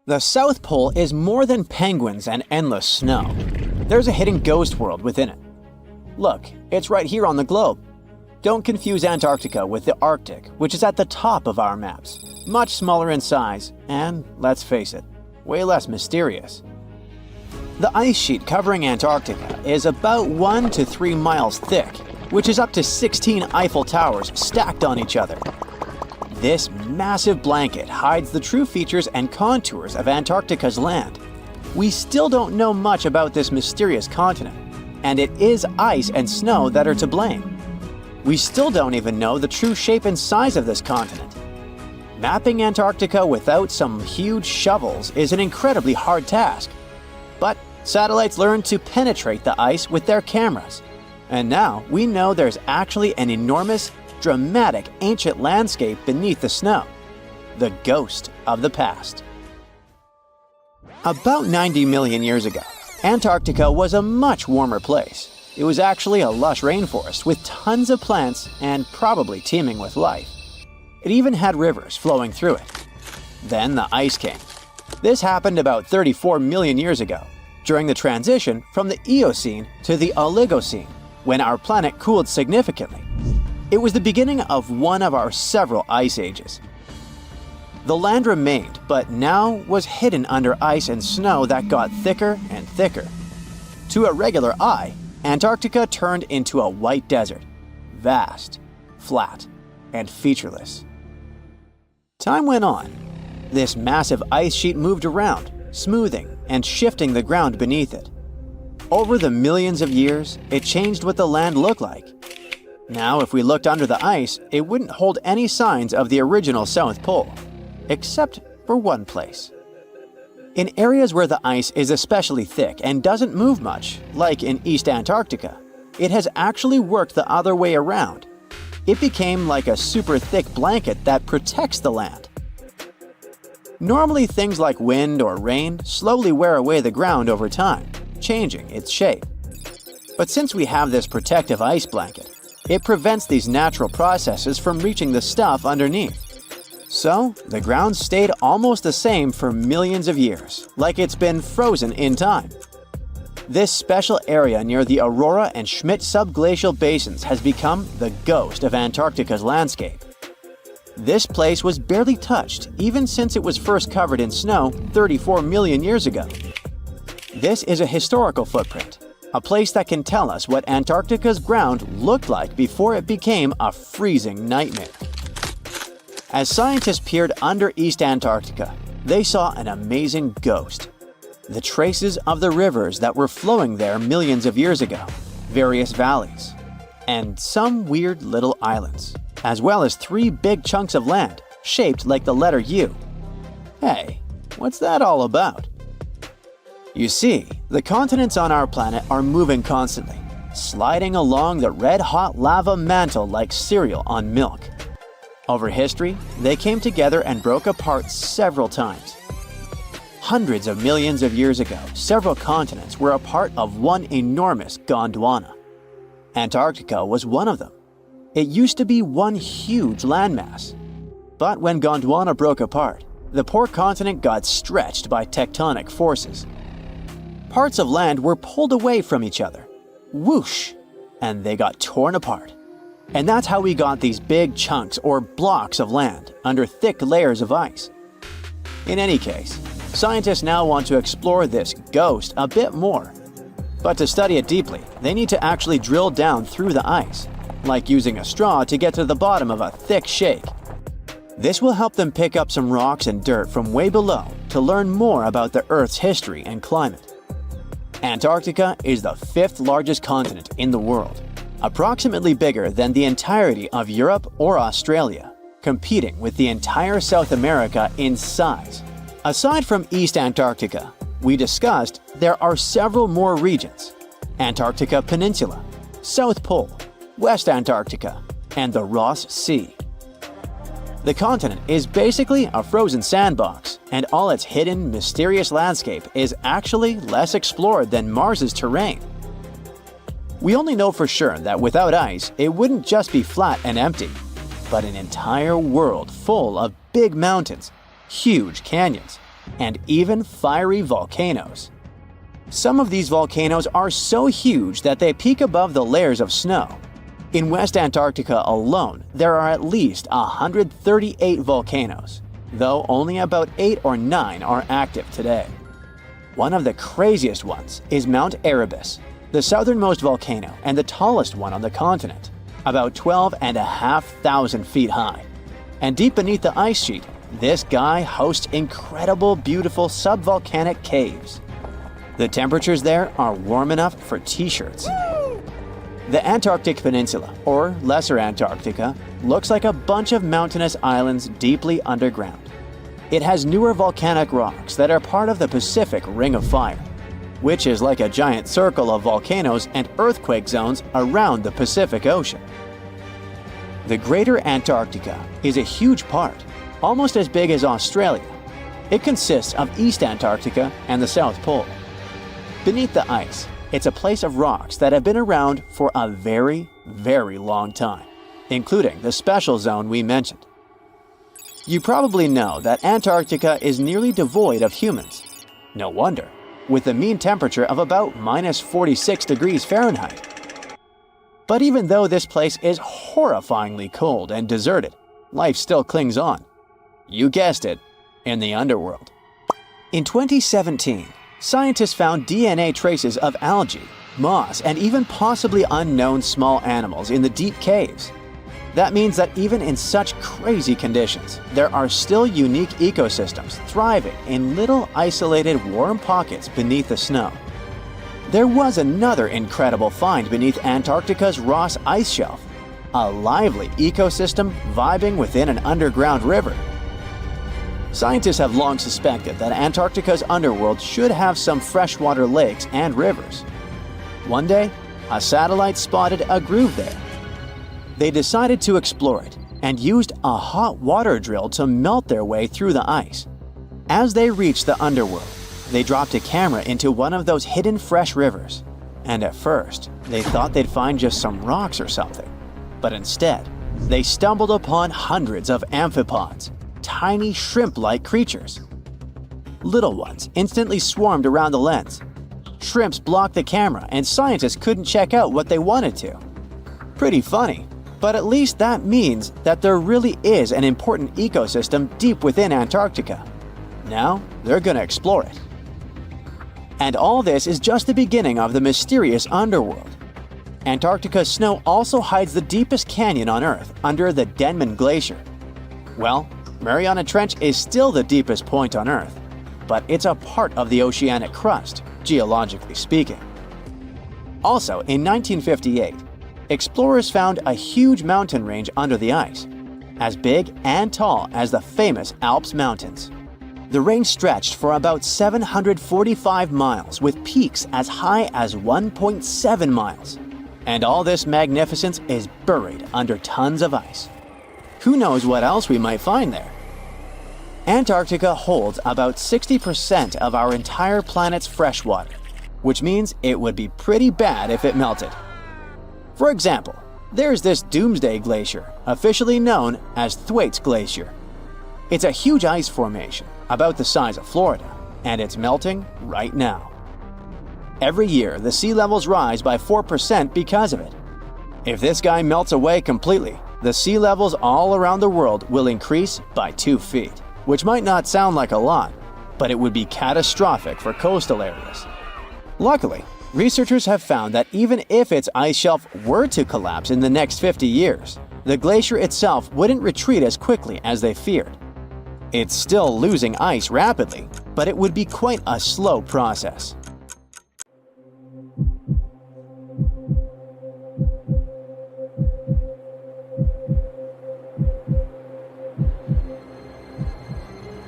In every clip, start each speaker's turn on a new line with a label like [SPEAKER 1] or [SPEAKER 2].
[SPEAKER 1] The South Pole is more than penguins and endless snow. There's a hidden ghost world within it. Look, it's right here on the globe. Don't confuse Antarctica with the Arctic, which is at the top of our maps. Much smaller in size, and, let's face it, way less mysterious. The ice sheet covering Antarctica is about 1 to 3 miles thick, which is up to 16 Eiffel Towers stacked on each other. This massive blanket hides the true features and contours of Antarctica's land. We still don't know much about this mysterious continent, and it is ice and snow that are to blame. We still don't even know the true shape and size of this continent. Mapping Antarctica without some huge shovels is an incredibly hard task. But satellites learned to penetrate the ice with their cameras. And now we know there's actually an enormous, dramatic ancient landscape beneath the snow. The ghost of the past. About 90 million years ago, Antarctica was a much warmer place. It was actually a lush rainforest with tons of plants and probably teeming with life. It even had rivers flowing through it. Then the ice came. This happened about 34 million years ago, during the transition from the Eocene to the Oligocene, when our planet cooled significantly. It was the beginning of one of our several ice ages. The land remained, but now was hidden under ice and snow that got thicker and thicker. To a regular eye, Antarctica turned into a white desert, vast, flat, and featureless. Time went on. This massive ice sheet moved around, smoothing and shifting the ground beneath it. Over the millions of years, it changed what the land looked like. Now, if we looked under the ice, it wouldn't hold any signs of the original South Pole, except for one place. In areas where the ice is especially thick and doesn't move much, like in East Antarctica, it has actually worked the other way around. It became like a super thick blanket that protects the land. Normally, things like wind or rain slowly wear away the ground over time, changing its shape. But since we have this protective ice blanket, it prevents these natural processes from reaching the stuff underneath. So, the ground stayed almost the same for millions of years, like it's been frozen in time. This special area near the Aurora and Schmidt subglacial basins has become the ghost of Antarctica's landscape. This place was barely touched even since it was first covered in snow 34 million years ago. This is a historical footprint, a place that can tell us what Antarctica's ground looked like before it became a freezing nightmare. As scientists peered under East Antarctica, they saw an amazing ghost. The traces of the rivers that were flowing there millions of years ago, various valleys, and some weird little islands, as well as 3 big chunks of land shaped like the letter U. Hey, what's that all about? You see, the continents on our planet are moving constantly, sliding along the red-hot lava mantle like cereal on milk. Over history, they came together and broke apart several times. Hundreds of millions of years ago, several continents were a part of one enormous Gondwana. Antarctica was one of them. It used to be one huge landmass. But when Gondwana broke apart, the poor continent got stretched by tectonic forces. Parts of land were pulled away from each other. Whoosh! And they got torn apart. And that's how we got these big chunks or blocks of land under thick layers of ice. In any case, scientists now want to explore this ghost a bit more. But to study it deeply, they need to actually drill down through the ice, like using a straw to get to the bottom of a thick shake. This will help them pick up some rocks and dirt from way below to learn more about the Earth's history and climate. Antarctica is the 5th largest continent in the world, approximately bigger than the entirety of Europe or Australia, competing with the entire South America in size. Aside from East Antarctica, we discussed there are several more regions: Antarctica Peninsula, South Pole, West Antarctica, and the Ross Sea. The continent is basically a frozen sandbox, and all its hidden, mysterious landscape is actually less explored than Mars's terrain. We only know for sure that without ice, it wouldn't just be flat and empty, but an entire world full of big mountains, huge canyons, and even fiery volcanoes. Some of these volcanoes are so huge that they peak above the layers of snow. In West Antarctica alone, there are at least 138 volcanoes, though only about 8 or 9 are active today. One of the craziest ones is Mount Erebus, the southernmost volcano and the tallest one on the continent, about 12,500 feet high. And deep beneath the ice sheet, this guy hosts incredible, beautiful subvolcanic caves. The temperatures there are warm enough for t-shirts. The Antarctic Peninsula, or Lesser Antarctica, looks like a bunch of mountainous islands deeply underground. It has newer volcanic rocks that are part of the Pacific Ring of Fire, which is like a giant circle of volcanoes and earthquake zones around the Pacific Ocean. The Greater Antarctica is a huge part, almost as big as Australia. It consists of East Antarctica and the South Pole. Beneath the ice, it's a place of rocks that have been around for a very, very long time, including the special zone we mentioned. You probably know that Antarctica is nearly devoid of humans. No wonder, with a mean temperature of about -46 degrees Fahrenheit. But even though this place is horrifyingly cold and deserted, life still clings on. You guessed it, in the underworld. In 2017, scientists found DNA traces of algae, moss, and even possibly unknown small animals in the deep caves. That means that even in such crazy conditions, there are still unique ecosystems thriving in little isolated warm pockets beneath the snow. There was another incredible find beneath Antarctica's Ross Ice Shelf, a lively ecosystem vibing within an underground river. Scientists have long suspected that Antarctica's underworld should have some freshwater lakes and rivers. One day, a satellite spotted a groove there. They decided to explore it and used a hot water drill to melt their way through the ice. As they reached the underworld, they dropped a camera into one of those hidden fresh rivers. And at first, they thought they'd find just some rocks or something. But instead, they stumbled upon hundreds of amphipods, tiny shrimp-like creatures. Little ones instantly swarmed around the lens. Shrimps blocked the camera and scientists couldn't check out what they wanted to. Pretty funny, but at least that means that there really is an important ecosystem deep within Antarctica. Now, they're gonna explore it. And all this is just the beginning of the mysterious underworld. Antarctica's snow also hides the deepest canyon on Earth under the Denman Glacier. Well, Mariana Trench is still the deepest point on Earth, but it's a part of the oceanic crust, geologically speaking. Also, in 1958, explorers found a huge mountain range under the ice, as big and tall as the famous Alps Mountains. The range stretched for about 745 miles with peaks as high as 1.7 miles. And all this magnificence is buried under tons of ice. Who knows what else we might find there? Antarctica holds about 60% of our entire planet's freshwater, which means it would be pretty bad if it melted. For example, there's this Doomsday Glacier, officially known as Thwaites Glacier. It's a huge ice formation, about the size of Florida, and it's melting right now. Every year, the sea levels rise by 4% because of it. If this guy melts away completely, the sea levels all around the world will increase by 2 feet, which might not sound like a lot, but it would be catastrophic for coastal areas. Luckily, researchers have found that even if its ice shelf were to collapse in the next 50 years, the glacier itself wouldn't retreat as quickly as they feared. It's still losing ice rapidly, but it would be quite a slow process.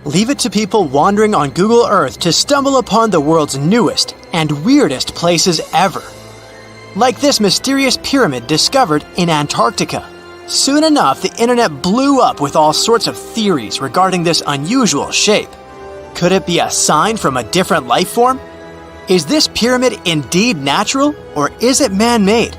[SPEAKER 1] Leave it to people wandering on Google Earth to stumble upon the world's newest and weirdest places ever. Like this mysterious pyramid discovered in Antarctica. Soon enough, the internet blew up with all sorts of theories regarding this unusual shape. Could it be a sign from a different life form? Is this pyramid indeed natural, or is it man-made?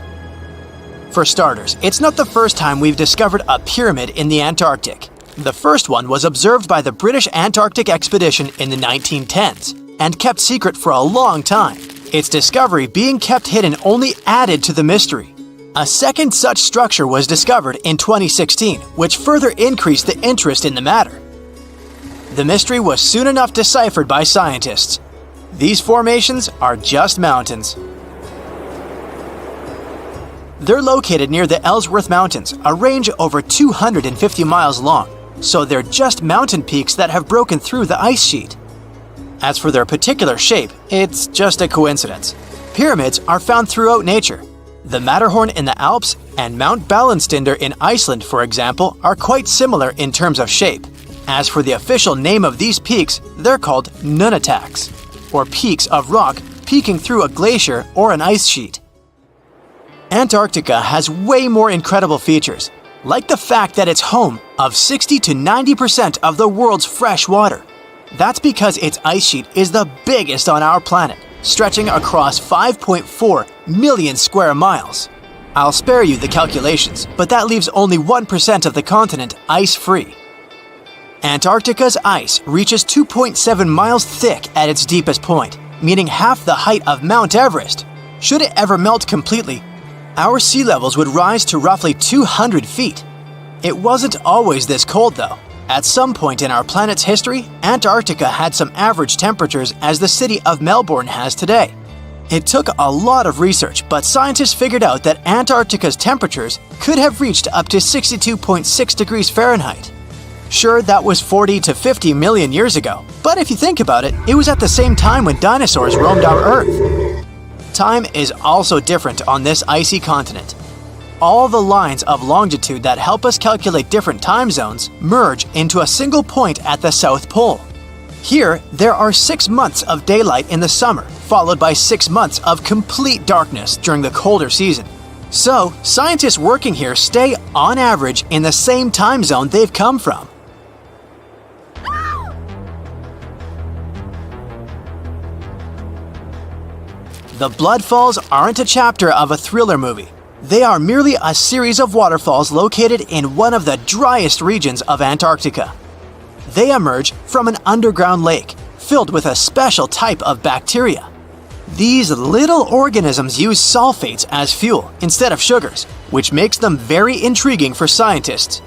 [SPEAKER 1] For starters, it's not the first time we've discovered a pyramid in the Antarctic. The first one was observed by the British Antarctic expedition in the 1910s and kept secret for a long time. Its discovery being kept hidden only added to the mystery. A second such structure was discovered in 2016, which further increased the interest in the matter. The mystery was soon enough deciphered by scientists. These formations are just mountains. They're located near the Ellsworth Mountains, a range over 250 miles long, so they're just mountain peaks that have broken through the ice sheet. As for their particular shape, it's just a coincidence. Pyramids are found throughout nature. The Matterhorn in the Alps and Mount Ballenstinder in Iceland, for example, are quite similar in terms of shape. As for the official name of these peaks, they're called nunataks, or peaks of rock peeking through a glacier or an ice sheet. Antarctica has way more incredible features, like the fact that it's home of 60 to 90% of the world's fresh water. That's because its ice sheet is the biggest on our planet, stretching across 5.4 million square miles. I'll spare you the calculations, but that leaves only 1% of the continent ice-free. Antarctica's ice reaches 2.7 miles thick at its deepest point, meaning half the height of Mount Everest. Should it ever melt completely, our sea levels would rise to roughly 200 feet. It wasn't always this cold, though. At some point in our planet's history, Antarctica had some average temperatures as the city of Melbourne has today. It took a lot of research, but scientists figured out that Antarctica's temperatures could have reached up to 62.6 degrees Fahrenheit. Sure, that was 40 to 50 million years ago, but if you think about it, it was at the same time when dinosaurs roamed our Earth. Time is also different on this icy continent. All the lines of longitude that help us calculate different time zones merge into a single point at the South Pole. Here, there are 6 months of daylight in the summer, followed by 6 months of complete darkness during the colder season. So, scientists working here stay, on average, in the same time zone they've come from. The Blood Falls aren't a chapter of a thriller movie. They are merely a series of waterfalls located in one of the driest regions of Antarctica. They emerge from an underground lake filled with a special type of bacteria. These little organisms use sulfates as fuel instead of sugars, which makes them very intriguing for scientists.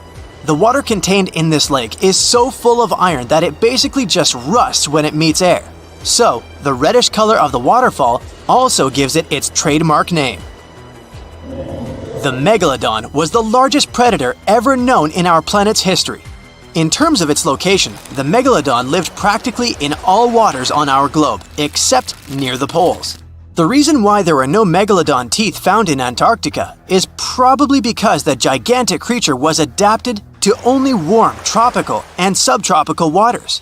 [SPEAKER 1] The water contained in this lake is so full of iron that it basically just rusts when it meets air. So, the reddish color of the waterfall also gives it its trademark name. The megalodon was the largest predator ever known in our planet's history. In terms of its location, the megalodon lived practically in all waters on our globe, except near the poles. The reason why there are no megalodon teeth found in Antarctica is probably because the gigantic creature was adapted to only warm tropical and subtropical waters.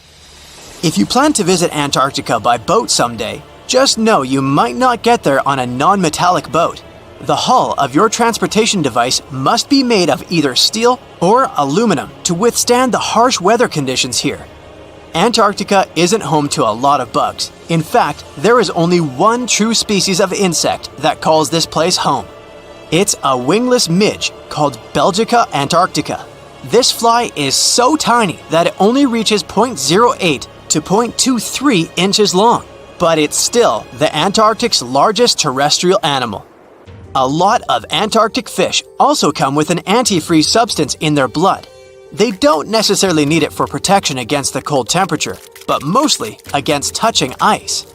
[SPEAKER 1] If you plan to visit Antarctica by boat someday, just know you might not get there on a non-metallic boat. The hull of your transportation device must be made of either steel or aluminum to withstand the harsh weather conditions here. Antarctica isn't home to a lot of bugs. In fact, there is only one true species of insect that calls this place home. It's a wingless midge called Belgica antarctica. This fly is so tiny that it only reaches 0.08 to 0.23 inches long, but it's still the Antarctic's largest terrestrial animal. A lot of Antarctic fish also come with an antifreeze substance in their blood. They don't necessarily need it for protection against the cold temperature, but mostly against touching ice.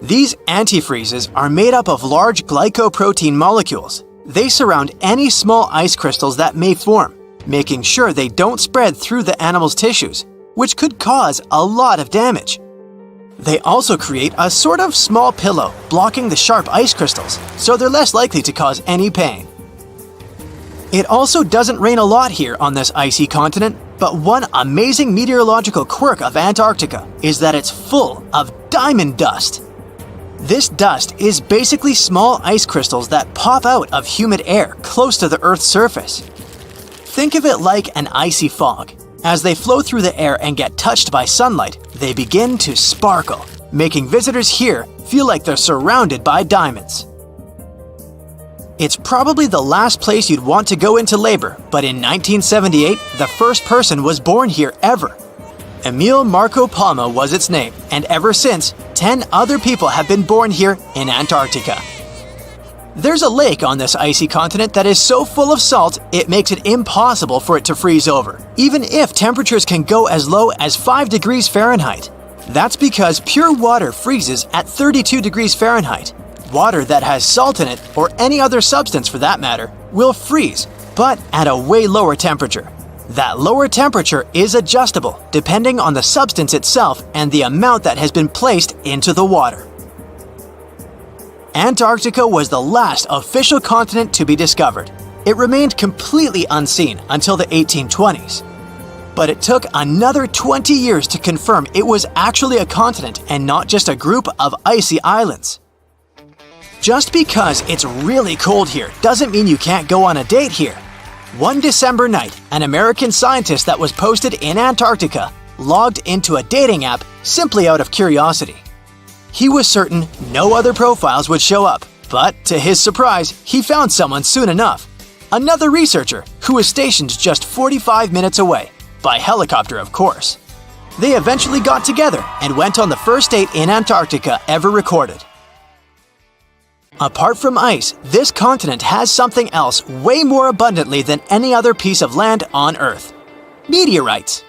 [SPEAKER 1] These antifreezes are made up of large glycoprotein molecules. They surround any small ice crystals that may form, making sure they don't spread through the animal's tissues, which could cause a lot of damage. They also create a sort of small pillow blocking the sharp ice crystals, so they're less likely to cause any pain. It also doesn't rain a lot here on this icy continent, but one amazing meteorological quirk of Antarctica is that it's full of diamond dust. This dust is basically small ice crystals that pop out of humid air close to the Earth's surface. Think of it like an icy fog. As they flow through the air and get touched by sunlight, they begin to sparkle, making visitors here feel like they're surrounded by diamonds. It's probably the last place you'd want to go into labor, but in 1978, the first person was born here ever. Emil Marco Palma was its name, and ever since, 10 other people have been born here in Antarctica. There's a lake on this icy continent that is so full of salt, it makes it impossible for it to freeze over, even if temperatures can go as low as 5 degrees Fahrenheit. That's because pure water freezes at 32 degrees Fahrenheit. Water that has salt in it, or any other substance for that matter, will freeze, but at a way lower temperature. That lower temperature is adjustable depending on the substance itself and the amount that has been placed into the water. Antarctica was the last official continent to be discovered. It remained completely unseen until the 1820s. But it took another 20 years to confirm it was actually a continent and not just a group of icy islands. Just because it's really cold here doesn't mean you can't go on a date here. One December night, an American scientist that was posted in Antarctica logged into a dating app simply out of curiosity. He was certain no other profiles would show up, but to his surprise, he found someone soon enough. Another researcher who was stationed just 45 minutes away, by helicopter of course. They eventually got together and went on the first date in Antarctica ever recorded. Apart from ice, this continent has something else way more abundantly than any other piece of land on Earth: meteorites.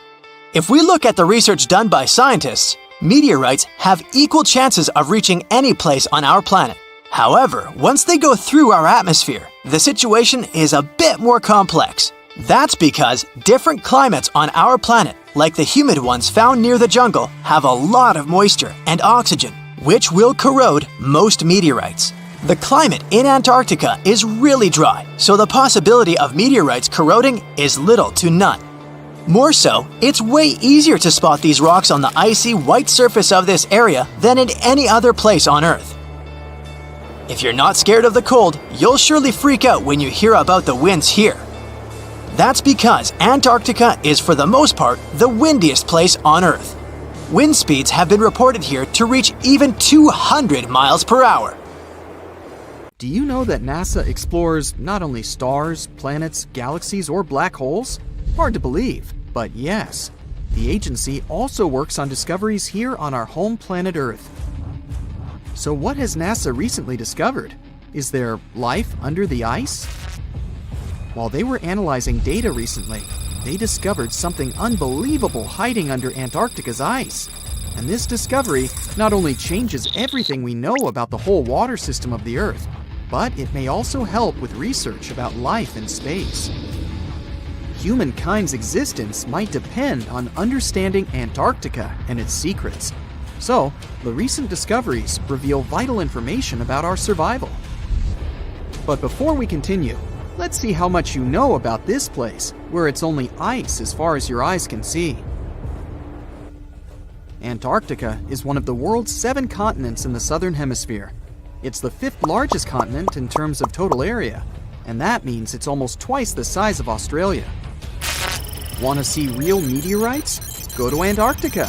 [SPEAKER 1] If we look at the research done by scientists, meteorites have equal chances of reaching any place on our planet. However, once they go through our atmosphere, the situation is a bit more complex. That's because different climates on our planet, like the humid ones found near the jungle, have a lot of moisture and oxygen, which will corrode most meteorites. The climate in Antarctica is really dry, so the possibility of meteorites corroding is little to none. More so, it's way easier to spot these rocks on the icy white surface of this area than in any other place on Earth. If you're not scared of the cold, you'll surely freak out when you hear about the winds here. That's because Antarctica is for the most part the windiest place on Earth. Wind speeds have been reported here to reach even 200 miles per hour.
[SPEAKER 2] Do you know that NASA explores not only stars, planets, galaxies, or black holes? Hard to believe, but yes. The agency also works on discoveries here on our home planet Earth. So what has NASA recently discovered? Is there life under the ice? While they were analyzing data recently, they discovered something unbelievable hiding under Antarctica's ice. And this discovery not only changes everything we know about the whole water system of the Earth, but it may also help with research about life in space. Humankind's existence might depend on understanding Antarctica and its secrets. So, the recent discoveries reveal vital information about our survival. But before we continue, let's see how much you know about this place, where it's only ice as far as your eyes can see. Antarctica is one of the world's 7 continents in the southern hemisphere. It's the 5th largest continent in terms of total area, and that means it's almost twice the size of Australia. Want to see real meteorites? Go to Antarctica.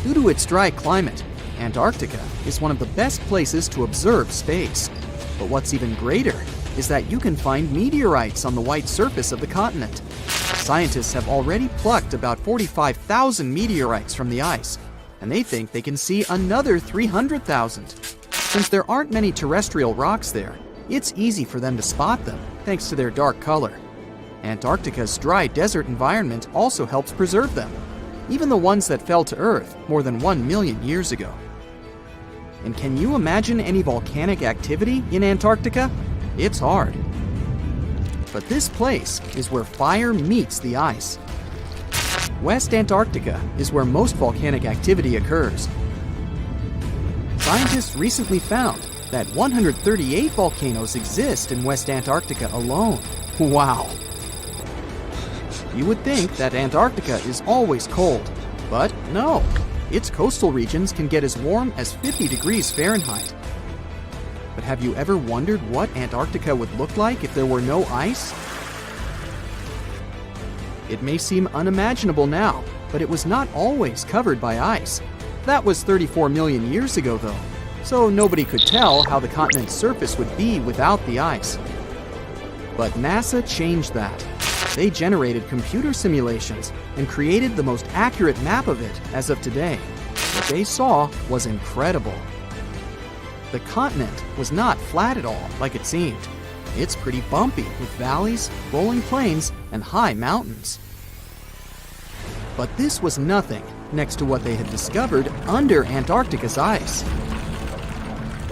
[SPEAKER 2] Due to its dry climate, Antarctica is one of the best places to observe space. But what's even greater is that you can find meteorites on the white surface of the continent. Scientists have already plucked about 45,000 meteorites from the ice, and they think they can see another 300,000. Since there aren't many terrestrial rocks there, it's easy for them to spot them, thanks to their dark color. Antarctica's dry desert environment also helps preserve them, even the ones that fell to Earth more than 1 million years ago. And can you imagine any volcanic activity in Antarctica? It's hard. But this place is where fire meets the ice. West Antarctica is where most volcanic activity occurs. Scientists recently found that 138 volcanoes exist in West Antarctica alone. Wow! You would think that Antarctica is always cold, but no. Its coastal regions can get as warm as 50 degrees Fahrenheit. But have you ever wondered what Antarctica would look like if there were no ice? It may seem unimaginable now, but it was not always covered by ice. That was 34 million years ago, though. so nobody could tell how the continent's surface would be without the ice. But NASA changed that. They generated computer simulations and created the most accurate map of it as of today. What they saw was incredible. The continent was not flat at all like it seemed. It's pretty bumpy with valleys, rolling plains, and high mountains. But this was nothing next to what they had discovered under Antarctica's ice.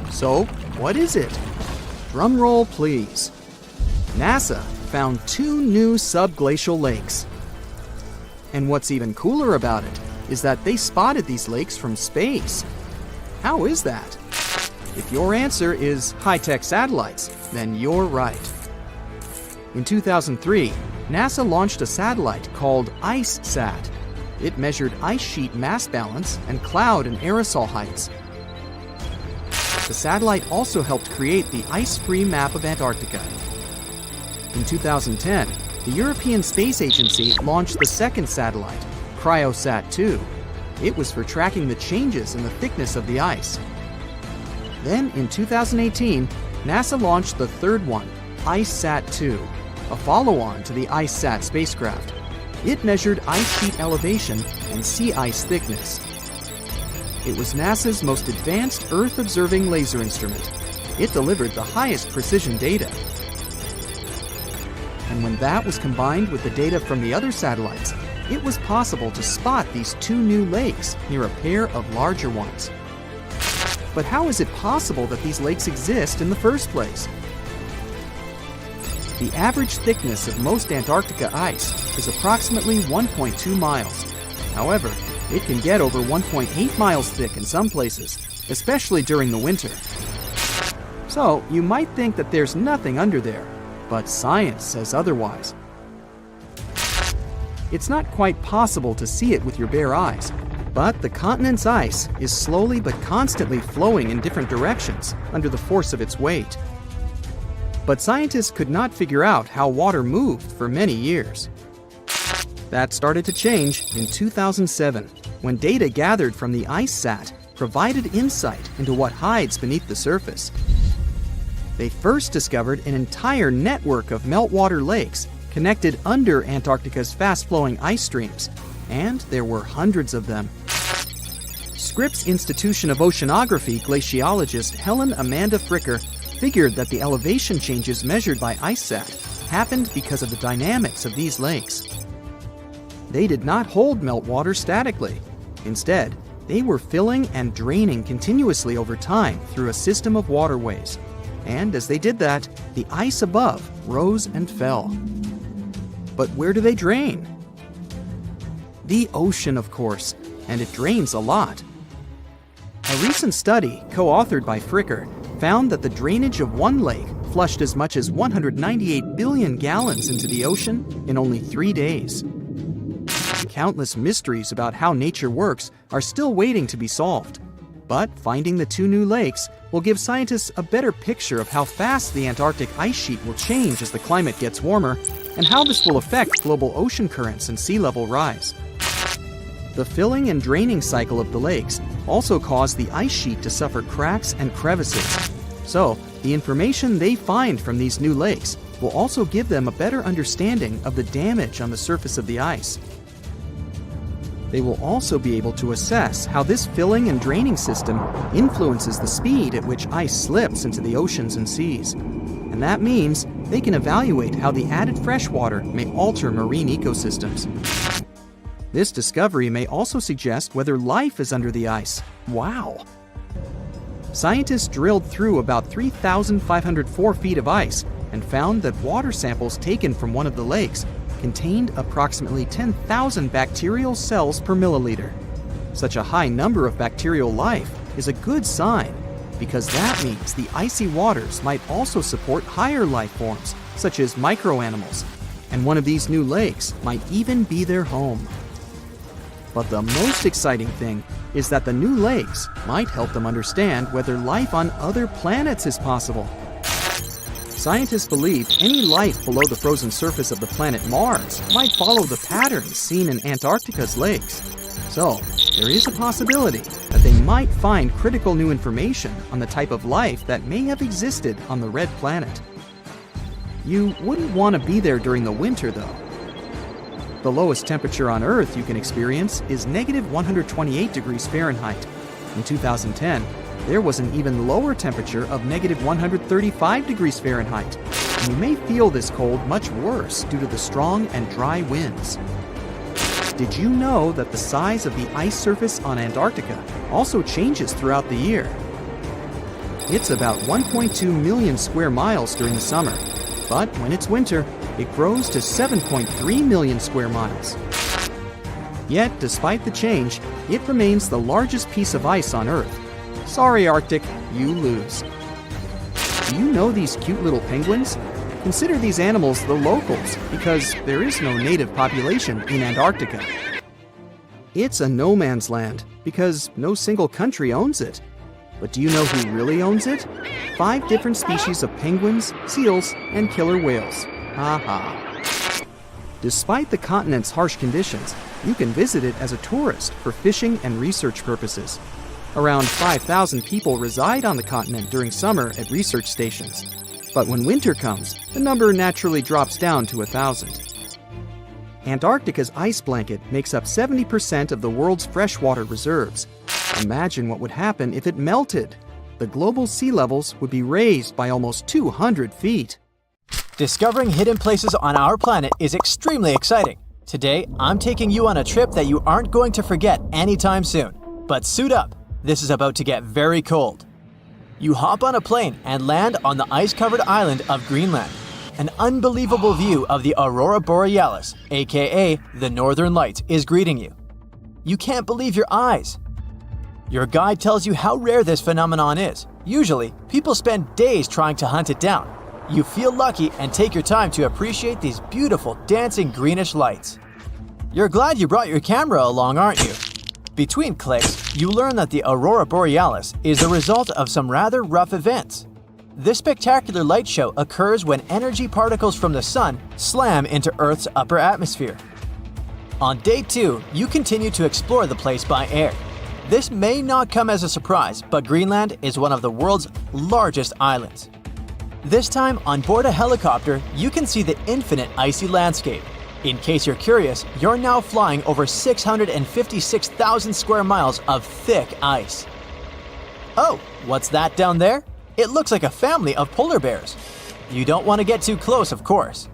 [SPEAKER 2] So, what is it? Drum roll, please. NASA found 2 new subglacial lakes. And what's even cooler about it is that they spotted these lakes from space. How is that? If your answer is high-tech satellites, then you're right. In 2003, NASA launched a satellite called IceSat. It measured ice sheet mass balance and cloud and aerosol heights. The satellite also helped create the ice-free map of Antarctica. In 2010, the European Space Agency launched the second satellite, CryoSat-2. It was for tracking the changes in the thickness of the ice. Then, in 2018, NASA launched the third one, IceSat-2, a follow-on to the IceSat spacecraft. It measured ice sheet elevation and sea ice thickness. It was NASA's most advanced Earth-observing laser instrument. It delivered the highest precision data. And when that was combined with the data from the other satellites, it was possible to spot these 2 new lakes near a pair of larger ones. But how is it possible that these lakes exist in the first place? The average thickness of most Antarctica ice is approximately 1.2 miles. However, it can get over 1.8 miles thick in some places, especially during the winter. So, you might think that there's nothing under there, but science says otherwise. It's not quite possible to see it with your bare eyes, but the continent's ice is slowly but constantly flowing in different directions under the force of its weight. But scientists could not figure out how water moved for many years. That started to change in 2007, when data gathered from the IceSat provided insight into what hides beneath the surface. They first discovered an entire network of meltwater lakes connected under Antarctica's fast-flowing ice streams, and there were hundreds of them. Scripps Institution of Oceanography glaciologist Helen Amanda Fricker figured that the elevation changes measured by IceSat happened because of the dynamics of these lakes. They did not hold meltwater statically. Instead, they were filling and draining continuously over time through a system of waterways. And as they did that, the ice above rose and fell. But where do they drain? The ocean, of course, and it drains a lot. A recent study, co-authored by Fricker, found that the drainage of one lake flushed as much as 198 billion gallons into the ocean in only 3 days. Countless mysteries about how nature works are still waiting to be solved. But finding the 2 new lakes will give scientists a better picture of how fast the Antarctic ice sheet will change as the climate gets warmer, and how this will affect global ocean currents and sea level rise. The filling and draining cycle of the lakes also caused the ice sheet to suffer cracks and crevices. So, the information they find from these new lakes will also give them a better understanding of the damage on the surface of the ice. They will also be able to assess how this filling and draining system influences the speed at which ice slips into the oceans and seas. And that means they can evaluate how the added fresh water may alter marine ecosystems. This discovery may also suggest whether life is under the ice. Wow! Scientists drilled through about 3,504 feet of ice and found that water samples taken from one of the lakes contained approximately 10,000 bacterial cells per milliliter. Such a high number of bacterial life is a good sign, because that means the icy waters might also support higher life forms, such as microanimals, and one of these new lakes might even be their home. But the most exciting thing is that the new lakes might help them understand whether life on other planets is possible. Scientists believe any life below the frozen surface of the planet Mars might follow the patterns seen in Antarctica's lakes. So, there is a possibility that they might find critical new information on the type of life that may have existed on the red planet. You wouldn't want to be there during the winter, though. The lowest temperature on Earth you can experience is negative 128 degrees Fahrenheit. In 2010, there was an even lower temperature of negative 135 degrees Fahrenheit, and you may feel this cold much worse due to the strong and dry winds. Did you know that the size of the ice surface on Antarctica also changes throughout the year? It's about 1.2 million square miles during the summer, but when it's winter, it grows to 7.3 million square miles. Yet, despite the change, it remains the largest piece of ice on Earth. Sorry, Arctic, you lose. Do you know these cute little penguins? Consider these animals the locals because there is no native population in Antarctica. It's a no man's land because no single country owns it. But do you know who really owns it? 5 different species of penguins, seals, and killer whales. Ha ha. Despite the continent's harsh conditions, you can visit it as a tourist for fishing and research purposes. Around 5,000 people reside on the continent during summer at research stations. But when winter comes, the number naturally drops down to 1,000. Antarctica's ice blanket makes up 70% of the world's freshwater reserves. Imagine what would happen if it melted. The global sea levels would be raised by almost 200 feet.
[SPEAKER 1] Discovering hidden places on our planet is extremely exciting. Today, I'm taking you on a trip that you aren't going to forget anytime soon. But suit up, this is about to get very cold. You hop on a plane and land on the ice-covered island of Greenland. An unbelievable view of the Aurora Borealis, aka the Northern Lights, is greeting you. You can't believe your eyes. Your guide tells you how rare this phenomenon is. Usually, people spend days trying to hunt it down. You feel lucky and take your time to appreciate these beautiful dancing greenish lights. You're glad you brought your camera along, aren't you? Between clicks, you learn that the Aurora Borealis is the result of some rather rough events. This spectacular light show occurs when energy particles from the sun slam into Earth's upper atmosphere. On day 2, you continue to explore the place by air. This may not come as a surprise, but Greenland is one of the world's largest islands. This time, on board a helicopter, you can see the infinite icy landscape. In case you're curious, you're now flying over 656,000 square miles of thick ice. Oh, what's that down there? It looks like a family of polar bears. You don't want to get too close, of course.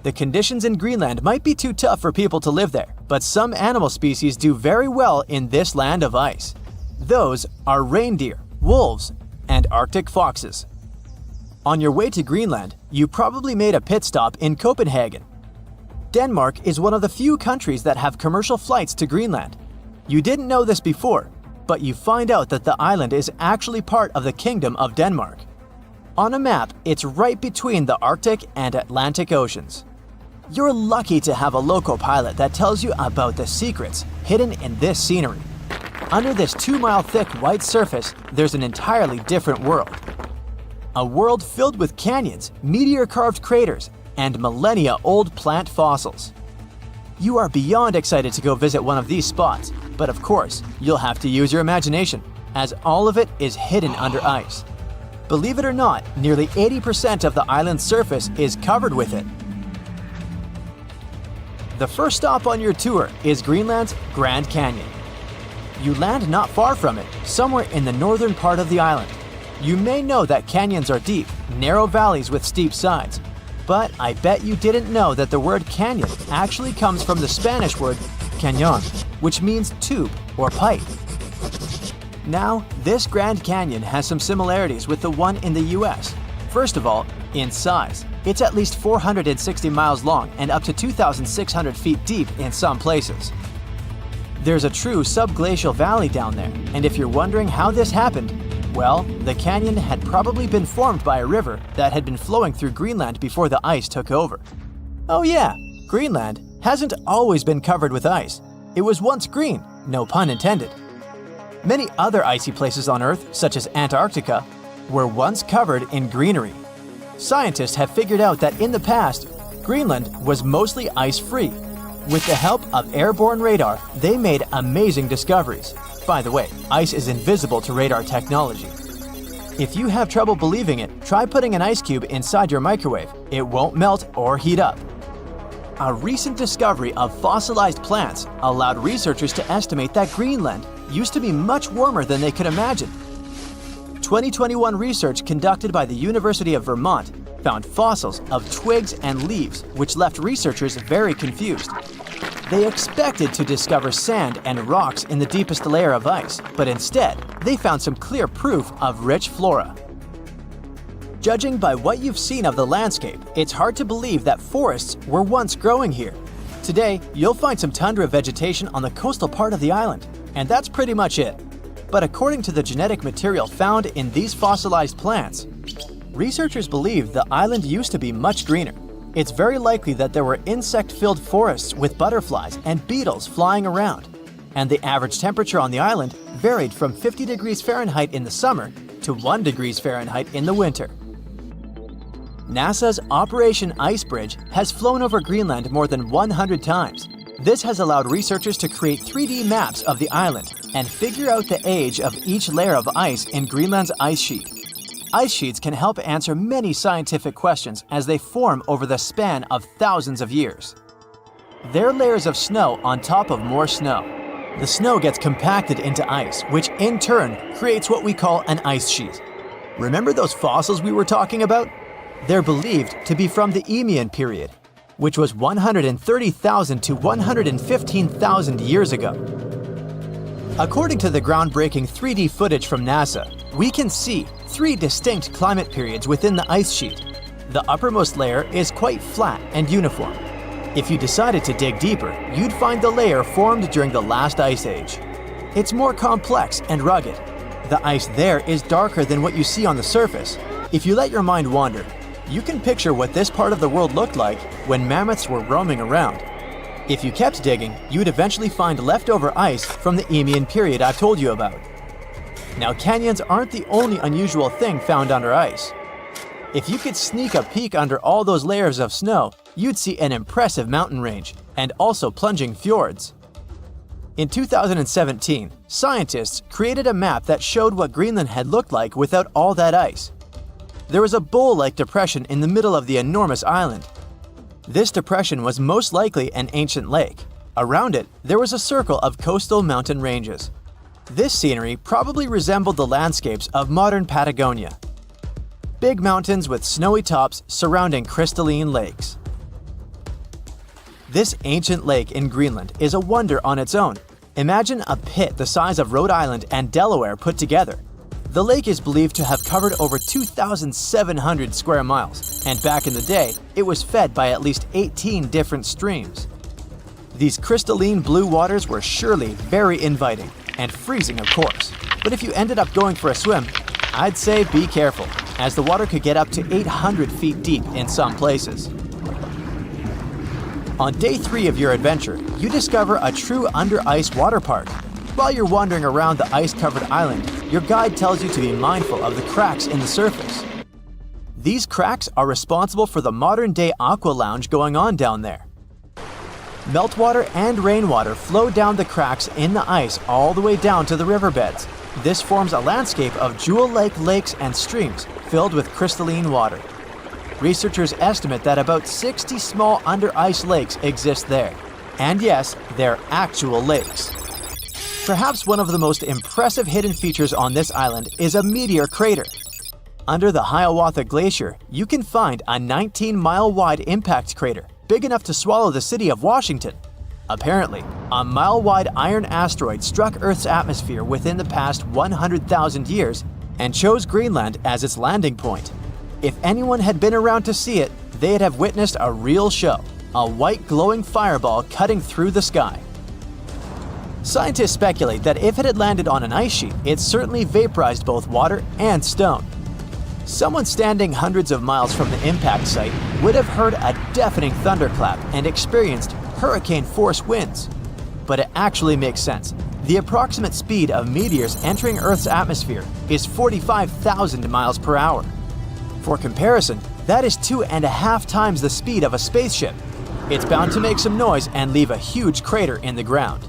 [SPEAKER 1] The conditions in Greenland might be too tough for people to live there, but some animal species do very well in this land of ice. Those are reindeer, wolves, and Arctic foxes. On your way to Greenland, you probably made a pit stop in Copenhagen. Denmark is one of the few countries that have commercial flights to Greenland. You didn't know this before, but you find out that the island is actually part of the Kingdom of Denmark. On a map, it's right between the Arctic and Atlantic Oceans. You're lucky to have a local pilot that tells you about the secrets hidden in this scenery. Under this 2-mile thick white surface, there's an entirely different world. A world filled with canyons, meteor-carved craters, and millennia-old plant fossils. You are beyond excited to go visit one of these spots, but of course, you'll have to use your imagination, as all of it is hidden under ice. Believe it or not, nearly 80% of the island's surface is covered with it. The first stop on your tour is Greenland's Grand Canyon. You land not far from it, somewhere in the northern part of the island. You may know that canyons are deep, narrow valleys with steep sides. But I bet you didn't know that the word canyon actually comes from the Spanish word cañón, which means tube or pipe. Now, this Grand Canyon has some similarities with the one in the US. First of all, in size. It's at least 460 miles long and up to 2,600 feet deep in some places. There's a true subglacial valley down there, and if you're wondering how this happened, well, the canyon had probably been formed by a river that had been flowing through Greenland before the ice took over. Oh yeah, Greenland hasn't always been covered with ice. It was once green, no pun intended. Many other icy places on Earth, such as Antarctica, were once covered in greenery. Scientists have figured out that in the past, Greenland was mostly ice-free. With the help of airborne radar, they made amazing discoveries. By the way, ice is invisible to radar technology. If you have trouble believing it, try putting an ice cube inside your microwave. It won't melt or heat up. A recent discovery of fossilized plants allowed researchers to estimate that Greenland used to be much warmer than they could imagine. 2021 research conducted by the University of Vermont found fossils of twigs and leaves, which left researchers very confused. They expected to discover sand and rocks in the deepest layer of ice, but instead, they found some clear proof of rich flora. Judging by what you've seen of the landscape, it's hard to believe that forests were once growing here. Today, you'll find some tundra vegetation on the coastal part of the island, and that's pretty much it. But according to the genetic material found in these fossilized plants, researchers believe the island used to be much greener. It's very likely that there were insect-filled forests with butterflies and beetles flying around, and the average temperature on the island varied from 50 degrees Fahrenheit in the summer to 1 degrees Fahrenheit in the winter. NASA's Operation Icebridge has flown over Greenland more than 100 times. This has allowed researchers to create 3D maps of the island and figure out the age of each layer of ice in Greenland's ice sheet. Ice sheets can help answer many scientific questions as they form over the span of thousands of years. They're layers of snow on top of more snow. The snow gets compacted into ice, which in turn creates what we call an ice sheet. Remember those fossils we were talking about? They're believed to be from the Eemian period, which was 130,000 to 115,000 years ago. According to the groundbreaking 3D footage from NASA, we can see 3 distinct climate periods within the ice sheet. The uppermost layer is quite flat and uniform. If you decided to dig deeper, you'd find the layer formed during the last ice age. It's more complex and rugged. The ice there is darker than what you see on the surface. If you let your mind wander, you can picture what this part of the world looked like when mammoths were roaming around. If you kept digging, you'd eventually find leftover ice from the Eemian period I've told you about. Now, canyons aren't the only unusual thing found under ice. If you could sneak a peek under all those layers of snow, you'd see an impressive mountain range and also plunging fjords. In 2017, scientists created a map that showed what Greenland had looked like without all that ice. There was a bowl-like depression in the middle of the enormous island. This depression was most likely an ancient lake. Around it, there was a circle of coastal mountain ranges. This scenery probably resembled the landscapes of modern Patagonia. Big mountains with snowy tops surrounding crystalline lakes. This ancient lake in Greenland is a wonder on its own. Imagine a pit the size of Rhode Island and Delaware put together. The lake is believed to have covered over 2,700 square miles, and back in the day, it was fed by at least 18 different streams. These crystalline blue waters were surely very inviting, and freezing of course. But if you ended up going for a swim, I'd say be careful, as the water could get up to 800 feet deep in some places. On day 3 of your adventure, you discover a true under-ice water park. While you're wandering around the ice-covered island, your guide tells you to be mindful of the cracks in the surface. These cracks are responsible for the modern-day aqua lounge going on down there. Meltwater and rainwater flow down the cracks in the ice all the way down to the riverbeds. This forms a landscape of jewel-like lakes and streams filled with crystalline water. Researchers estimate that about 60 small under-ice lakes exist there. And yes, they're actual lakes. Perhaps one of the most impressive hidden features on this island is a meteor crater. Under the Hiawatha Glacier, you can find a 19-mile-wide impact crater, big enough to swallow the city of Washington. Apparently, a mile-wide iron asteroid struck Earth's atmosphere within the past 100,000 years and chose Greenland as its landing point. If anyone had been around to see it, they'd have witnessed a real show, a white glowing fireball cutting through the sky. Scientists speculate that if it had landed on an ice sheet, it certainly vaporized both water and stone. Someone standing hundreds of miles from the impact site would have heard a deafening thunderclap and experienced hurricane-force winds. But it actually makes sense. The approximate speed of meteors entering Earth's atmosphere is 45,000 miles per hour. For comparison, that is 2.5 times the speed of a spaceship. It's bound to make some noise and leave a huge crater in the ground.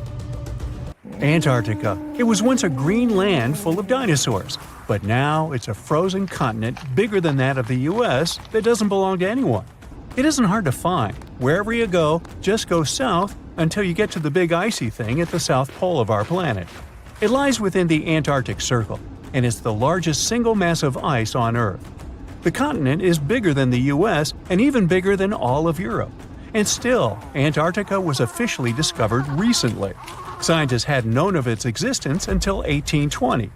[SPEAKER 3] Antarctica. It was once a green land full of dinosaurs, but now it's a frozen continent bigger than that of the US that doesn't belong to anyone. It isn't hard to find. Wherever you go, just go south until you get to the big icy thing at the south pole of our planet. It lies within the Antarctic Circle, and it's the largest single mass of ice on Earth. The continent is bigger than the US and even bigger than all of Europe. And still, Antarctica was officially discovered recently. Scientists hadn't known of its existence until 1820.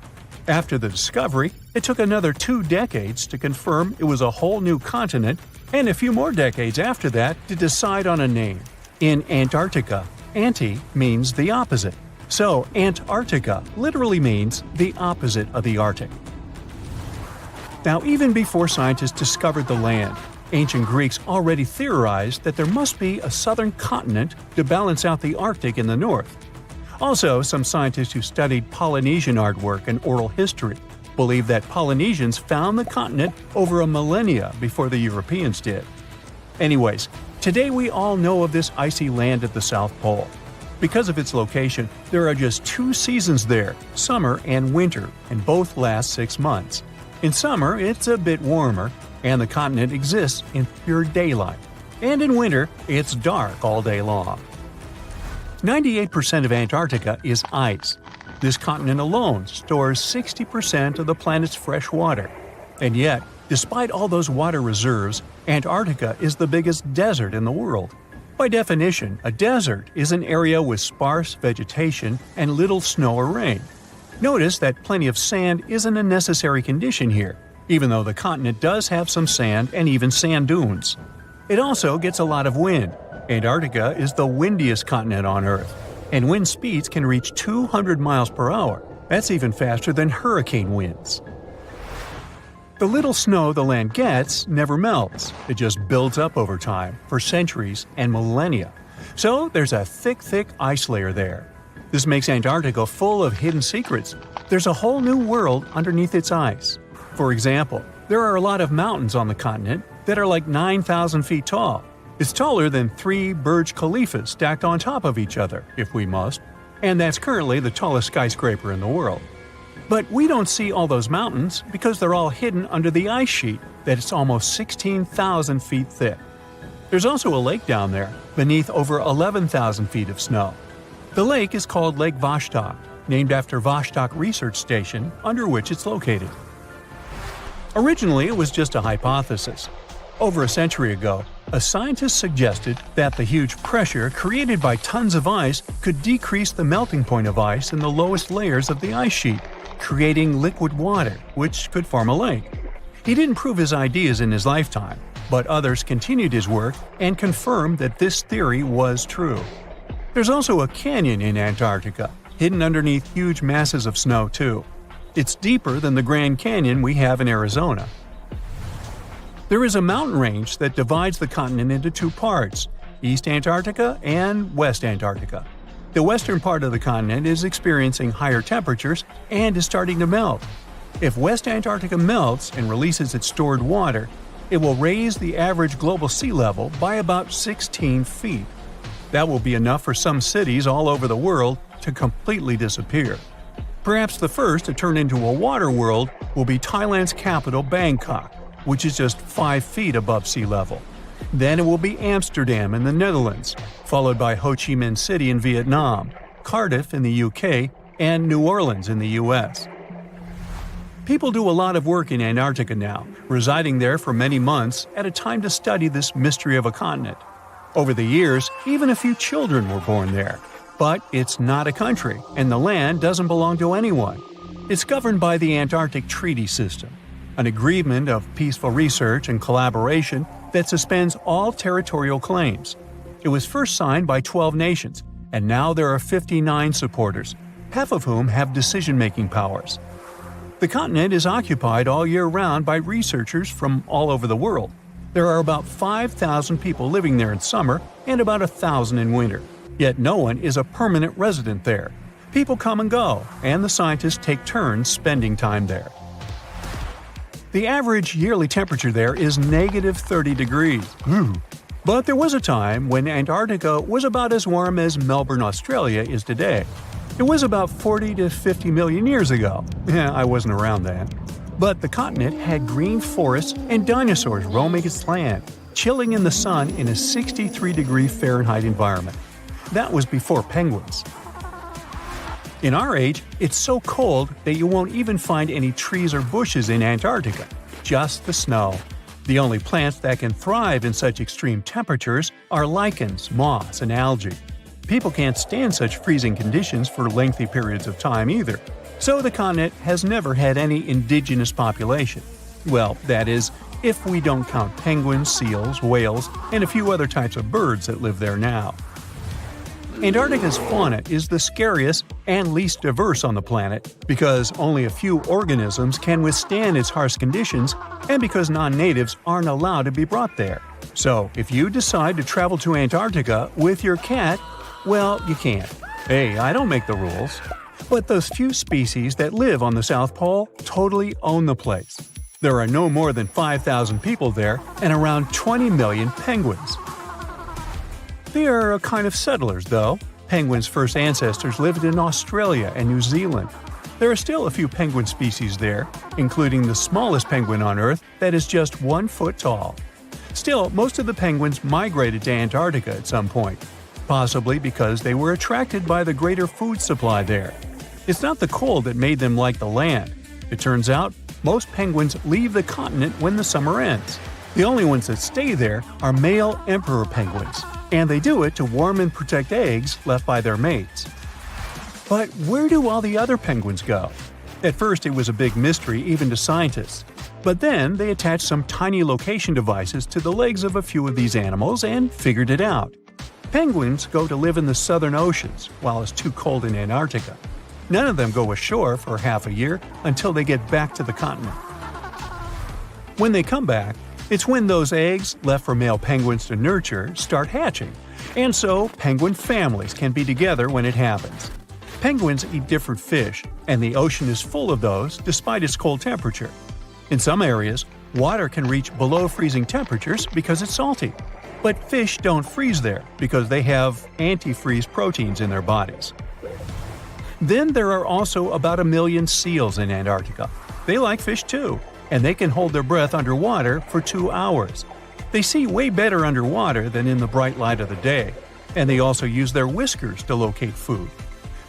[SPEAKER 3] After the discovery, it took another 2 decades to confirm it was a whole new continent, and a few more decades after that to decide on a name. In Antarctica, anti means the opposite. So Antarctica literally means the opposite of the Arctic. Now, even before scientists discovered the land, ancient Greeks already theorized that there must be a southern continent to balance out the Arctic in the north. Also, some scientists who studied Polynesian artwork and oral history believe that Polynesians found the continent over a millennia before the Europeans did. Anyways, today we all know of this icy land at the South Pole. Because of its location, there are just 2 seasons there, summer and winter, and both last 6 months. In summer, it's a bit warmer, and the continent exists in pure daylight. And in winter, it's dark all day long. 98% of Antarctica is ice. This continent alone stores 60% of the planet's fresh water. And yet, despite all those water reserves, Antarctica is the biggest desert in the world. By definition, a desert is an area with sparse vegetation and little snow or rain. Notice that plenty of sand isn't a necessary condition here, even though the continent does have some sand and even sand dunes. It also gets a lot of wind. Antarctica is the windiest continent on Earth, and wind speeds can reach 200 miles per hour. That's even faster than hurricane winds. The little snow the land gets never melts. It just builds up over time, for centuries and millennia. So there's a thick ice layer there. This makes Antarctica full of hidden secrets. There's a whole new world underneath its ice. For example, there are a lot of mountains on the continent that are like 9,000 feet tall. It's taller than 3 Burj Khalifas stacked on top of each other, if we must, and that's currently the tallest skyscraper in the world. But we don't see all those mountains because they're all hidden under the ice sheet that's almost 16,000 feet thick. There's also a lake down there, beneath over 11,000 feet of snow. The lake is called Lake Vostok, named after Vostok Research Station, under which it's located. Originally, it was just a hypothesis. Over a century ago, a scientist suggested that the huge pressure created by tons of ice could decrease the melting point of ice in the lowest layers of the ice sheet, creating liquid water, which could form a lake. He didn't prove his ideas in his lifetime, but others continued his work and confirmed that this theory was true. There's also a canyon in Antarctica, hidden underneath huge masses of snow too. It's deeper than the Grand Canyon we have in Arizona. There is a mountain range that divides the continent into 2 parts, East Antarctica and West Antarctica. The western part of the continent is experiencing higher temperatures and is starting to melt. If West Antarctica melts and releases its stored water, it will raise the average global sea level by about 16 feet. That will be enough for some cities all over the world to completely disappear. Perhaps the first to turn into a water world will be Thailand's capital, Bangkok, which is just 5 feet above sea level. Then it will be Amsterdam in the Netherlands, followed by Ho Chi Minh City in Vietnam, Cardiff in the UK, and New Orleans in the US. People do a lot of work in Antarctica now, residing there for many months at a time to study this mystery of a continent. Over the years, even a few children were born there. But it's not a country, and the land doesn't belong to anyone. It's governed by the Antarctic Treaty System, an agreement of peaceful research and collaboration that suspends all territorial claims. It was first signed by 12 nations, and now there are 59 supporters, half of whom have decision-making powers. The continent is occupied all year round by researchers from all over the world. There are about 5,000 people living there in summer and about 1,000 in winter. Yet no one is a permanent resident there. People come and go, and the scientists take turns spending time there. The average yearly temperature there is negative 30 degrees. But there was a time when Antarctica was about as warm as Melbourne, Australia is today. It was about 40 to 50 million years ago. Yeah, I wasn't around then. But the continent had green forests and dinosaurs roaming its land, chilling in the sun in a 63-degree Fahrenheit environment. That was before penguins. In our age, it's so cold that you won't even find any trees or bushes in Antarctica, just the snow. The only plants that can thrive in such extreme temperatures are lichens, moss, and algae. People can't stand such freezing conditions for lengthy periods of time either, so the continent has never had any indigenous population. Well, that is, if we don't count penguins, seals, whales, and a few other types of birds that live there now. Antarctica's fauna is the scariest and least diverse on the planet because only a few organisms can withstand its harsh conditions and because non-natives aren't allowed to be brought there. So, if you decide to travel to Antarctica with your cat, well, you can't. Hey, I don't make the rules. But those few species that live on the South Pole totally own the place. There are no more than 5,000 people there and around 20 million penguins. They are a kind of settlers, though. Penguins' first ancestors lived in Australia and New Zealand. There are still a few penguin species there, including the smallest penguin on Earth that is just 1 foot tall. Still, most of the penguins migrated to Antarctica at some point, possibly because they were attracted by the greater food supply there. It's not the cold that made them like the land. It turns out, most penguins leave the continent when the summer ends. The only ones that stay there are male emperor penguins, and they do it to warm and protect eggs left by their mates. But where do all the other penguins go? At first it was a big mystery even to scientists, but then they attached some tiny location devices to the legs of a few of these animals and figured it out. Penguins go to live in the southern oceans while it's too cold in Antarctica. None of them go ashore for half a year until they get back to the continent. When they come back, it's when those eggs, left for male penguins to nurture, start hatching, and so penguin families can be together when it happens. Penguins eat different fish, and the ocean is full of those despite its cold temperature. In some areas, water can reach below freezing temperatures because it's salty. But fish don't freeze there because they have antifreeze proteins in their bodies. Then there are also about 1 million seals in Antarctica. They like fish too, and they can hold their breath underwater for 2 hours. They see way better underwater than in the bright light of the day, and they also use their whiskers to locate food.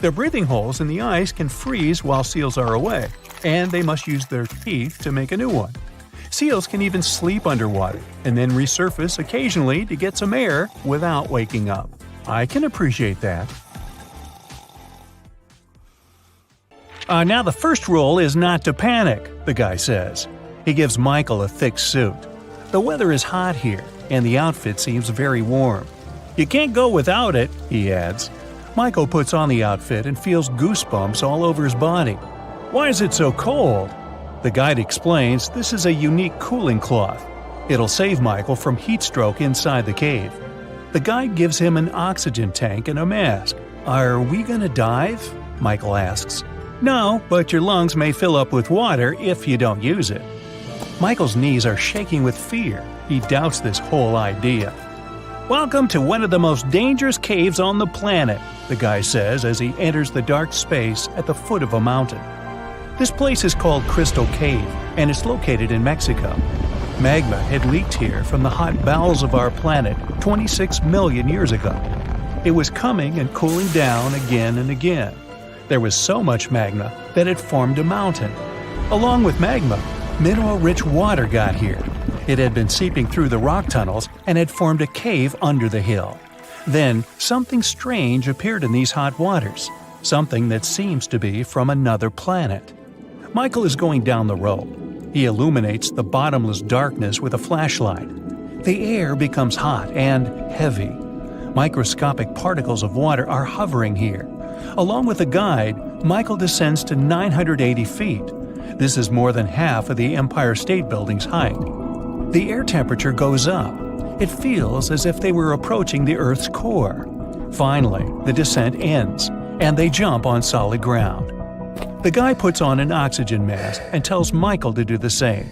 [SPEAKER 3] Their breathing holes in the ice can freeze while seals are away, and they must use their teeth to make a new one. Seals can even sleep underwater and then resurface occasionally to get some air without waking up. I can appreciate that. Now the first rule is not to panic, the guy says. He gives Michael a thick suit. The weather is hot here, and the outfit seems very warm. You can't go without it, he adds. Michael puts on the outfit and feels goosebumps all over his body. Why is it so cold? The guide explains this is a unique cooling cloth. It'll save Michael from heat stroke inside the cave. The guide gives him an oxygen tank and a mask. Are we gonna dive? Michael asks. No, but your lungs may fill up with water if you don't use it. Michael's knees are shaking with fear. He doubts this whole idea. Welcome to one of the most dangerous caves on the planet, the guy says as he enters the dark space at the foot of a mountain. This place is called Crystal Cave, and it's located in Mexico. Magma had leaked here from the hot bowels of our planet 26 million years ago. It was coming and cooling down again and again. There was so much magma that it formed a mountain. Along with magma, mineral-rich water got here. It had been seeping through the rock tunnels and had formed a cave under the hill. Then, something strange appeared in these hot waters, something that seems to be from another planet. Michael is going down the road. He illuminates the bottomless darkness with a flashlight. The air becomes hot and heavy. Microscopic particles of water are hovering here. Along with a guide, Michael descends to 980 feet. This is more than half of the Empire State Building's height. The air temperature goes up. It feels as if they were approaching the Earth's core. Finally, the descent ends, and they jump on solid ground. The guy puts on an oxygen mask and tells Michael to do the same.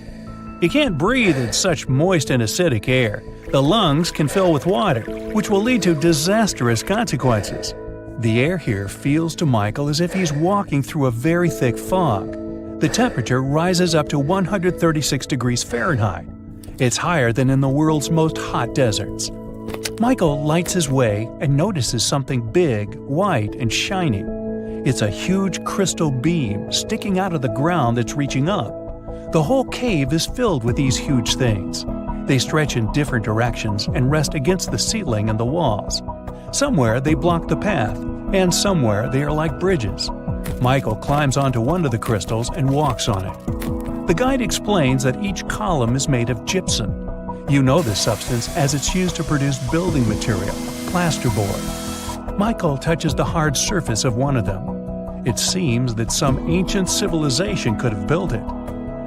[SPEAKER 3] You can't breathe in such moist and acidic air. The lungs can fill with water, which will lead to disastrous consequences. The air here feels to Michael as if he's walking through a very thick fog. The temperature rises up to 136 degrees Fahrenheit. It's higher than in the world's most hot deserts. Michael lights his way and notices something big, white, and shiny. It's a huge crystal beam sticking out of the ground that's reaching up. The whole cave is filled with these huge things. They stretch in different directions and rest against the ceiling and the walls. Somewhere they block the path, and somewhere they are like bridges. Michael climbs onto one of the crystals and walks on it. The guide explains that each column is made of gypsum. You know this substance as it's used to produce building material, plasterboard. Michael touches the hard surface of one of them. It seems that some ancient civilization could have built it.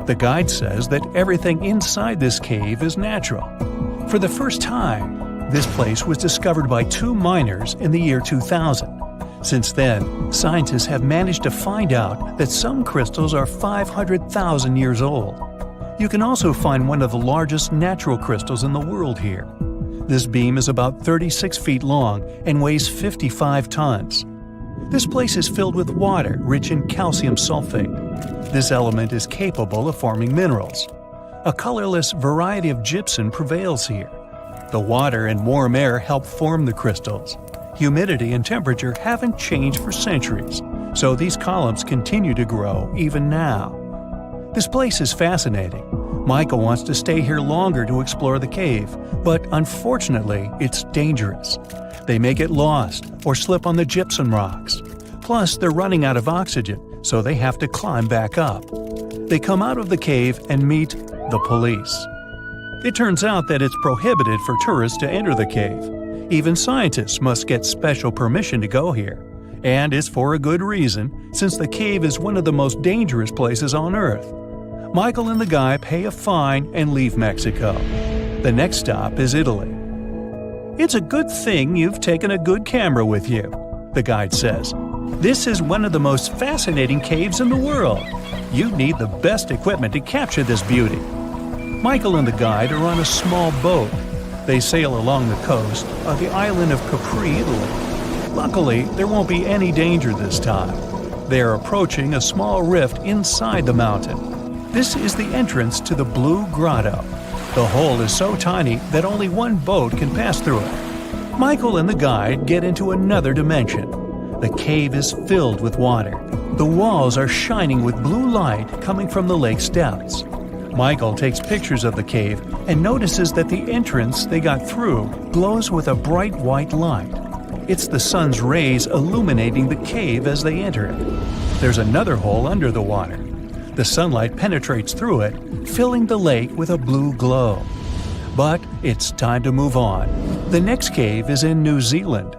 [SPEAKER 3] The guide says that everything inside this cave is natural. For the first time, this place was discovered by 2 miners in the year 2000. Since then, scientists have managed to find out that some crystals are 500,000 years old. You can also find one of the largest natural crystals in the world here. This beam is about 36 feet long and weighs 55 tons. This place is filled with water rich in calcium sulfate. This element is capable of forming minerals. A colorless variety of gypsum prevails here. The water and warm air help form the crystals. Humidity and temperature haven't changed for centuries, so these columns continue to grow even now. This place is fascinating. Michael wants to stay here longer to explore the cave, but unfortunately, it's dangerous. They may get lost or slip on the gypsum rocks. Plus, they're running out of oxygen, so they have to climb back up. They come out of the cave and meet the police. It turns out that it's prohibited for tourists to enter the cave. Even scientists must get special permission to go here. And it's for a good reason, since the cave is one of the most dangerous places on Earth. Michael and the guy pay a fine and leave Mexico. The next stop is Italy. "It's a good thing you've taken a good camera with you," the guide says. "This is one of the most fascinating caves in the world. You need the best equipment to capture this beauty." Michael and the guide are on a small boat. They sail along the coast of the island of Capri, Italy. Luckily, there won't be any danger this time. They are approaching a small rift inside the mountain. This is the entrance to the Blue Grotto. The hole is so tiny that only one boat can pass through it. Michael and the guide get into another dimension. The cave is filled with water. The walls are shining with blue light coming from the lake's depths. Michael takes pictures of the cave and notices that the entrance they got through glows with a bright white light. It's the sun's rays illuminating the cave as they enter it. There's another hole under the water. The sunlight penetrates through it, filling the lake with a blue glow. But it's time to move on. The next cave is in New Zealand.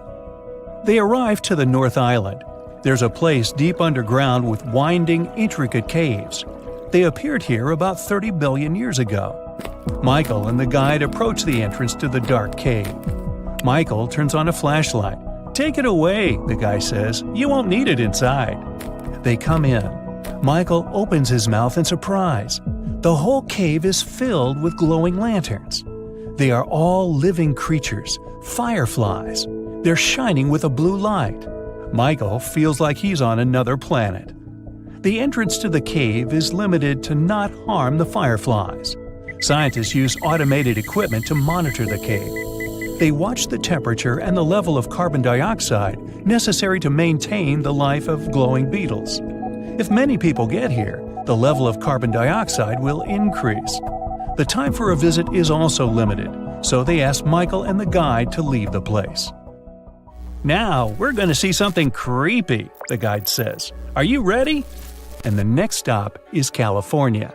[SPEAKER 3] They arrive to the North Island. There's a place deep underground with winding, intricate caves. They appeared here about 30 billion years ago. Michael and the guide approach the entrance to the dark cave. Michael turns on a flashlight. "Take it away," the guy says. "You won't need it inside." They come in. Michael opens his mouth in surprise. The whole cave is filled with glowing lanterns. They are all living creatures, fireflies. They're shining with a blue light. Michael feels like he's on another planet. The entrance to the cave is limited to not harm the fireflies. Scientists use automated equipment to monitor the cave. They watch the temperature and the level of carbon dioxide necessary to maintain the life of glowing beetles. If many people get here, the level of carbon dioxide will increase. The time for a visit is also limited, so they ask Michael and the guide to leave the place. "Now, we're going to see something creepy," the guide says. "Are you ready?" And the next stop is California.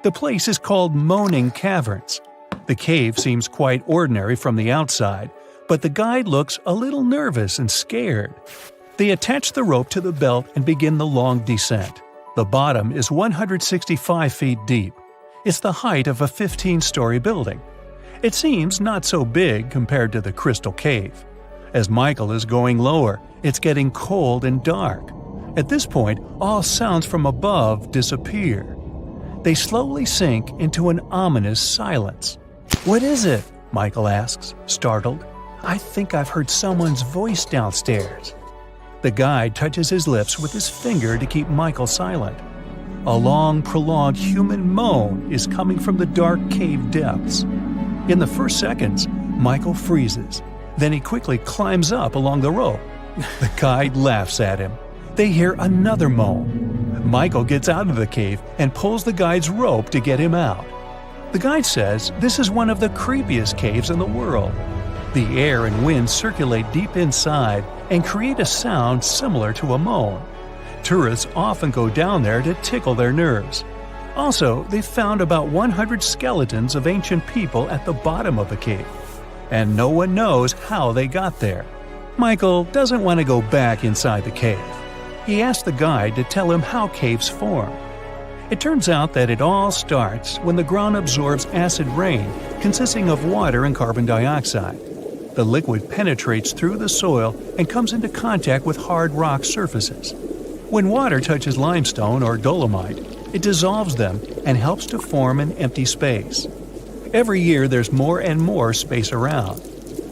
[SPEAKER 3] The place is called Moaning Caverns. The cave seems quite ordinary from the outside, but the guide looks a little nervous and scared. They attach the rope to the belt and begin the long descent. The bottom is 165 feet deep. It's the height of a 15-story building. It seems not so big compared to the Crystal Cave. As Michael is going lower, it's getting cold and dark. At this point, all sounds from above disappear. They slowly sink into an ominous silence. "What is it?" Michael asks, startled. "I think I've heard someone's voice downstairs." The guide touches his lips with his finger to keep Michael silent. A long, prolonged human moan is coming from the dark cave depths. In the first seconds, Michael freezes. Then he quickly climbs up along the rope. The guide laughs at him. They hear another moan. Michael gets out of the cave and pulls the guide's rope to get him out. The guide says this is one of the creepiest caves in the world. The air and wind circulate deep inside and create a sound similar to a moan. Tourists often go down there to tickle their nerves. Also, they found about 100 skeletons of ancient people at the bottom of the cave. And no one knows how they got there. Michael doesn't want to go back inside the cave. He asks the guide to tell him how caves form. It turns out that it all starts when the ground absorbs acid rain consisting of water and carbon dioxide. The liquid penetrates through the soil and comes into contact with hard rock surfaces. When water touches limestone or dolomite, it dissolves them and helps to form an empty space. Every year there's more and more space around.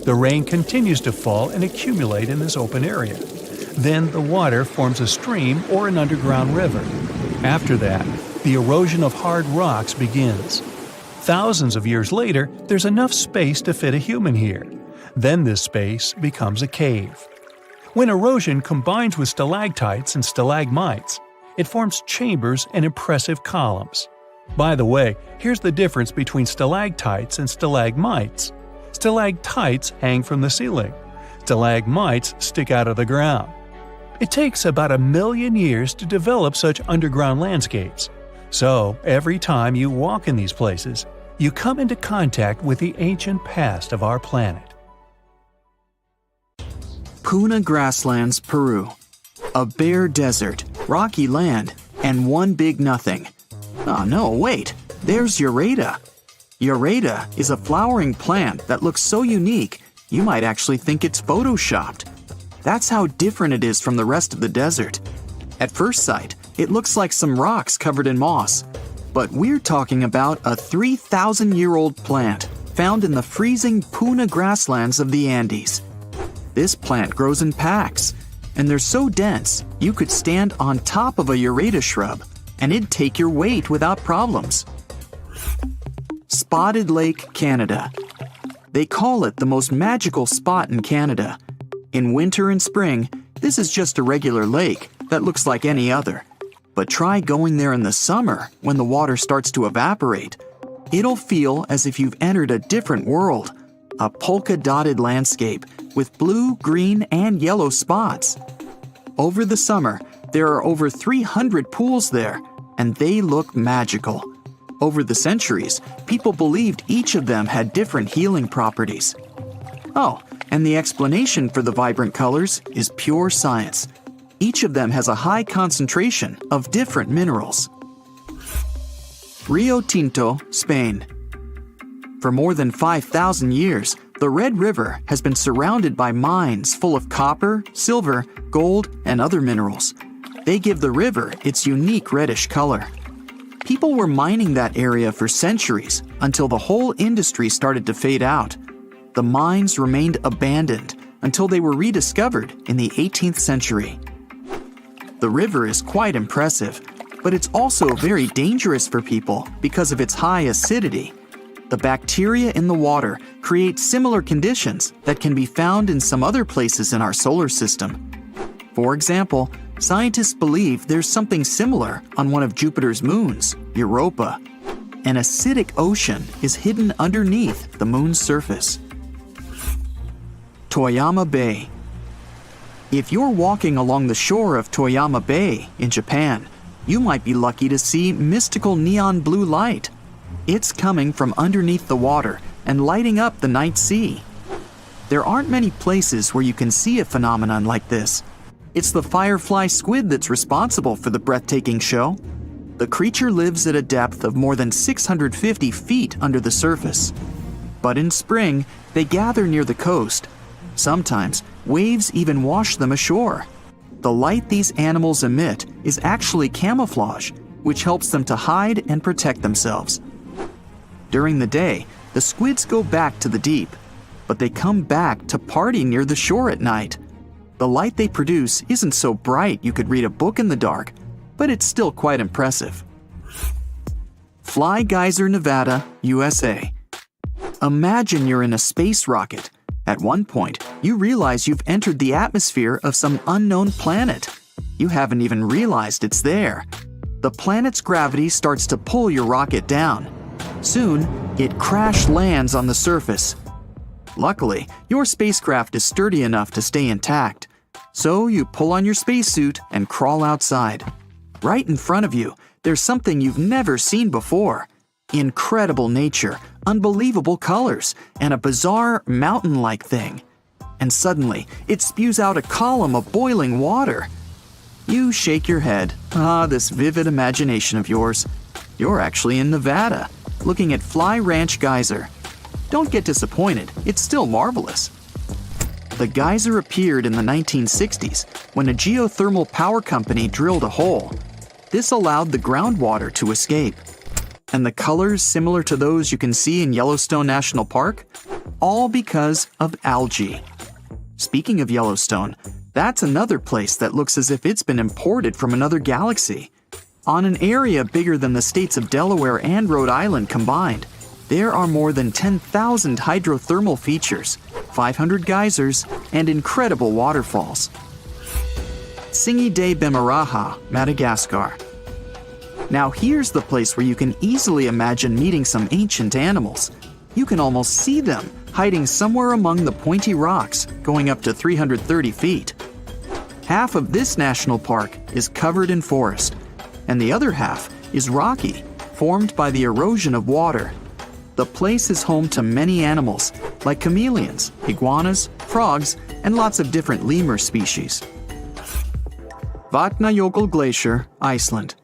[SPEAKER 3] The rain continues to fall and accumulate in this open area. Then the water forms a stream or an underground river. After that, the erosion of hard rocks begins. Thousands of years later, there's enough space to fit a human here. Then this space becomes a cave. When erosion combines with stalactites and stalagmites, it forms chambers and impressive columns. By the way, here's the difference between stalactites and stalagmites. Stalactites hang from the ceiling. Stalagmites stick out of the ground. It takes about 1 million years to develop such underground landscapes. So, every time you walk in these places, you come into contact with the ancient past of our planet.
[SPEAKER 2] Puna grasslands, Peru. A bare desert, rocky land, and one big nothing. Oh no, wait, there's Ureta. Ureta is a flowering plant that looks so unique, you might actually think it's photoshopped. That's how different it is from the rest of the desert. At first sight, it looks like some rocks covered in moss. But we're talking about a 3,000-year-old plant found in the freezing Puna grasslands of the Andes. This plant grows in packs, and they're so dense you could stand on top of a Ureta shrub, and it'd take your weight without problems. Spotted Lake, Canada. They call it the most magical spot in Canada. In winter and spring, this is just a regular lake that looks like any other. But try going there in the summer when the water starts to evaporate. It'll feel as if you've entered a different world, a polka-dotted landscape with blue, green, and yellow spots. Over the summer, there are over 300 pools there, and they look magical. Over the centuries, people believed each of them had different healing properties. Oh, and the explanation for the vibrant colors is pure science. Each of them has a high concentration of different minerals. Rio Tinto, Spain. For more than 5,000 years, the Red River has been surrounded by mines full of copper, silver, gold, and other minerals. They give the river its unique reddish color. People were mining that area for centuries until the whole industry started to fade out. The mines remained abandoned until they were rediscovered in the 18th century. The river is quite impressive, but it's also very dangerous for people because of its high acidity. The bacteria in the water create similar conditions that can be found in some other places in our solar system. For example, scientists believe there's something similar on one of Jupiter's moons, Europa. An acidic ocean is hidden underneath the moon's surface. Toyama Bay. If you're walking along the shore of Toyama Bay in Japan, you might be lucky to see mystical neon blue light. It's coming from underneath the water and lighting up the night sea. There aren't many places where you can see a phenomenon like this. It's the firefly squid that's responsible for the breathtaking show. The creature lives at a depth of more than 650 feet under the surface. But in spring, they gather near the coast. Sometimes, waves even wash them ashore. The light these animals emit is actually camouflage, which helps them to hide and protect themselves. During the day, the squids go back to the deep, but they come back to party near the shore at night. The light they produce isn't so bright you could read a book in the dark, but it's still quite impressive. Fly Geyser, Nevada, USA. Imagine you're in a space rocket. At one point, you realize you've entered the atmosphere of some unknown planet. You haven't even realized it's there. The planet's gravity starts to pull your rocket down. Soon, it crash lands on the surface. Luckily, your spacecraft is sturdy enough to stay intact. So you pull on your spacesuit and crawl outside. Right in front of you, there's something you've never seen before. Incredible nature, unbelievable colors, and a bizarre mountain-like thing. And suddenly, it spews out a column of boiling water. You shake your head. This vivid imagination of yours. You're actually in Nevada, looking at Fly Ranch Geyser. Don't get disappointed, it's still marvelous. The geyser appeared in the 1960s when a geothermal power company drilled a hole. This allowed the groundwater to escape. And the colors similar to those you can see in Yellowstone National Park? All because of algae. Speaking of Yellowstone, that's another place that looks as if it's been imported from another galaxy. On an area bigger than the states of Delaware and Rhode Island combined, there are more than 10,000 hydrothermal features, 500 geysers, and incredible waterfalls. Tsingy de Bemaraha, Madagascar. Now here's the place where you can easily imagine meeting some ancient animals. You can almost see them hiding somewhere among the pointy rocks, going up to 330 feet. Half of this national park is covered in forest, and the other half is rocky, formed by the erosion of water. The place is home to many animals, like chameleons, iguanas, frogs, and lots of different lemur species. Vatnajökull Glacier, Iceland.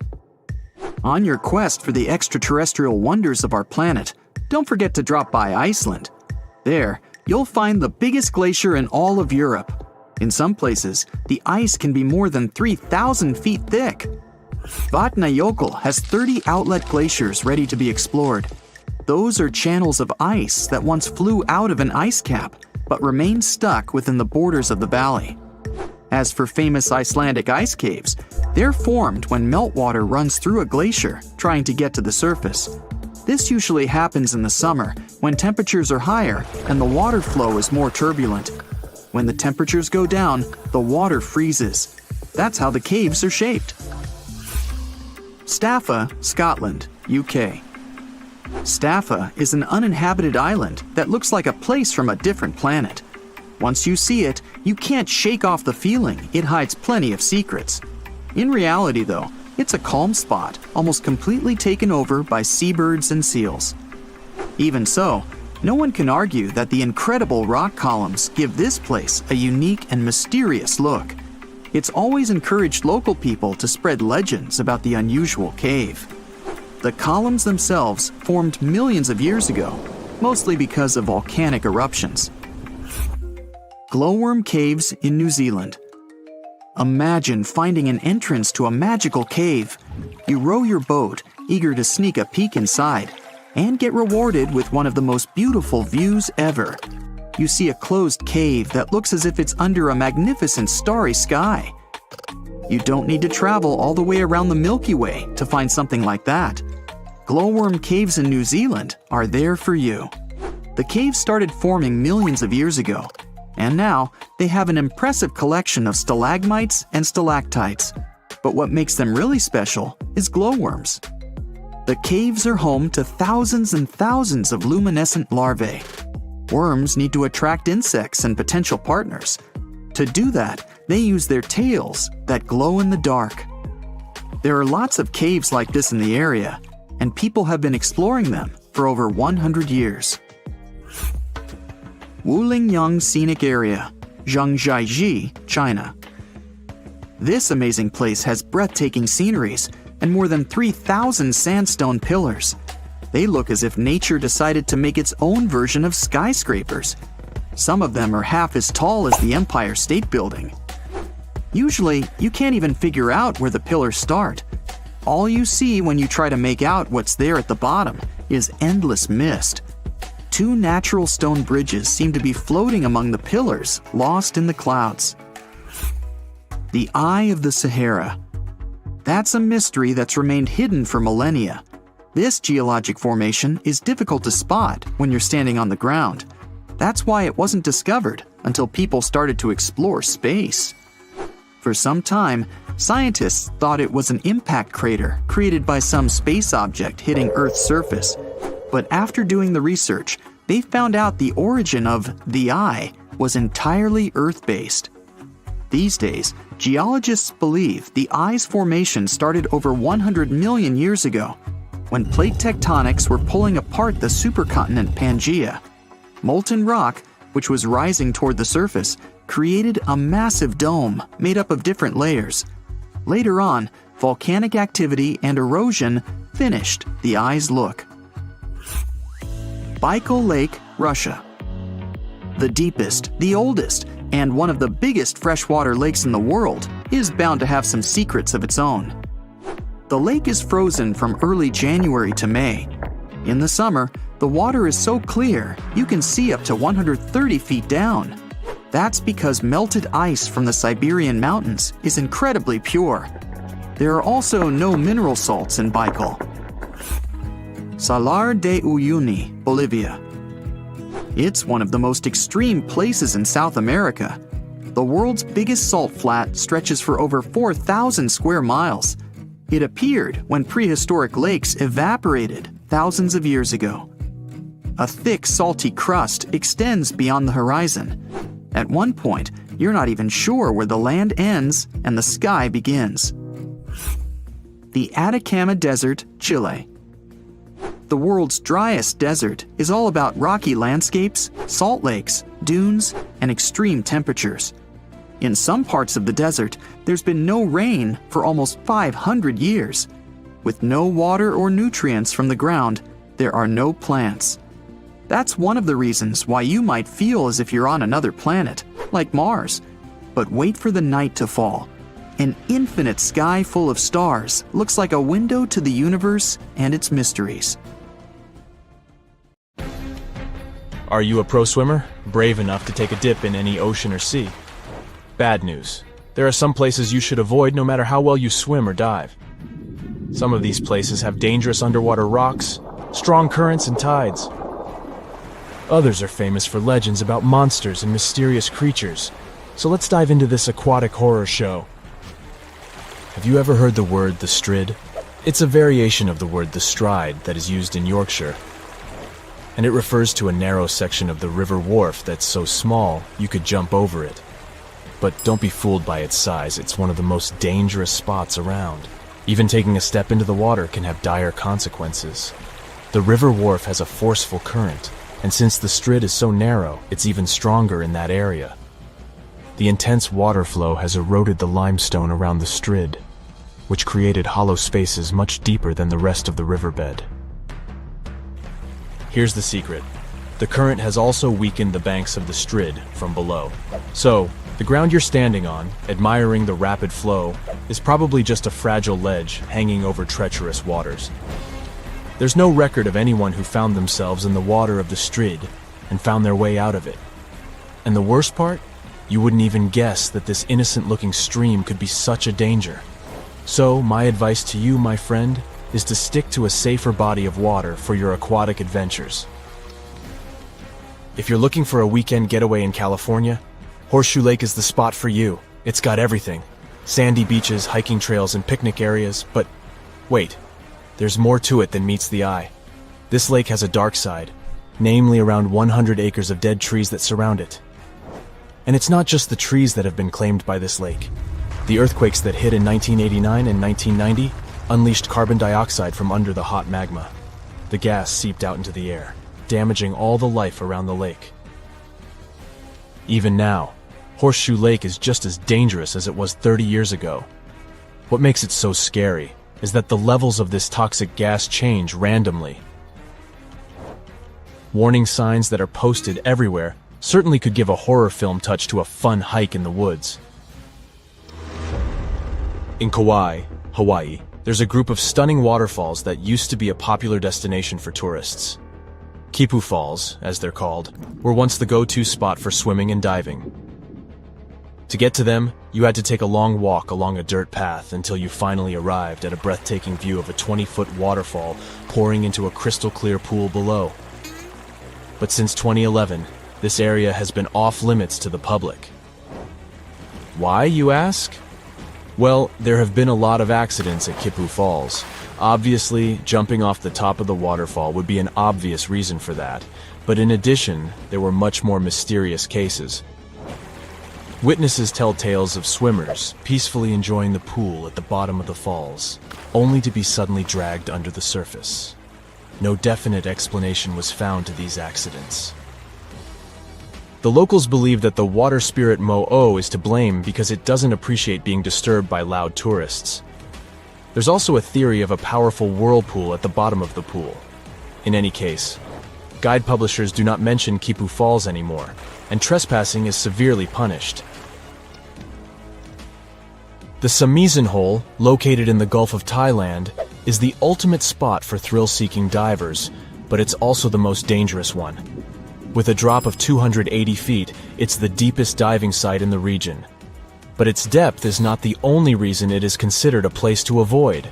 [SPEAKER 2] On your quest for the extraterrestrial wonders of our planet, don't forget to drop by Iceland. There, you'll find the biggest glacier in all of Europe. In some places, the ice can be more than 3,000 feet thick. Vatnajökull has 30 outlet glaciers ready to be explored. Those are channels of ice that once flew out of an ice cap, but remained stuck within the borders of the valley. As for famous Icelandic ice caves, they're formed when meltwater runs through a glacier, trying to get to the surface. This usually happens in the summer, when temperatures are higher and the water flow is more turbulent. When the temperatures go down, the water freezes. That's how the caves are shaped. Staffa, Scotland, UK. Staffa is an uninhabited island that looks like a place from a different planet. Once you see it, you can't shake off the feeling it hides plenty of secrets. In reality, though, it's a calm spot, almost completely taken over by seabirds and seals. Even so, no one can argue that the incredible rock columns give this place a unique and mysterious look. It's always encouraged local people to spread legends about the unusual cave. The columns themselves formed millions of years ago, mostly because of volcanic eruptions. Glowworm Caves in New Zealand. Imagine finding an entrance to a magical cave. You row your boat, eager to sneak a peek inside, and get rewarded with one of the most beautiful views ever. You see a closed cave that looks as if it's under a magnificent starry sky. You don't need to travel all the way around the Milky Way to find something like that. Glowworm Caves in New Zealand are there for you. The caves started forming millions of years ago, and now they have an impressive collection of stalagmites and stalactites. But what makes them really special is glowworms. The caves are home to thousands and thousands of luminescent larvae. Worms need to attract insects and potential partners. To do that, they use their tails that glow in the dark. There are lots of caves like this in the area, and people have been exploring them for over 100 years. Wulingyang Scenic Area, Zhangjiajie, China. This amazing place has breathtaking sceneries and more than 3,000 sandstone pillars. They look as if nature decided to make its own version of skyscrapers. Some of them are half as tall as the Empire State Building. Usually, you can't even figure out where the pillars start. All you see when you try to make out what's there at the bottom is endless mist. Two natural stone bridges seem to be floating among the pillars, lost in the clouds. The Eye of the Sahara. That's a mystery that's remained hidden for millennia. This geologic formation is difficult to spot when you're standing on the ground. That's why it wasn't discovered until people started to explore space. For some time, scientists thought it was an impact crater created by some space object hitting Earth's surface. But after doing the research, they found out the origin of the Eye was entirely Earth-based. These days, geologists believe the Eye's formation started over 100 million years ago, when plate tectonics were pulling apart the supercontinent Pangaea. Molten rock, which was rising toward the surface, created a massive dome made up of different layers. Later on, volcanic activity and erosion finished the Eye's look. Baikal Lake, Russia. The deepest, the oldest, and one of the biggest freshwater lakes in the world is bound to have some secrets of its own. The lake is frozen from early January to May. In the summer, the water is so clear you can see up to 130 feet down. That's because melted ice from the Siberian mountains is incredibly pure. There are also no mineral salts in Baikal. Salar de Uyuni, Bolivia. It's one of the most extreme places in South America. The world's biggest salt flat stretches for over 4,000 square miles. It appeared when prehistoric lakes evaporated thousands of years ago. A thick, salty crust extends beyond the horizon. At one point, you're not even sure where the land ends and the sky begins. The Atacama Desert, Chile. The world's driest desert is all about rocky landscapes, salt lakes, dunes, and extreme temperatures. In some parts of the desert, there's been no rain for almost 500 years. With no water or nutrients from the ground, there are no plants. That's one of the reasons why you might feel as if you're on another planet, like Mars. But wait for the night to fall. An infinite sky full of stars looks like a window to the universe and its mysteries.
[SPEAKER 4] Are you a pro swimmer? Brave enough to take a dip in any ocean or sea? Bad news. There are some places you should avoid no matter how well you swim or dive. Some of these places have dangerous underwater rocks, strong currents and tides. Others are famous for legends about monsters and mysterious creatures. So let's dive into this aquatic horror show. Have you ever heard the word the strid? It's a variation of the word the stride that is used in Yorkshire. And it refers to a narrow section of the river wharf that's so small you could jump over it. But don't be fooled by its size, it's one of the most dangerous spots around. Even taking a step into the water can have dire consequences. The river wharf has a forceful current, and since the strid is so narrow, it's even stronger in that area. The intense water flow has eroded the limestone around the strid, which created hollow spaces much deeper than the rest of the riverbed. Here's the secret. The current has also weakened the banks of the strid from below. So, the ground you're standing on, admiring the rapid flow, is probably just a fragile ledge hanging over treacherous waters. There's no record of anyone who found themselves in the water of the strid and found their way out of it. And the worst part? You wouldn't even guess that this innocent-looking stream could be such a danger. So, my advice to you, my friend, is to stick to a safer body of water for your aquatic adventures. If you're looking for a weekend getaway in California, Horseshoe Lake is the spot for you. It's got everything. Sandy beaches, hiking trails, and picnic areas, but wait, there's more to it than meets the eye. This lake has a dark side, namely around 100 acres of dead trees that surround it. And it's not just the trees that have been claimed by this lake. The earthquakes that hit in 1989 and 1990 unleashed carbon dioxide from under the hot magma. The gas seeped out into the air, damaging all the life around the lake. Even now, Horseshoe Lake is just as dangerous as it was 30 years ago. What makes it so scary is that the levels of this toxic gas change randomly. Warning signs that are posted everywhere certainly could give a horror film touch to a fun hike in the woods. In Kauai, Hawaii, there's a group of stunning waterfalls that used to be a popular destination for tourists. Kipu Falls, as they're called, were once the go-to spot for swimming and diving. To get to them, You had to take a long walk along a dirt path until you finally arrived at a breathtaking view of a 20-foot waterfall pouring into a crystal-clear pool below. But since 2011, this area has been off-limits to the public. Why, you ask? Well, there have been a lot of accidents at Kipu Falls. Obviously, jumping off the top of the waterfall would be an obvious reason for that, but in addition, there were much more mysterious cases. Witnesses tell tales of swimmers peacefully enjoying the pool at the bottom of the falls, only to be suddenly dragged under the surface. No definite explanation was found to these accidents. The locals believe that the water spirit Mo'o is to blame because it doesn't appreciate being disturbed by loud tourists. There's also a theory of a powerful whirlpool at the bottom of the pool. In any case, guide publishers do not mention Kipu Falls anymore, and trespassing is severely punished. The Samisen Hole, located in the Gulf of Thailand, is the ultimate spot for thrill-seeking divers, but it's also the most dangerous one. With a drop of 280 feet, it's the deepest diving site in the region. But its depth is not the only reason it is considered a place to avoid.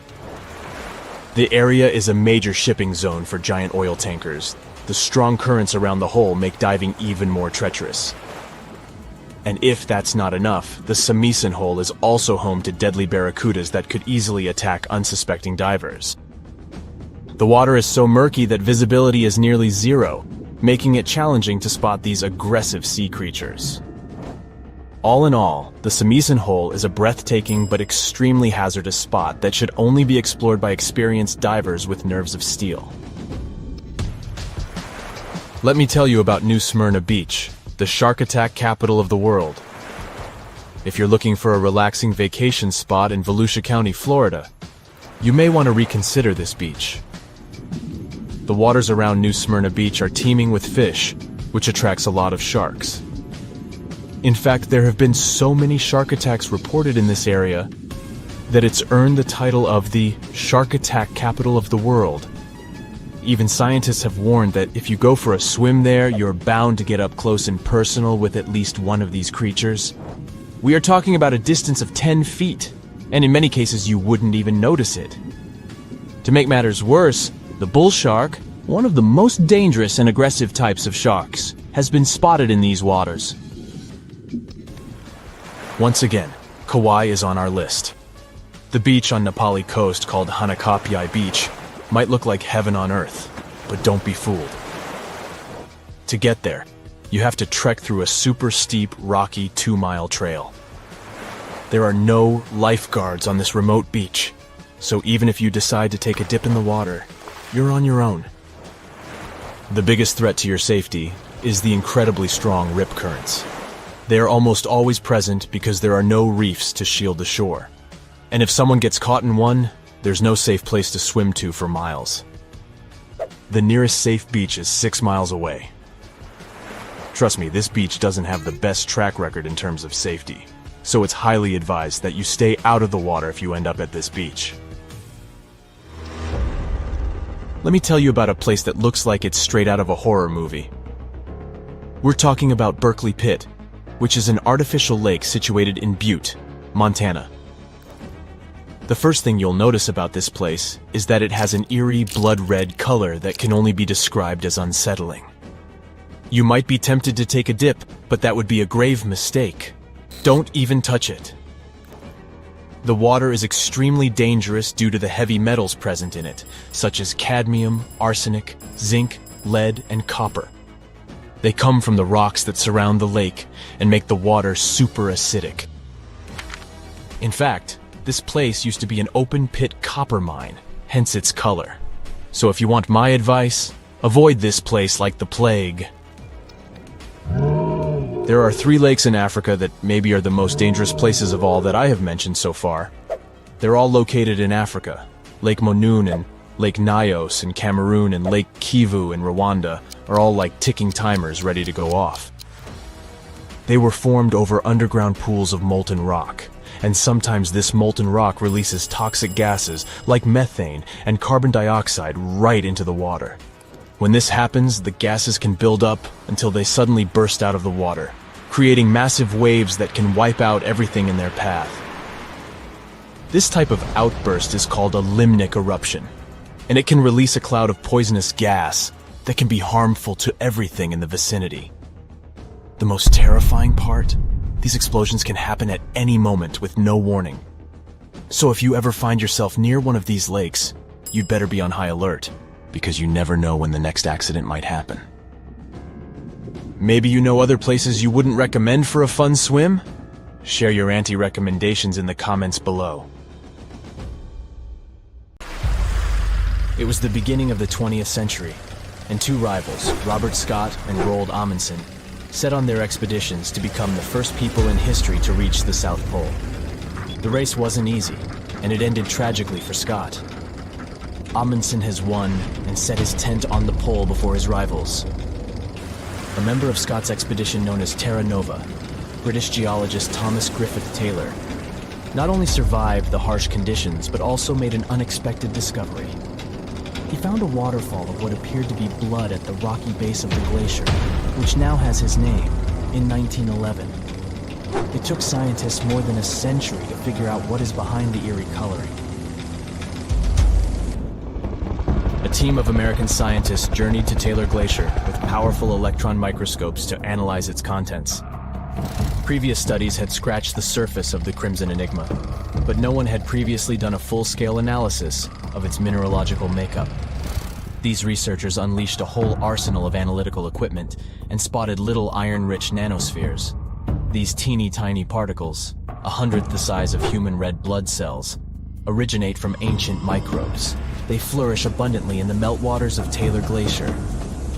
[SPEAKER 4] The area is a major shipping zone for giant oil tankers. The strong currents around the hole make diving even more treacherous. And if that's not enough, the Samisen Hole is also home to deadly barracudas that could easily attack unsuspecting divers. The water is so murky that visibility is nearly zero, making it challenging to spot these aggressive sea creatures. All in all, the Samisen Hole is a breathtaking but extremely hazardous spot that should only be explored by experienced divers with nerves of steel. Let me tell you about New Smyrna Beach, the shark attack capital of the world. If you're looking for a relaxing vacation spot in Volusia County, Florida, you may want to reconsider this beach. The waters around New Smyrna Beach are teeming with fish, which attracts a lot of sharks. In fact, there have been so many shark attacks reported in this area that it's earned the title of the shark attack capital of the world. Even scientists have warned that if you go for a swim there, you're bound to get up close and personal with at least one of these creatures. We are talking about a distance of 10 feet, and in many cases you wouldn't even notice it. To make matters worse, the bull shark, one of the most dangerous and aggressive types of sharks, has been spotted in these waters. Once again, Kauai is on our list. The beach on Nepali coast called Hanakapiai Beach might look like heaven on earth, but don't be fooled. To get there, you have to trek through a super steep, rocky 2-mile trail. There are no lifeguards on this remote beach, so even if you decide to take a dip in the water, you're on your own. The biggest threat to your safety is the incredibly strong rip currents. They are almost always present because there are no reefs to shield the shore. And if someone gets caught in one, there's no safe place to swim to for miles. The nearest safe beach is 6 miles away. Trust me, this beach doesn't have the best track record in terms of safety, so it's highly advised that you stay out of the water if you end up at this beach. Let me tell you about a place that looks like it's straight out of a horror movie. We're talking about Berkeley Pit, which is an artificial lake situated in Butte, Montana. The first thing you'll notice about this place is that it has an eerie blood-red color that can only be described as unsettling. You might be tempted to take a dip, but that would be a grave mistake. Don't even touch it. The water is extremely dangerous due to the heavy metals present in it, such as cadmium, arsenic, zinc, lead, and copper. They come from the rocks that surround the lake and make the water super acidic. In fact, this place used to be an open-pit copper mine, hence its color. So if you want my advice, avoid this place like the plague. There are 3 lakes in Africa that maybe are the most dangerous places of all that I have mentioned so far. They're all located in Africa. Lake Monoun and Lake Nyos in Cameroon and Lake Kivu in Rwanda are all like ticking timers ready to go off. They were formed over underground pools of molten rock, and sometimes this molten rock releases toxic gases like methane and carbon dioxide right into the water. When this happens, the gases can build up until they suddenly burst out of the water, creating massive waves that can wipe out everything in their path. This type of outburst is called a limnic eruption, and it can release a cloud of poisonous gas that can be harmful to everything in the vicinity. The most terrifying part? These explosions can happen at any moment with no warning. So if you ever find yourself near one of these lakes, you'd better be on high alert, because you never know when the next accident might happen. Maybe you know other places you wouldn't recommend for a fun swim? Share your anti-recommendations in the comments below. It was the beginning of the 20th century, and two rivals, Robert Scott and Roald Amundsen, set on their expeditions to become the first people in history to reach the South Pole. The race wasn't easy, and it ended tragically for Scott. Amundsen has won and set his tent on the pole before his rivals. A member of Scott's expedition known as Terra Nova, British geologist Thomas Griffith Taylor, not only survived the harsh conditions but also made an unexpected discovery. He found a waterfall of what appeared to be blood at the rocky base of the glacier, which now has his name, in 1911. It took scientists more than a century to figure out what is behind the eerie coloring. A team of American scientists journeyed to Taylor Glacier with powerful electron microscopes to analyze its contents. Previous studies had scratched the surface of the Crimson Enigma, but no one had previously done a full-scale analysis of its mineralogical makeup. These researchers unleashed a whole arsenal of analytical equipment and spotted little iron-rich nanospheres. These teeny-tiny particles, 1/100th the size of human red blood cells, originate from ancient microbes. They flourish abundantly in the meltwaters of Taylor Glacier.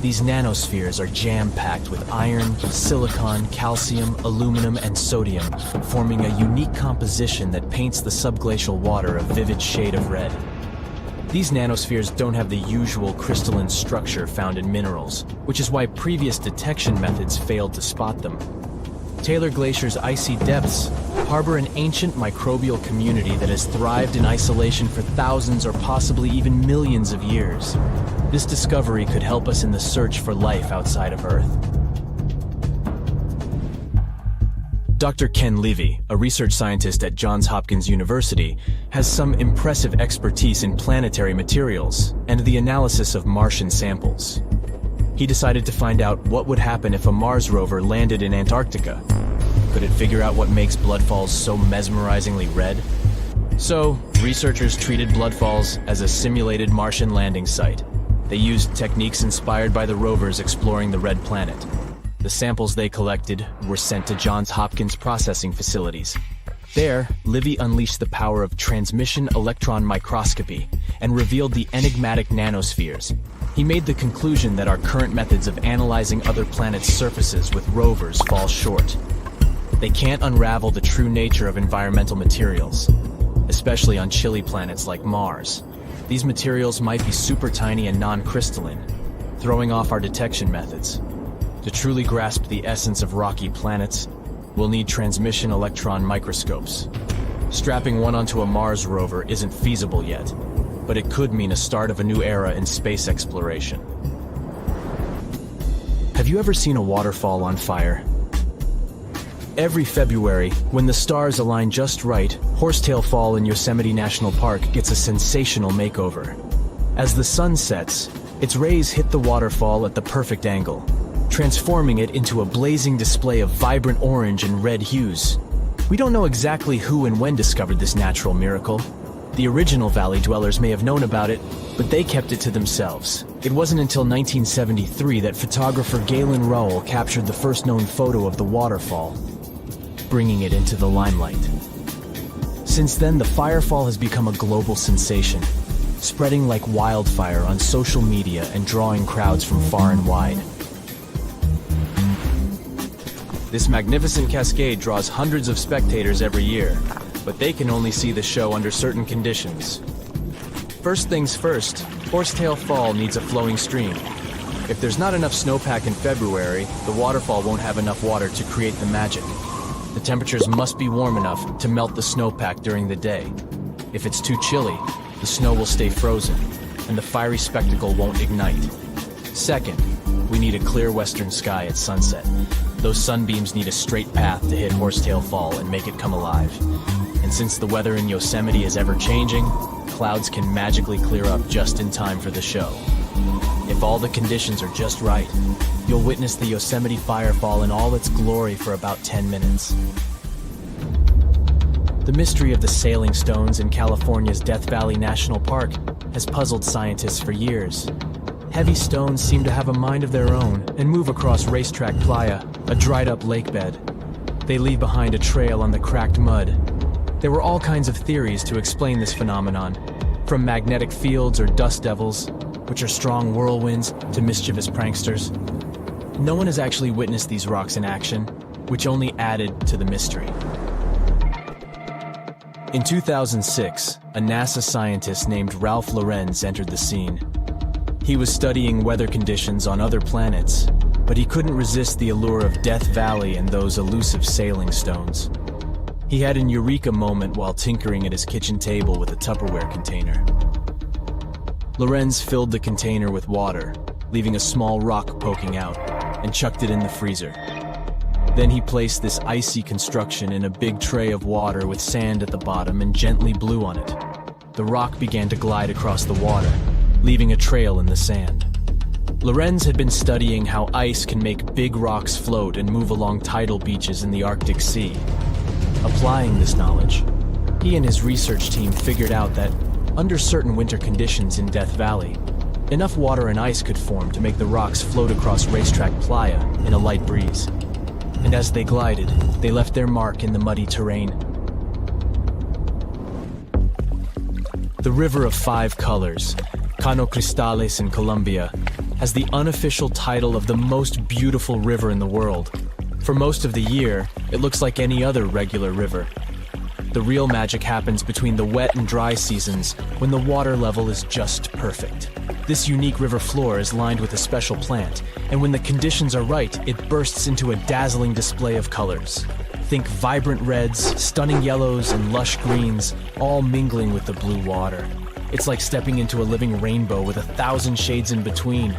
[SPEAKER 4] These nanospheres are jam-packed with iron, silicon, calcium, aluminum, and sodium, forming a unique composition that paints the subglacial water a vivid shade of red. These nanospheres don't have the usual crystalline structure found in minerals, which is why previous detection methods failed to spot them. Taylor Glacier's icy depths harbor an ancient microbial community that has thrived in isolation for thousands or possibly even millions of years. This discovery could help us in the search for life outside of Earth. Dr. Ken Levy, a research scientist at Johns Hopkins University, has some impressive expertise in planetary materials and the analysis of Martian samples. He decided to find out what would happen if a Mars rover landed in Antarctica. Could it figure out what makes bloodfalls so mesmerizingly red? So, researchers treated bloodfalls as a simulated Martian landing site. They used techniques inspired by the rovers exploring the red planet. The samples they collected were sent to Johns Hopkins processing facilities. There, Livy unleashed the power of transmission electron microscopy and revealed the enigmatic nanospheres. He made the conclusion that our current methods of analyzing other planets' surfaces with rovers fall short. They can't unravel the true nature of environmental materials, especially on chilly planets like Mars. These materials might be super tiny and non-crystalline, throwing off our detection methods. To truly grasp the essence of rocky planets, we'll need transmission electron microscopes. Strapping one onto a Mars rover isn't feasible yet, but it could mean a start of a new era in space exploration. Have you ever seen a waterfall on fire? Every February, when the stars align just right, Horsetail Fall in Yosemite National Park gets a sensational makeover. As the sun sets, its rays hit the waterfall at the perfect angle, transforming it into a blazing display of vibrant orange and red hues. We don't know exactly who and when discovered this natural miracle. The original valley dwellers may have known about it, but they kept it to themselves. It wasn't until 1973 that photographer Galen Rowell captured the first known photo of the waterfall, bringing it into the limelight. Since then, the firefall has become a global sensation, spreading like wildfire on social media and drawing crowds from far and wide. This magnificent cascade draws hundreds of spectators every year, but they can only see the show under certain conditions. First things first, Horsetail Fall needs a flowing stream. If there's not enough snowpack in February, the waterfall won't have enough water to create the magic. The temperatures must be warm enough to melt the snowpack during the day. If it's too chilly, the snow will stay frozen, and the fiery spectacle won't ignite. Second, we need a clear western sky at sunset. Those sunbeams need a straight path to hit Horsetail Fall and make it come alive. And since the weather in Yosemite is ever-changing, clouds can magically clear up just in time for the show. If all the conditions are just right, you'll witness the Yosemite firefall in all its glory for about 10 minutes. The mystery of the sailing stones in California's Death Valley National Park has puzzled scientists for years. Heavy stones seem to have a mind of their own and move across Racetrack Playa, a dried-up lakebed. They leave behind a trail on the cracked mud. There were all kinds of theories to explain this phenomenon, from magnetic fields or dust devils, which are strong whirlwinds, to mischievous pranksters. No one has actually witnessed these rocks in action, which only added to the mystery. In 2006, a NASA scientist named Ralph Lorenz entered the scene. He was studying weather conditions on other planets, but he couldn't resist the allure of Death Valley and those elusive sailing stones. He had an eureka moment while tinkering at his kitchen table with a Tupperware container. Lorenz filled the container with water, leaving a small rock poking out, and chucked it in the freezer. Then he placed this icy construction in a big tray of water with sand at the bottom and gently blew on it. The rock began to glide across the water, leaving a trail in the sand. Lorenz had been studying how ice can make big rocks float and move along tidal beaches in the Arctic Sea. Applying this knowledge, he and his research team figured out that, under certain winter conditions in Death Valley, enough water and ice could form to make the rocks float across Racetrack Playa in a light breeze. And as they glided, they left their mark in the muddy terrain. The River of Five Colors, Cano Cristales in Colombia, has the unofficial title of the most beautiful river in the world. For most of the year, it looks like any other regular river. The real magic happens between the wet and dry seasons, when the water level is just perfect. This unique river floor is lined with a special plant, and when the conditions are right, it bursts into a dazzling display of colors. Think vibrant reds, stunning yellows, and lush greens, all mingling with the blue water. It's like stepping into a living rainbow with 1,000 shades in between.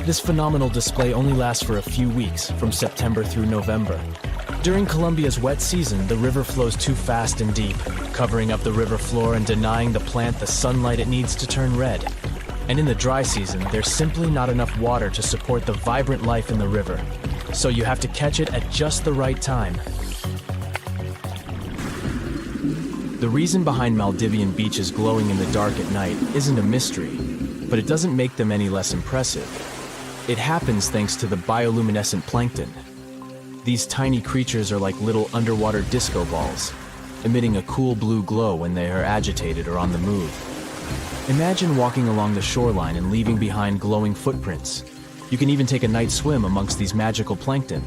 [SPEAKER 4] This phenomenal display only lasts for a few weeks, from September through November. During Colombia's wet season, the river flows too fast and deep, covering up the river floor and denying the plant the sunlight it needs to turn red. And in the dry season, there's simply not enough water to support the vibrant life in the river. So you have to catch it at just the right time. The reason behind Maldivian beaches glowing in the dark at night isn't a mystery, but it doesn't make them any less impressive. It happens thanks to the bioluminescent plankton. These tiny creatures are like little underwater disco balls, emitting a cool blue glow when they are agitated or on the move. Imagine walking along the shoreline and leaving behind glowing footprints. You can even take a night swim amongst these magical plankton.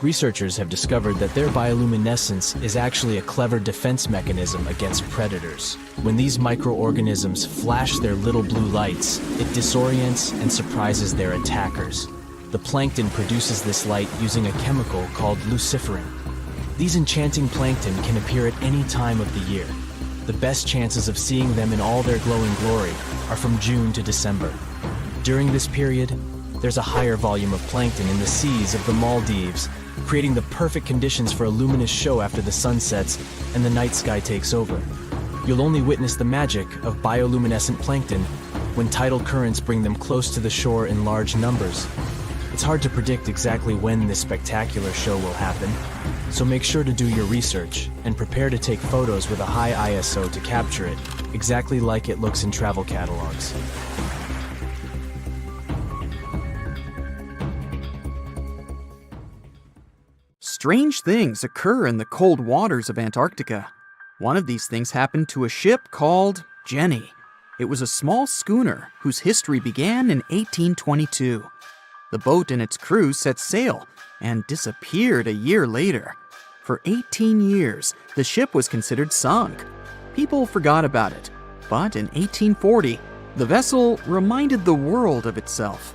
[SPEAKER 4] Researchers have discovered that their bioluminescence is actually a clever defense mechanism against predators. When these microorganisms flash their little blue lights, it disorients and surprises their attackers. The plankton produces this light using a chemical called luciferin. These enchanting plankton can appear at any time of the year. The best chances of seeing them in all their glowing glory are from June to December. During this period, there's a higher volume of plankton in the seas of the Maldives, creating the perfect conditions for a luminous show after the sun sets and the night sky takes over. You'll only witness the magic of bioluminescent plankton when tidal currents bring them close to the shore in large numbers. It's hard to predict exactly when this spectacular show will happen, so make sure to do your research and prepare to take photos with a high ISO to capture it, exactly like it looks in travel catalogs.
[SPEAKER 2] Strange things occur in the cold waters of Antarctica. One of these things happened to a ship called Jenny. It was a small schooner whose history began in 1822. The boat and its crew set sail and disappeared a year later. For 18 years, the ship was considered sunk. People forgot about it, but in 1840, the vessel reminded the world of itself.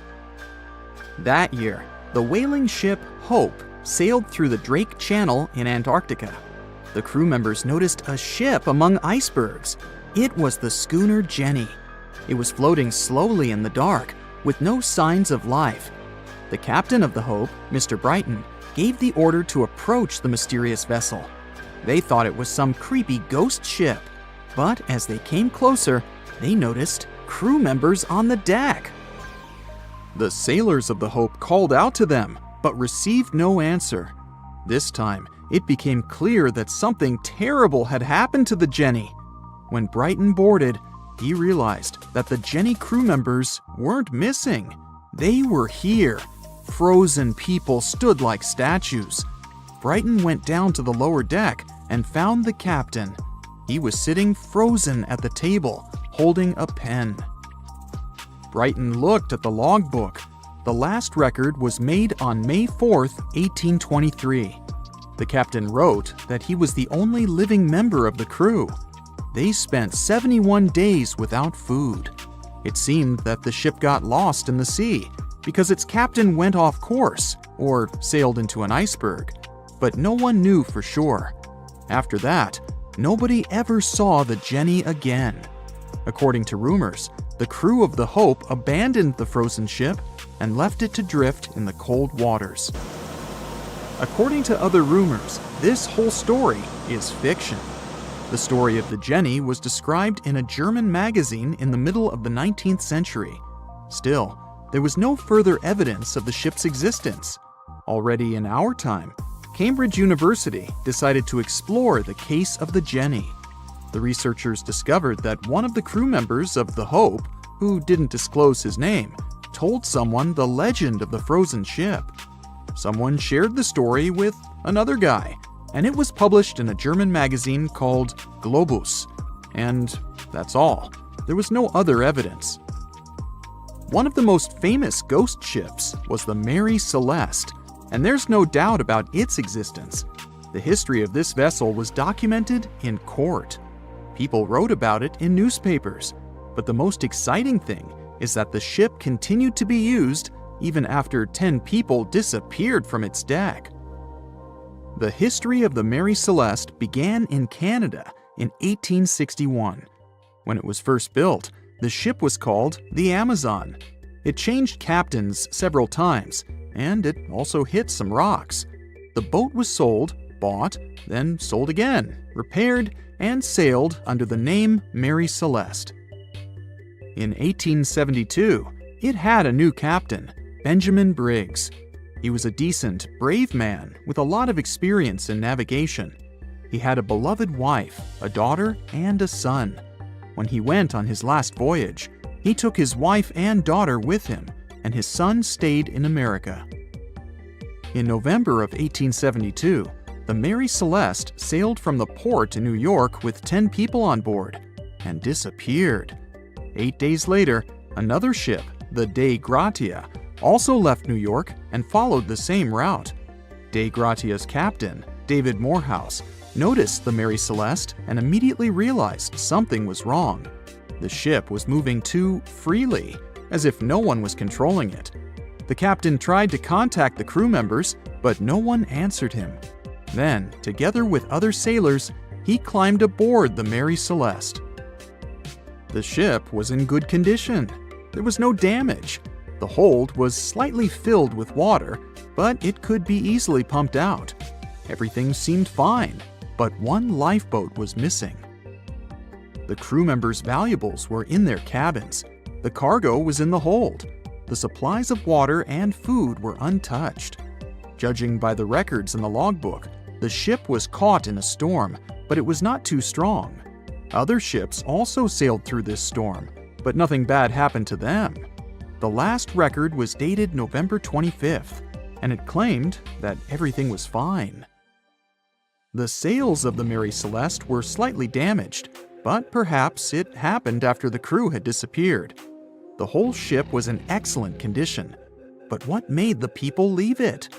[SPEAKER 2] That year, the whaling ship Hope sailed through the Drake Channel in Antarctica. The crew members noticed a ship among icebergs. It was the schooner Jenny. It was floating slowly in the dark, with no signs of life. The captain of the Hope, Mr. Brighton, gave the order to approach the mysterious vessel. They thought it was some creepy ghost ship, but as they came closer, they noticed crew members on the deck. The sailors of the Hope called out to them, but received no answer. This time, it became clear that something terrible had happened to the Jenny. When Brighton boarded, he realized that the Jenny crew members weren't missing. They were here. Frozen people stood like statues. Brighton went down to the lower deck and found the captain. He was sitting frozen at the table, holding a pen. Brighton looked at the logbook. The last record was made on May 4th, 1823. The captain wrote that he was the only living member of the crew. They spent 71 days without food. It seemed that the ship got lost in the sea because its captain went off course or sailed into an iceberg, but no one knew for sure. After that, nobody ever saw the Jenny again. According to rumors, the crew of the Hope abandoned the frozen ship and left it to drift in the cold waters. According to other rumors, this whole story is fiction. The story of the Jenny was described in a German magazine in the middle of the 19th century. Still, there was no further evidence of the ship's existence. Already in our time, Cambridge University decided to explore the case of the Jenny. The researchers discovered that one of the crew members of the Hope, who didn't disclose his name, told someone the legend of the frozen ship. Someone shared the story with another guy, and it was published in a German magazine called Globus. And that's all. There was no other evidence. One of the most famous ghost ships was the Mary Celeste, and there's no doubt about its existence. The history of this vessel was documented in court. People wrote about it in newspapers, but the most exciting thing is that the ship continued to be used even after 10 people disappeared from its deck. The history of the Mary Celeste began in Canada in 1861. When it was first built, the ship was called the Amazon. It changed captains several times, and it also hit some rocks. The boat was sold, bought, then sold again, repaired, and sailed under the name Mary Celeste. In 1872, it had a new captain, Benjamin Briggs. He was a decent, brave man with a lot of experience in navigation. He had a beloved wife, a daughter, and a son. When he went on his last voyage, he took his wife and daughter with him, and his son stayed in America. In November of 1872, the Mary Celeste sailed from the port in New York with 10 people on board and disappeared. 8 days later, another ship, the Dei Gratia, also left New York and followed the same route. Dei Gratia's captain, David Morehouse, noticed the Mary Celeste and immediately realized something was wrong. The ship was moving too freely, as if no one was controlling it. The captain tried to contact the crew members, but no one answered him. Then, together with other sailors, he climbed aboard the Mary Celeste. The ship was in good condition. There was no damage. The hold was slightly filled with water, but it could be easily pumped out. Everything seemed fine, but one lifeboat was missing. The crew members' valuables were in their cabins. The cargo was in the hold. The supplies of water and food were untouched. Judging by the records in the logbook, the ship was caught in a storm, but it was not too strong. Other ships also sailed through this storm, but nothing bad happened to them. The last record was dated November 25th, and it claimed that everything was fine. The sails of the Mary Celeste were slightly damaged, but perhaps it happened after the crew had disappeared. The whole ship was in excellent condition, but what made the people leave it?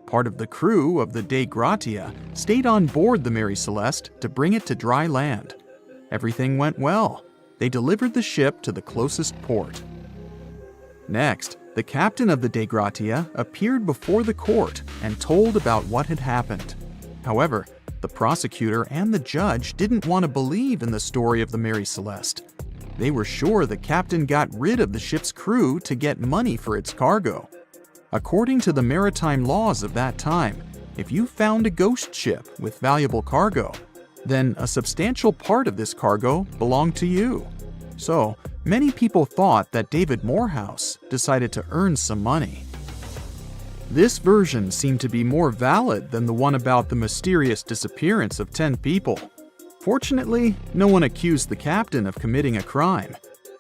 [SPEAKER 2] Part of the crew of the Dei Gratia stayed on board the Mary Celeste to bring it to dry land. Everything went well. They delivered the ship to the closest port. Next, the captain of the Dei Gratia appeared before the court and told about what had happened. However, the prosecutor and the judge didn't want to believe in the story of the Mary Celeste. They were sure the captain got rid of the ship's crew to get money for its cargo. According to the maritime laws of that time, if you found a ghost ship with valuable cargo, then a substantial part of this cargo belonged to you. So, many people thought that David Morehouse decided to earn some money. This version seemed to be more valid than the one about the mysterious disappearance of 10 people. Fortunately, no one accused the captain of committing a crime.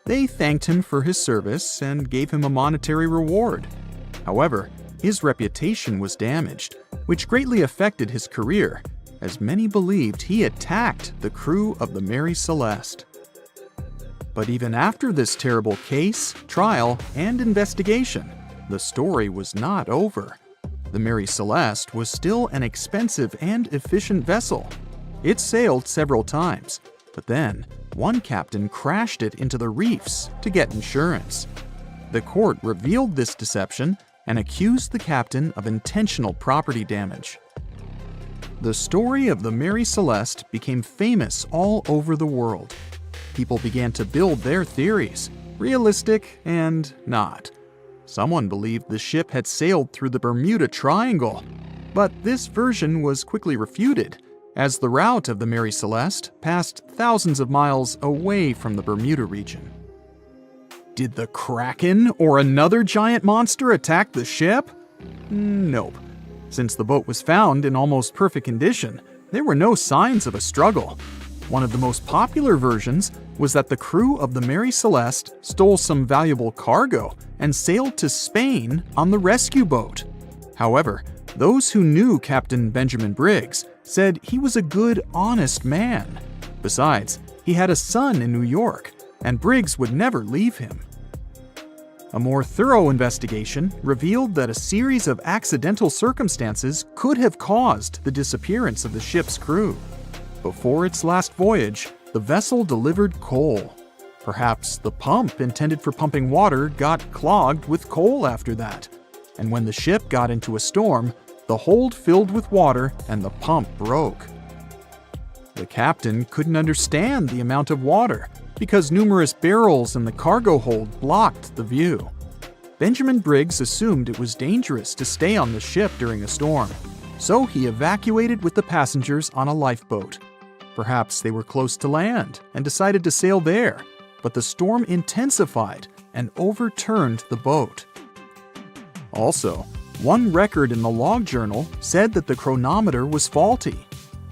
[SPEAKER 2] They thanked him for his service and gave him a monetary reward. However, his reputation was damaged, which greatly affected his career, as many believed he attacked the crew of the Mary Celeste. But even after this terrible case, trial, and investigation, the story was not over. The Mary Celeste was still an expensive and efficient vessel. It sailed several times, but then one captain crashed it into the reefs to get insurance. The court revealed this deception and accused the captain of intentional property damage. The story of the Mary Celeste became famous all over the world. People began to build their theories, realistic and not. Someone believed the ship had sailed through the Bermuda Triangle, but this version was quickly refuted, as the route of the Mary Celeste passed thousands of miles away from the Bermuda region. Did the Kraken or another giant monster attack the ship? Nope. Since the boat was found in almost perfect condition, there were no signs of a struggle. One of the most popular versions was that the crew of the Mary Celeste stole some valuable cargo and sailed to Spain on the rescue boat. However, those who knew Captain Benjamin Briggs said he was a good, honest man. Besides, he had a son in New York, and Briggs would never leave him. A more thorough investigation revealed that a series of accidental circumstances could have caused the disappearance of the ship's crew. Before its last voyage, the vessel delivered coal. Perhaps the pump intended for pumping water got clogged with coal after that. And when the ship got into a storm, the hold filled with water and the pump broke. The captain couldn't understand the amount of water because numerous barrels in the cargo hold blocked the view. Benjamin Briggs assumed it was dangerous to stay on the ship during a storm, so he evacuated with the passengers on a lifeboat. Perhaps they were close to land and decided to sail there, but the storm intensified and overturned the boat. Also, one record in the log journal said that the chronometer was faulty.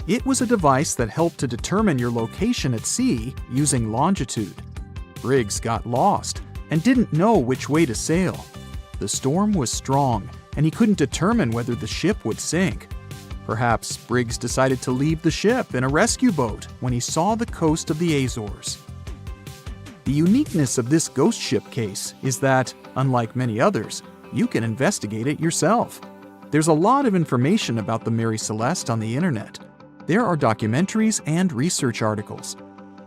[SPEAKER 2] It was a device that helped to determine your location at sea using longitude. Briggs got lost and didn't know which way to sail. The storm was strong, and he couldn't determine whether the ship would sink. Perhaps Briggs decided to leave the ship in a rescue boat when he saw the coast of the Azores. The uniqueness of this ghost ship case is that, unlike many others, you can investigate it yourself. There's a lot of information about the Mary Celeste on the internet. There are documentaries and research articles.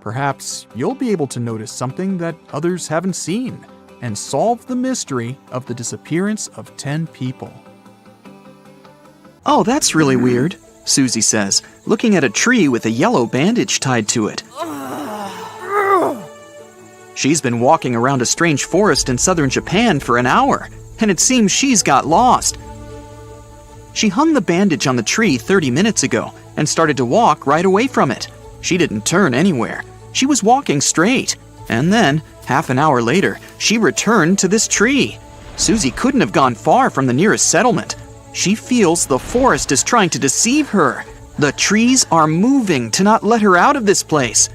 [SPEAKER 2] Perhaps you'll be able to notice something that others haven't seen and solve the mystery of the disappearance of 10 people.
[SPEAKER 5] "Oh, that's really weird," Susie says, looking at a tree with a yellow bandage tied to it. She's been walking around a strange forest in southern Japan for an hour, and it seems she's got lost. She hung the bandage on the tree 30 minutes ago and started to walk right away from it. She didn't turn anywhere. She was walking straight. And then, half an hour later, she returned to this tree. Susie couldn't have gone far from the nearest settlement. She feels the forest is trying to deceive her. The trees are moving to not let her out of this place.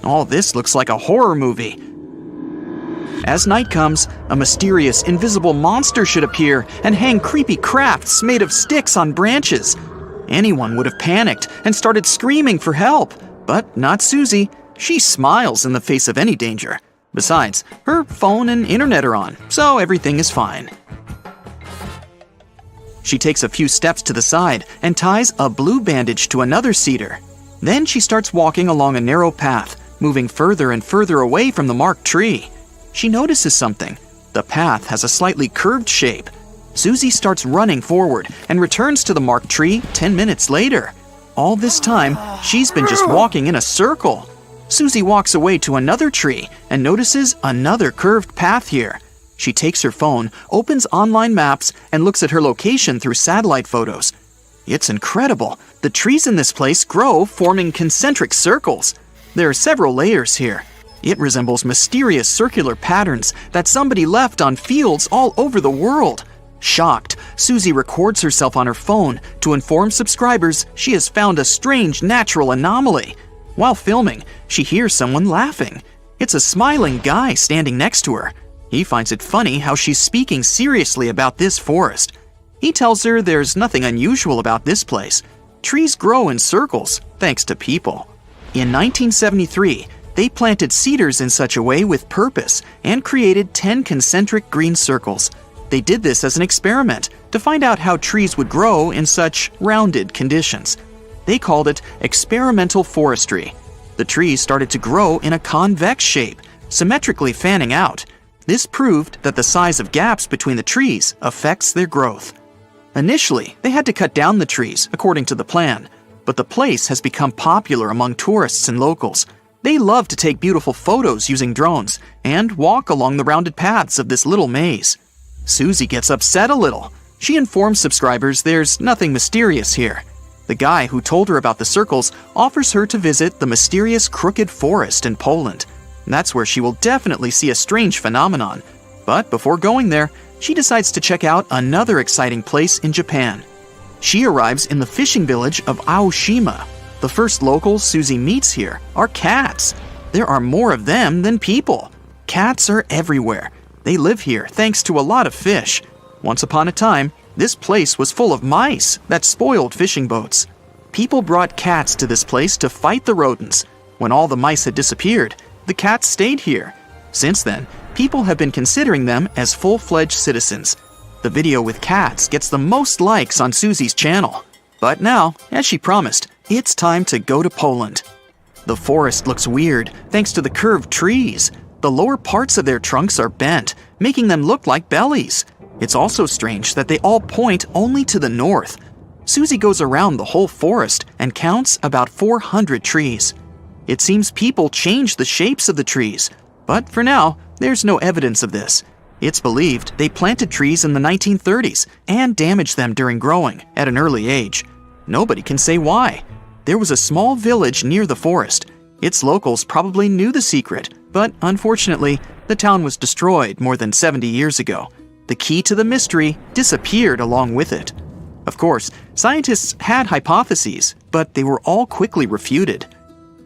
[SPEAKER 5] All this looks like a horror movie. As night comes, a mysterious, invisible monster should appear and hang creepy crafts made of sticks on branches. Anyone would have panicked and started screaming for help, but not Susie. She smiles in the face of any danger. Besides, her phone and internet are on, so everything is fine. She takes a few steps to the side and ties a blue bandage to another cedar. Then she starts walking along a narrow path, moving further and further away from the marked tree. She notices something. The path has a slightly curved shape. Susie starts running forward and returns to the marked tree 10 minutes later. All this time, she's been just walking in a circle. Susie walks away to another tree and notices another curved path here. She takes her phone, opens online maps, and looks at her location through satellite photos. It's incredible. The trees in this place grow, forming concentric circles. There are several layers here. It resembles mysterious circular patterns that somebody left on fields all over the world. Shocked, Susie records herself on her phone to inform subscribers she has found a strange natural anomaly. While filming, she hears someone laughing. It's a smiling guy standing next to her. He finds it funny how she's speaking seriously about this forest. He tells her there's nothing unusual about this place. Trees grow in circles, thanks to people. In 1973, they planted cedars in such a way with purpose and created 10 concentric green circles. They did this as an experiment to find out how trees would grow in such rounded conditions. They called it experimental forestry. The trees started to grow in a convex shape, symmetrically fanning out. This proved that the size of gaps between the trees affects their growth. Initially, they had to cut down the trees, according to the plan, but the place has become popular among tourists and locals. They love to take beautiful photos using drones and walk along the rounded paths of this little maze. Susie gets upset a little. She informs subscribers there's nothing mysterious here. The guy who told her about the circles offers her to visit the mysterious Crooked Forest in Poland. That's where she will definitely see a strange phenomenon. But before going there, she decides to check out another exciting place in Japan. She arrives in the fishing village of Aoshima. The first locals Susie meets here are cats. There are more of them than people. Cats are everywhere. They live here thanks to a lot of fish. Once upon a time, this place was full of mice that spoiled fishing boats. People brought cats to this place to fight the rodents. When all the mice had disappeared, the cats stayed here. Since then, people have been considering them as full-fledged citizens. The video with cats gets the most likes on Susie's channel. But now, as she promised, it's time to go to Poland. The forest looks weird thanks to the curved trees. The lower parts of their trunks are bent, making them look like bellies. It's also strange that they all point only to the north. Susie goes around the whole forest and counts about 400 trees. It seems people change the shapes of the trees, but for now, there's no evidence of this. It's believed they planted trees in the 1930s and damaged them during growing at an early age. Nobody can say why. There was a small village near the forest. Its locals probably knew the secret, but unfortunately, the town was destroyed more than 70 years ago. The key to the mystery disappeared along with it. Of course, scientists had hypotheses, but they were all quickly refuted.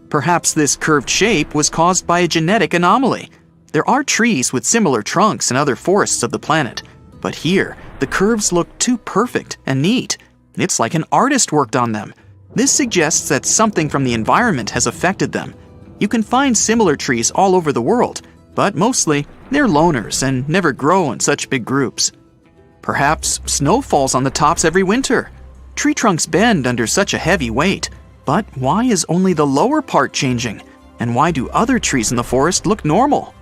[SPEAKER 5] Perhaps this curved shape was caused by a genetic anomaly. There are trees with similar trunks in other forests of the planet, but here, the curves look too perfect and neat. It's like an artist worked on them. This suggests that something from the environment has affected them. You can find similar trees all over the world, but mostly, they're loners and never grow in such big groups. Perhaps snow falls on the tops every winter. Tree trunks bend under such a heavy weight. But why is only the lower part changing? And why do other trees in the forest look normal?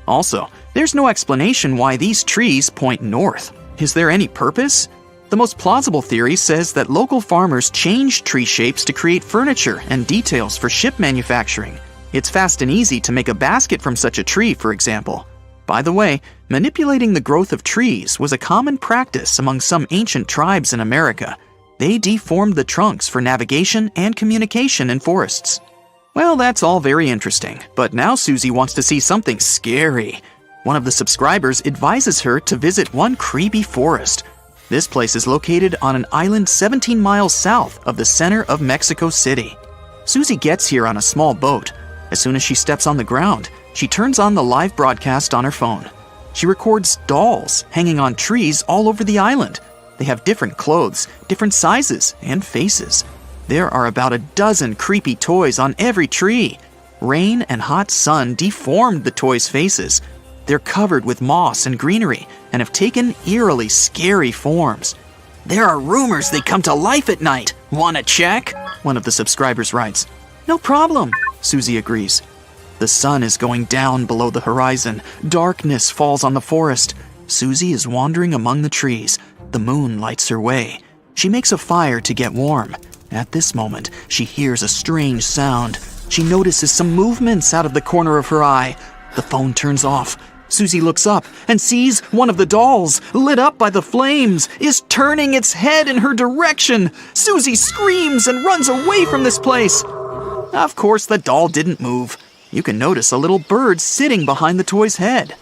[SPEAKER 5] Also, there's no explanation why these trees point north. Is there any purpose? The most plausible theory says that local farmers changed tree shapes to create furniture and details for ship manufacturing. It's fast and easy to make a basket from such a tree, for example. By the way, manipulating the growth of trees was a common practice among some ancient tribes in America. They deformed the trunks for navigation and communication in forests. Well, that's all very interesting, but now Susie wants to see something scary. One of the subscribers advises her to visit one creepy forest. This place is located on an island 17 miles south of the center of Mexico City. Susie gets here on a small boat. As soon as she steps on the ground, she turns on the live broadcast on her phone. She records dolls hanging on trees all over the island. They have different clothes, different sizes, and faces. There are about a dozen creepy toys on every tree. Rain and hot sun deformed the toys' faces. They're covered with moss and greenery and have taken eerily scary forms. There are rumors they come to life at night. Wanna check? One of the subscribers writes. No problem, Susie agrees. The sun is going down below the horizon. Darkness falls on the forest. Susie is wandering among the trees. The moon lights her way. She makes a fire to get warm. At this moment, she hears a strange sound. She notices some movements out of the corner of her eye. The phone turns off. Susie looks up and sees one of the dolls, lit up by the flames, is turning its head in her direction. Susie screams and runs away from this place. Of course, the doll didn't move. You can notice a little bird sitting behind the toy's head.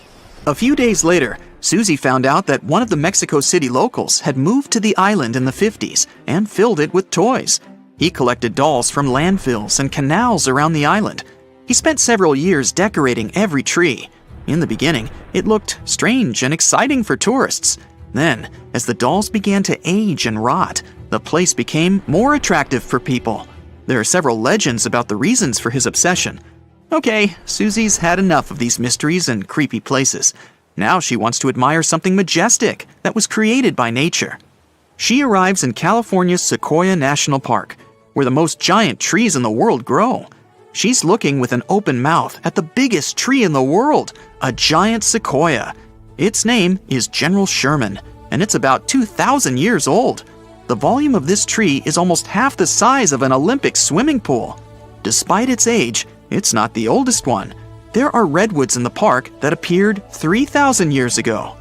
[SPEAKER 5] A few days later, Susie found out that one of the Mexico City locals had moved to the island in the 50s and filled it with toys. He collected dolls from landfills and canals around the island. He spent several years decorating every tree. In the beginning, it looked strange and exciting for tourists. Then, as the dolls began to age and rot, the place became more attractive for people. There are several legends about the reasons for his obsession. Okay, Susie's had enough of these mysteries and creepy places. Now she wants to admire something majestic that was created by nature. She arrives in California's Sequoia National Park, where the most giant trees in the world grow. She's looking with an open mouth at the biggest tree in the world, a giant sequoia. Its name is General Sherman, and it's about 2,000 years old. The volume of this tree is almost half the size of an Olympic swimming pool. Despite its age, it's not the oldest one. There are redwoods in the park that appeared 3,000 years ago.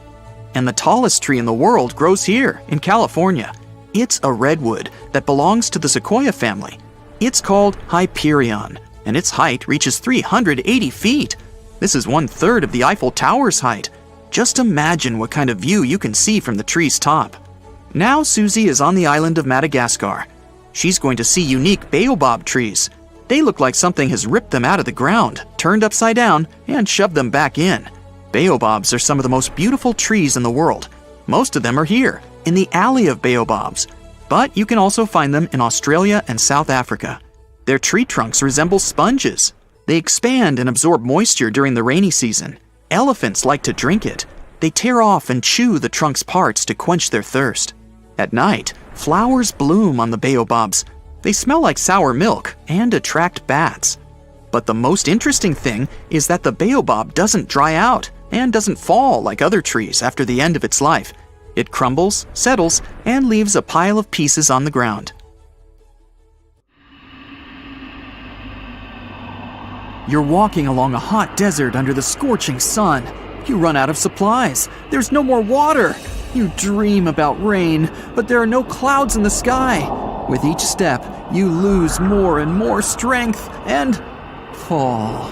[SPEAKER 5] And the tallest tree in the world grows here, in California. It's a redwood that belongs to the sequoia family. It's called Hyperion, and its height reaches 380 feet. This is 1/3 of the Eiffel Tower's height. Just imagine what kind of view you can see from the tree's top. Now Susie is on the island of Madagascar. She's going to see unique baobab trees. They look like something has ripped them out of the ground, turned upside down, and shoved them back in. Baobabs are some of the most beautiful trees in the world. Most of them are here, in the Alley of Baobabs. But you can also find them in Australia and South Africa. Their tree trunks resemble sponges. They expand and absorb moisture during the rainy season. Elephants like to drink it. They tear off and chew the trunk's parts to quench their thirst. At night, flowers bloom on the baobabs. They smell like sour milk and attract bats. But the most interesting thing is that the baobab doesn't dry out and doesn't fall like other trees after the end of its life. It crumbles, settles, and leaves a pile of pieces on the ground. You're walking along a hot desert under the scorching sun. You run out of supplies. There's no more water. You dream about rain, but there are no clouds in the sky. With each step, you lose more and more strength and fall.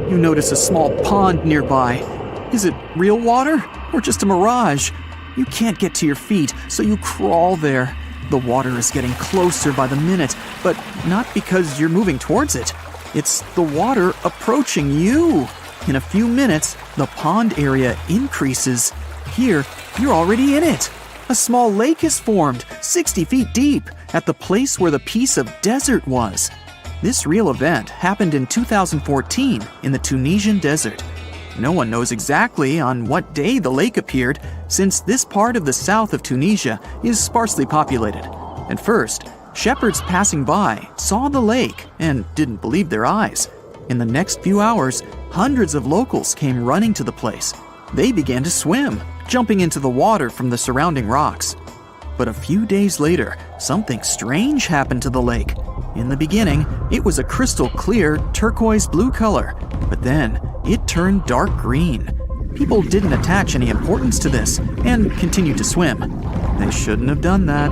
[SPEAKER 5] You notice a small pond nearby. Is it real water or just a mirage? You can't get to your feet, so you crawl there. The water is getting closer by the minute, but not because you're moving towards it. It's the water approaching you. In a few minutes, the pond area increases. Here, you're already in it. A small lake is formed, 60 feet deep, at the place where the piece of desert was. This real event happened in 2014 in the Tunisian desert. No one knows exactly on what day the lake appeared, since this part of the south of Tunisia is sparsely populated. At first, shepherds passing by saw the lake and didn't believe their eyes. In the next few hours, hundreds of locals came running to the place. They began to swim, jumping into the water from the surrounding rocks. But a few days later, something strange happened to the lake. In the beginning, it was a crystal clear turquoise blue color, but then it turned dark green. People didn't attach any importance to this and continued to swim. They shouldn't have done that.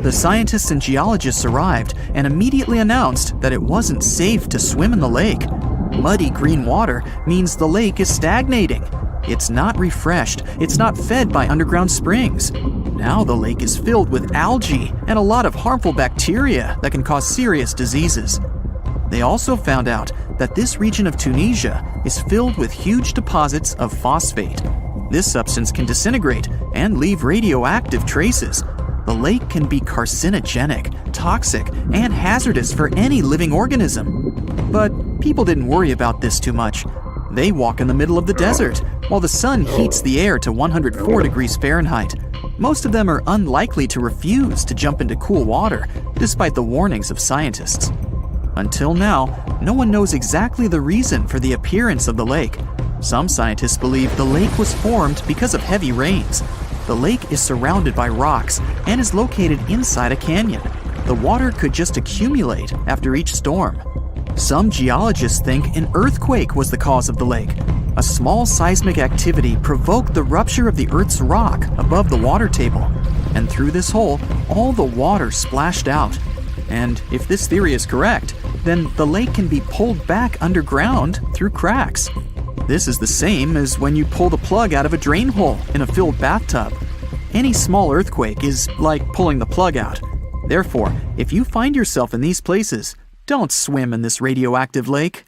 [SPEAKER 5] The scientists and geologists arrived and immediately announced that it wasn't safe to swim in the lake. Muddy green water means the lake is stagnating. It's not refreshed, it's not fed by underground springs. Now the lake is filled with algae and a lot of harmful bacteria that can cause serious diseases. They also found out that this region of Tunisia is filled with huge deposits of phosphate. This substance can disintegrate and leave radioactive traces. The lake can be carcinogenic, toxic, and hazardous for any living organism. But people didn't worry about this too much. They walk in the middle of the desert, while the sun heats the air to 104 degrees Fahrenheit. Most of them are unlikely to refuse to jump into cool water, despite the warnings of scientists. Until now, no one knows exactly the reason for the appearance of the lake. Some scientists believe the lake was formed because of heavy rains. The lake is surrounded by rocks and is located inside a canyon. The water could just accumulate after each storm. Some geologists think an earthquake was the cause of the lake. A small seismic activity provoked the rupture of the Earth's rock above the water table, and through this hole, all the water splashed out. And if this theory is correct, then the lake can be pulled back underground through cracks. This is the same as when you pull the plug out of a drain hole in a filled bathtub. Any small earthquake is like pulling the plug out. Therefore, if you find yourself in these places, don't swim in this radioactive lake.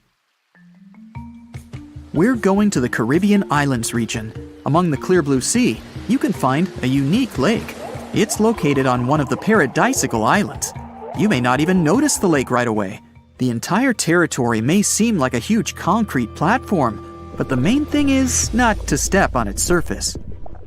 [SPEAKER 5] We're going to the Caribbean Islands region. Among the clear blue sea, you can find a unique lake. It's located on one of the Paradisical Islands. You may not even notice the lake right away. The entire territory may seem like a huge concrete platform, but the main thing is not to step on its surface.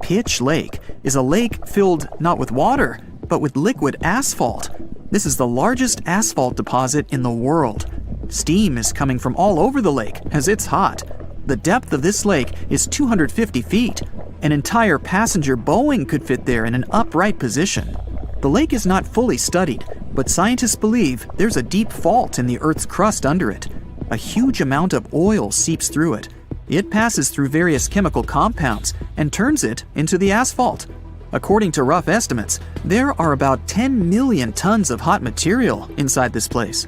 [SPEAKER 5] Pitch Lake is a lake filled not with water, but with liquid asphalt. This is the largest asphalt deposit in the world. Steam is coming from all over the lake as it's hot. The depth of this lake is 250 feet. An entire passenger Boeing could fit there in an upright position. The lake is not fully studied, but scientists believe there's a deep fault in the Earth's crust under it. A huge amount of oil seeps through it. It passes through various chemical compounds and turns it into the asphalt. According to rough estimates, there are about 10 million tons of hot material inside this place.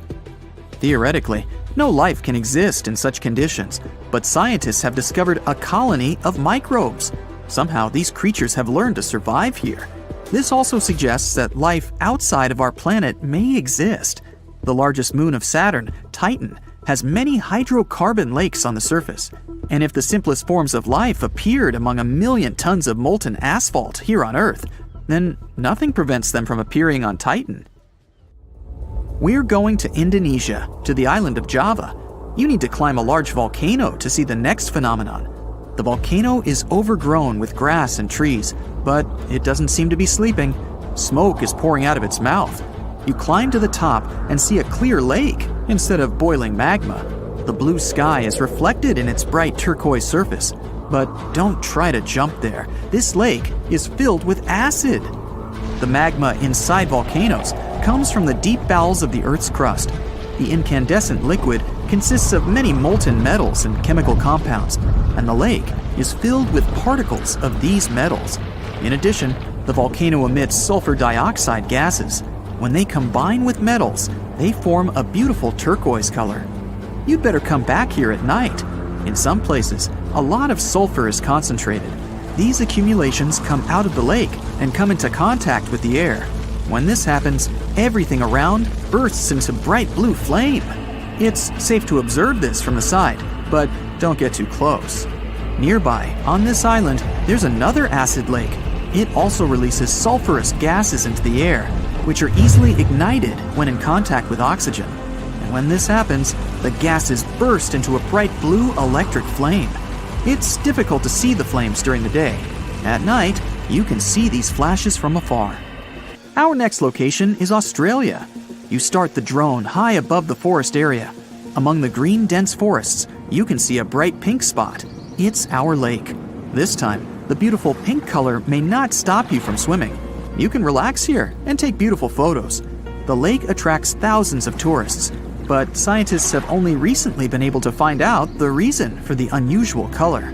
[SPEAKER 5] Theoretically, no life can exist in such conditions, but scientists have discovered a colony of microbes. Somehow, these creatures have learned to survive here. This also suggests that life outside of our planet may exist. The largest moon of Saturn, Titan, has many hydrocarbon lakes on the surface. And if the simplest forms of life appeared among a million tons of molten asphalt here on Earth, then nothing prevents them from appearing on Titan. We're going to Indonesia, to the island of Java. You need to climb a large volcano to see the next phenomenon. The volcano is overgrown with grass and trees, but it doesn't seem to be sleeping. Smoke is pouring out of its mouth. You climb to the top and see a clear lake instead of boiling magma. The blue sky is reflected in its bright turquoise surface. But don't try to jump there. This lake is filled with acid. The magma inside volcanoes comes from the deep bowels of the Earth's crust. The incandescent liquid consists of many molten metals and chemical compounds, and the lake is filled with particles of these metals. In addition, the volcano emits sulfur dioxide gases. When they combine with metals, they form a beautiful turquoise color. You'd better come back here at night. In some places, a lot of sulfur is concentrated. These accumulations come out of the lake and come into contact with the air. When this happens, everything around bursts into bright blue flame. It's safe to observe this from the side, but don't get too close. Nearby, on this island, there's another acid lake. It also releases sulfurous gases into the air, which are easily ignited when in contact with oxygen. And when this happens, the gases burst into a bright blue electric flame. It's difficult to see the flames during the day. At night, you can see these flashes from afar. Our next location is Australia. You start the drone high above the forest area. Among the green, dense forests, you can see a bright pink spot. It's our lake. This time, the beautiful pink color may not stop you from swimming. You can relax here and take beautiful photos. The lake attracts thousands of tourists, but scientists have only recently been able to find out the reason for the unusual color.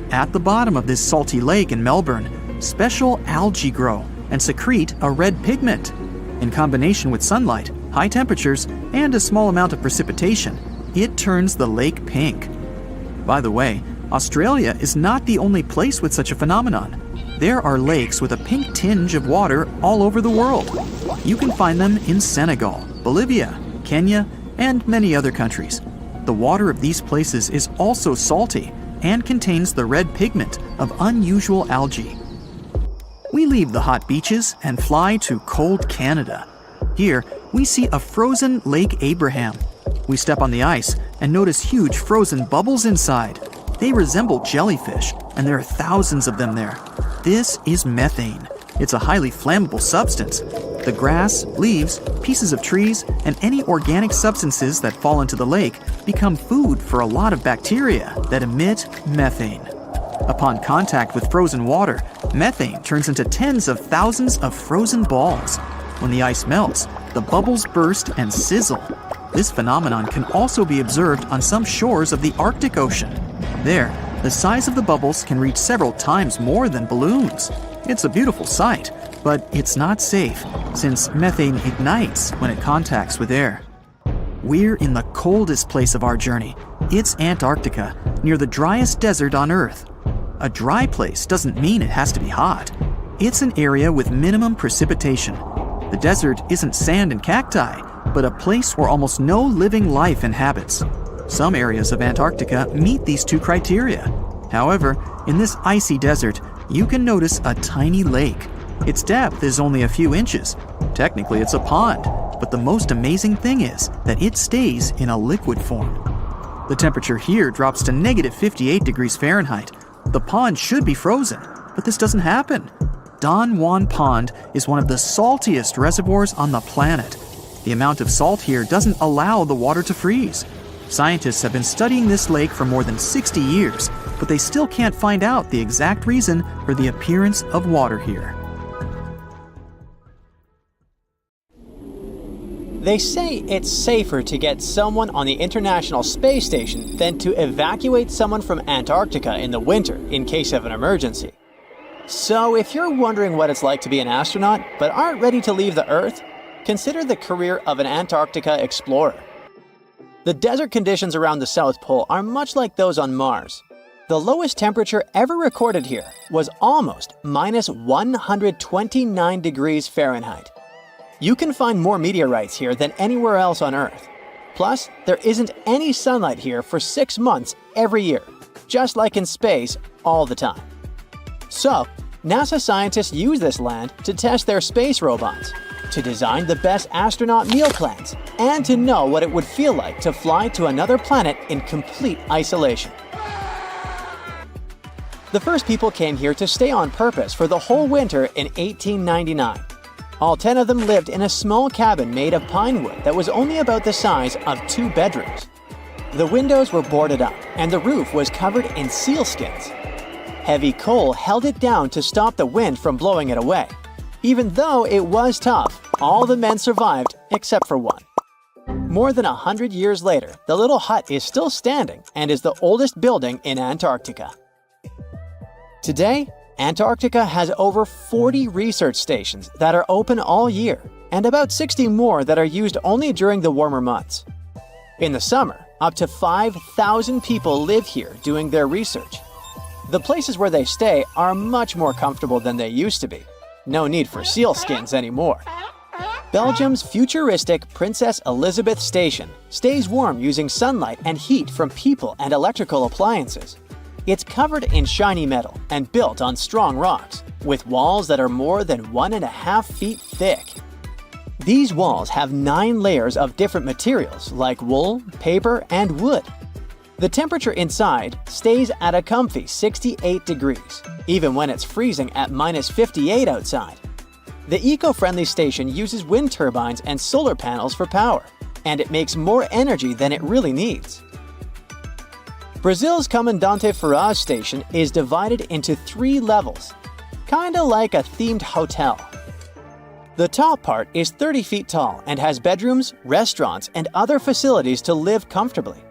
[SPEAKER 5] At the bottom of this salty lake in Melbourne, special algae grow and secrete a red pigment. In combination with sunlight, high temperatures, and a small amount of precipitation, it turns the lake pink. By the way, Australia is not the only place with such a phenomenon. There are lakes with a pink tinge of water all over the world. You can find them in Senegal, Bolivia, Kenya, and many other countries. The water of these places is also salty and contains the red pigment of unusual algae. We leave the hot beaches and fly to cold Canada. Here, we see a frozen Lake Abraham. We step on the ice and notice huge frozen bubbles inside. They resemble jellyfish, and there are thousands of them there. This is methane. It's a highly flammable substance. The grass, leaves, pieces of trees, and any organic substances that fall into the lake become food for a lot of bacteria that emit methane. Upon contact with frozen water, methane turns into tens of thousands of frozen balls. When the ice melts, the bubbles burst and sizzle. This phenomenon can also be observed on some shores of the Arctic Ocean. There, The size of the bubbles can reach several times more than balloons. It's a beautiful sight, but it's not safe since methane ignites when it contacts with air. We're in the coldest place of our journey. It's Antarctica, near the driest desert on Earth. A dry place doesn't mean it has to be hot. It's an area with minimum precipitation. The desert isn't sand and cacti, but a place where almost no living life inhabits. Some areas of Antarctica meet these two criteria. However, in this icy desert, you can notice a tiny lake. Its depth is only a few inches. Technically, it's a pond, but the most amazing thing is that it stays in a liquid form. The temperature here drops to -58 degrees Fahrenheit. The pond should be frozen, but this doesn't happen. Don Juan Pond is one of the saltiest reservoirs on the planet. The amount of salt here doesn't allow the water to freeze. Scientists have been studying this lake for more than 60 years, but they still can't find out the exact reason for the appearance of water here.
[SPEAKER 1] They say it's safer to get someone on the International Space Station than to evacuate someone from Antarctica in the winter in case of an emergency. So if you're wondering what it's like to be an astronaut but aren't ready to leave the Earth, consider the career of an Antarctica explorer. The desert conditions around the South Pole are much like those on Mars. The lowest temperature ever recorded here was almost -129 degrees Fahrenheit. You can find more meteorites here than anywhere else on Earth. Plus, there isn't any sunlight here for 6 months every year, just like in space all the time. So, NASA scientists use this land to test their space robots, to design the best astronaut meal plans, and to know what it would feel like to fly to another planet in complete isolation. The first people came here to stay on purpose for the whole winter in 1899. All 10 of them lived in a small cabin made of pine wood that was only about the size of 2 bedrooms. The windows were boarded up, and the roof was covered in sealskins. Heavy coal held it down to stop the wind from blowing it away. Even though it was tough, all the men survived except for one. More than 100 years later, the little hut is still standing and is the oldest building in Antarctica. Today, Antarctica has over 40 research stations that are open all year, and about 60 more that are used only during the warmer months. In the summer, up to 5,000 people live here doing their research. The places where they stay are much more comfortable than they used to be. No need for sealskins anymore. Belgium's futuristic Princess Elizabeth Station stays warm using sunlight and heat from people and electrical appliances. It's covered in shiny metal and built on strong rocks, with walls that are more than 1.5 feet thick. These walls have 9 layers of different materials like wool, paper, and wood. The temperature inside stays at a comfy 68 degrees, even when it's freezing at -58 outside. The eco-friendly station uses wind turbines and solar panels for power, and it makes more energy than it really needs. Brazil's Comandante Ferraz station is divided into 3 levels, kinda like a themed hotel. The top part is 30 feet tall and has bedrooms, restaurants, and other facilities to live comfortably.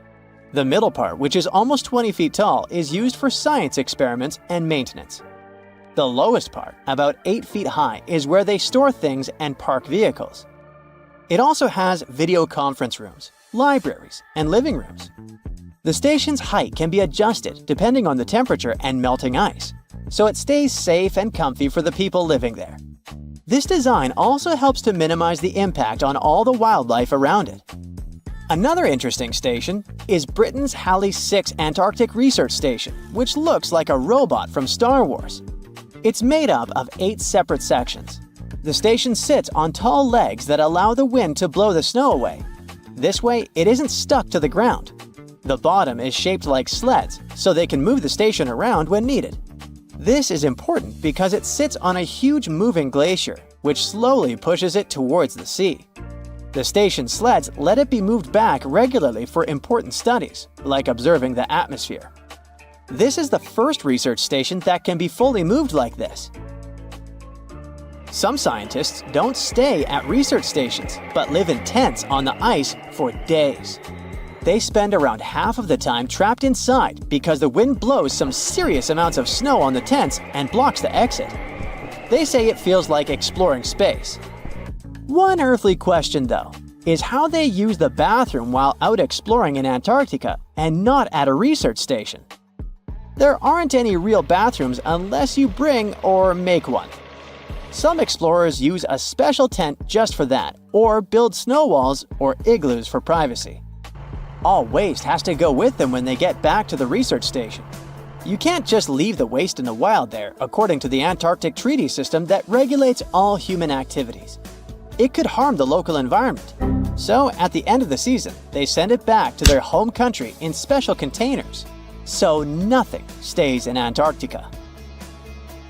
[SPEAKER 1] The middle part, which is almost 20 feet tall, is used for science experiments and maintenance. The lowest part, about 8 feet high, is where they store things and park vehicles. It also has video conference rooms, libraries, and living rooms. The station's height can be adjusted depending on the temperature and melting ice, so it stays safe and comfy for the people living there. This design also helps to minimize the impact on all the wildlife around it. Another interesting station is Britain's Halley 6 Antarctic Research Station, which looks like a robot from Star Wars. It's made up of 8 separate sections. The station sits on tall legs that allow the wind to blow the snow away. This way, it isn't stuck to the ground. The bottom is shaped like sleds, so they can move the station around when needed. This is important because it sits on a huge moving glacier, which slowly pushes it towards the sea. The station sleds let it be moved back regularly for important studies, like observing the atmosphere. This is the first research station that can be fully moved like this. Some scientists don't stay at research stations, but live in tents on the ice for days. They spend around half of the time trapped inside because the wind blows some serious amounts of snow on the tents and blocks the exit. They say it feels like exploring space. One earthly question, though, is how they use the bathroom while out exploring in Antarctica and not at a research station. There aren't any real bathrooms unless you bring or make one. Some explorers use a special tent just for that, or build snow walls or igloos for privacy. All waste has to go with them when they get back to the research station. You can't just leave the waste in the wild there, according to the Antarctic treaty system that regulates all human activities. It could harm the local environment. So, at the end of the season, they send it back to their home country in special containers. So nothing stays in Antarctica.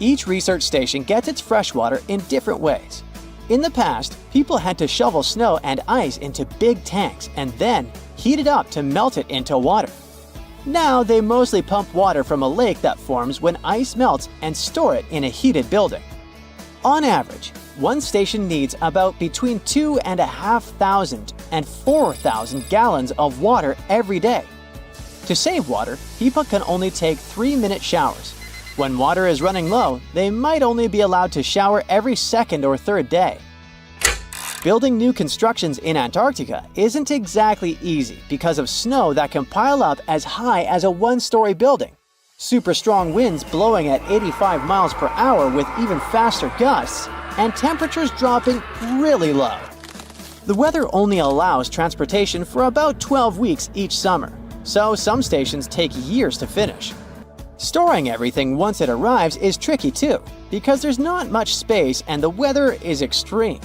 [SPEAKER 1] Each research station gets its fresh water in different ways. In the past, people had to shovel snow and ice into big tanks and then heat it up to melt it into water. Now they mostly pump water from a lake that forms when ice melts and store it in a heated building. On average, one station needs about between 2,500 and 4,000 gallons of water every day. To save water, people can only take 3-minute showers. When water is running low, they might only be allowed to shower every second or third day. Building new constructions in Antarctica isn't exactly easy because of snow that can pile up as high as a 1-story building, super strong winds blowing at 85 miles per hour with even faster gusts, and temperatures dropping really low. The weather only allows transportation for about 12 weeks each summer, so some stations take years to finish. Storing everything once it arrives is tricky too, because there's not much space and the weather is extreme.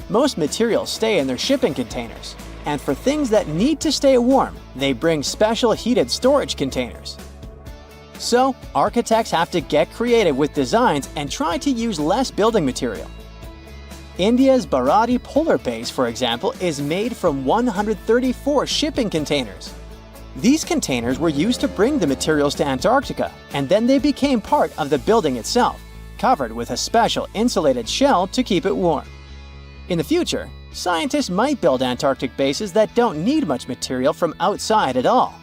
[SPEAKER 1] Most materials stay in their shipping containers, and for things that need to stay warm, they bring special heated storage containers. So, architects have to get creative with designs and try to use less building material. India's Baradi polar base, for example, is made from 134 shipping containers. These containers were used to bring the materials to Antarctica, and then they became part of the building itself, covered with a special insulated shell to keep it warm. In the future, scientists might build Antarctic bases that don't need much material from outside at all.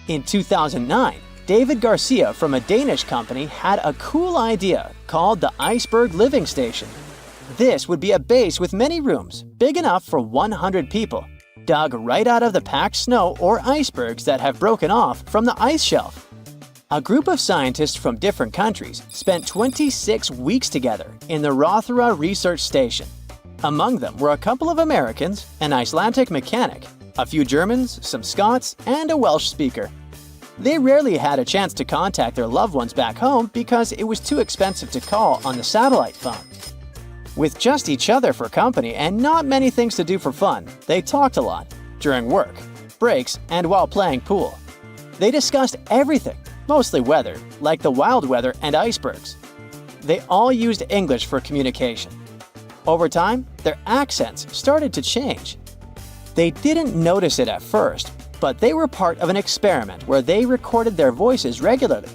[SPEAKER 1] In 2009, David Garcia from a Danish company had a cool idea called the Iceberg Living Station. This would be a base with many rooms, big enough for 100 people, dug right out of the packed snow or icebergs that have broken off from the ice shelf. A group of scientists from different countries spent 26 weeks together in the Rothera Research Station. Among them were a couple of Americans, an Icelandic mechanic, a few Germans, some Scots, and a Welsh speaker. They rarely had a chance to contact their loved ones back home because it was too expensive to call on the satellite phone. With just each other for company and not many things to do for fun, they talked a lot, during work, breaks, and while playing pool. They discussed everything, mostly weather, like the wild weather and icebergs. They all used English for communication. Over time, their accents started to change. They didn't notice it at first, but they were part of an experiment where they recorded their voices regularly.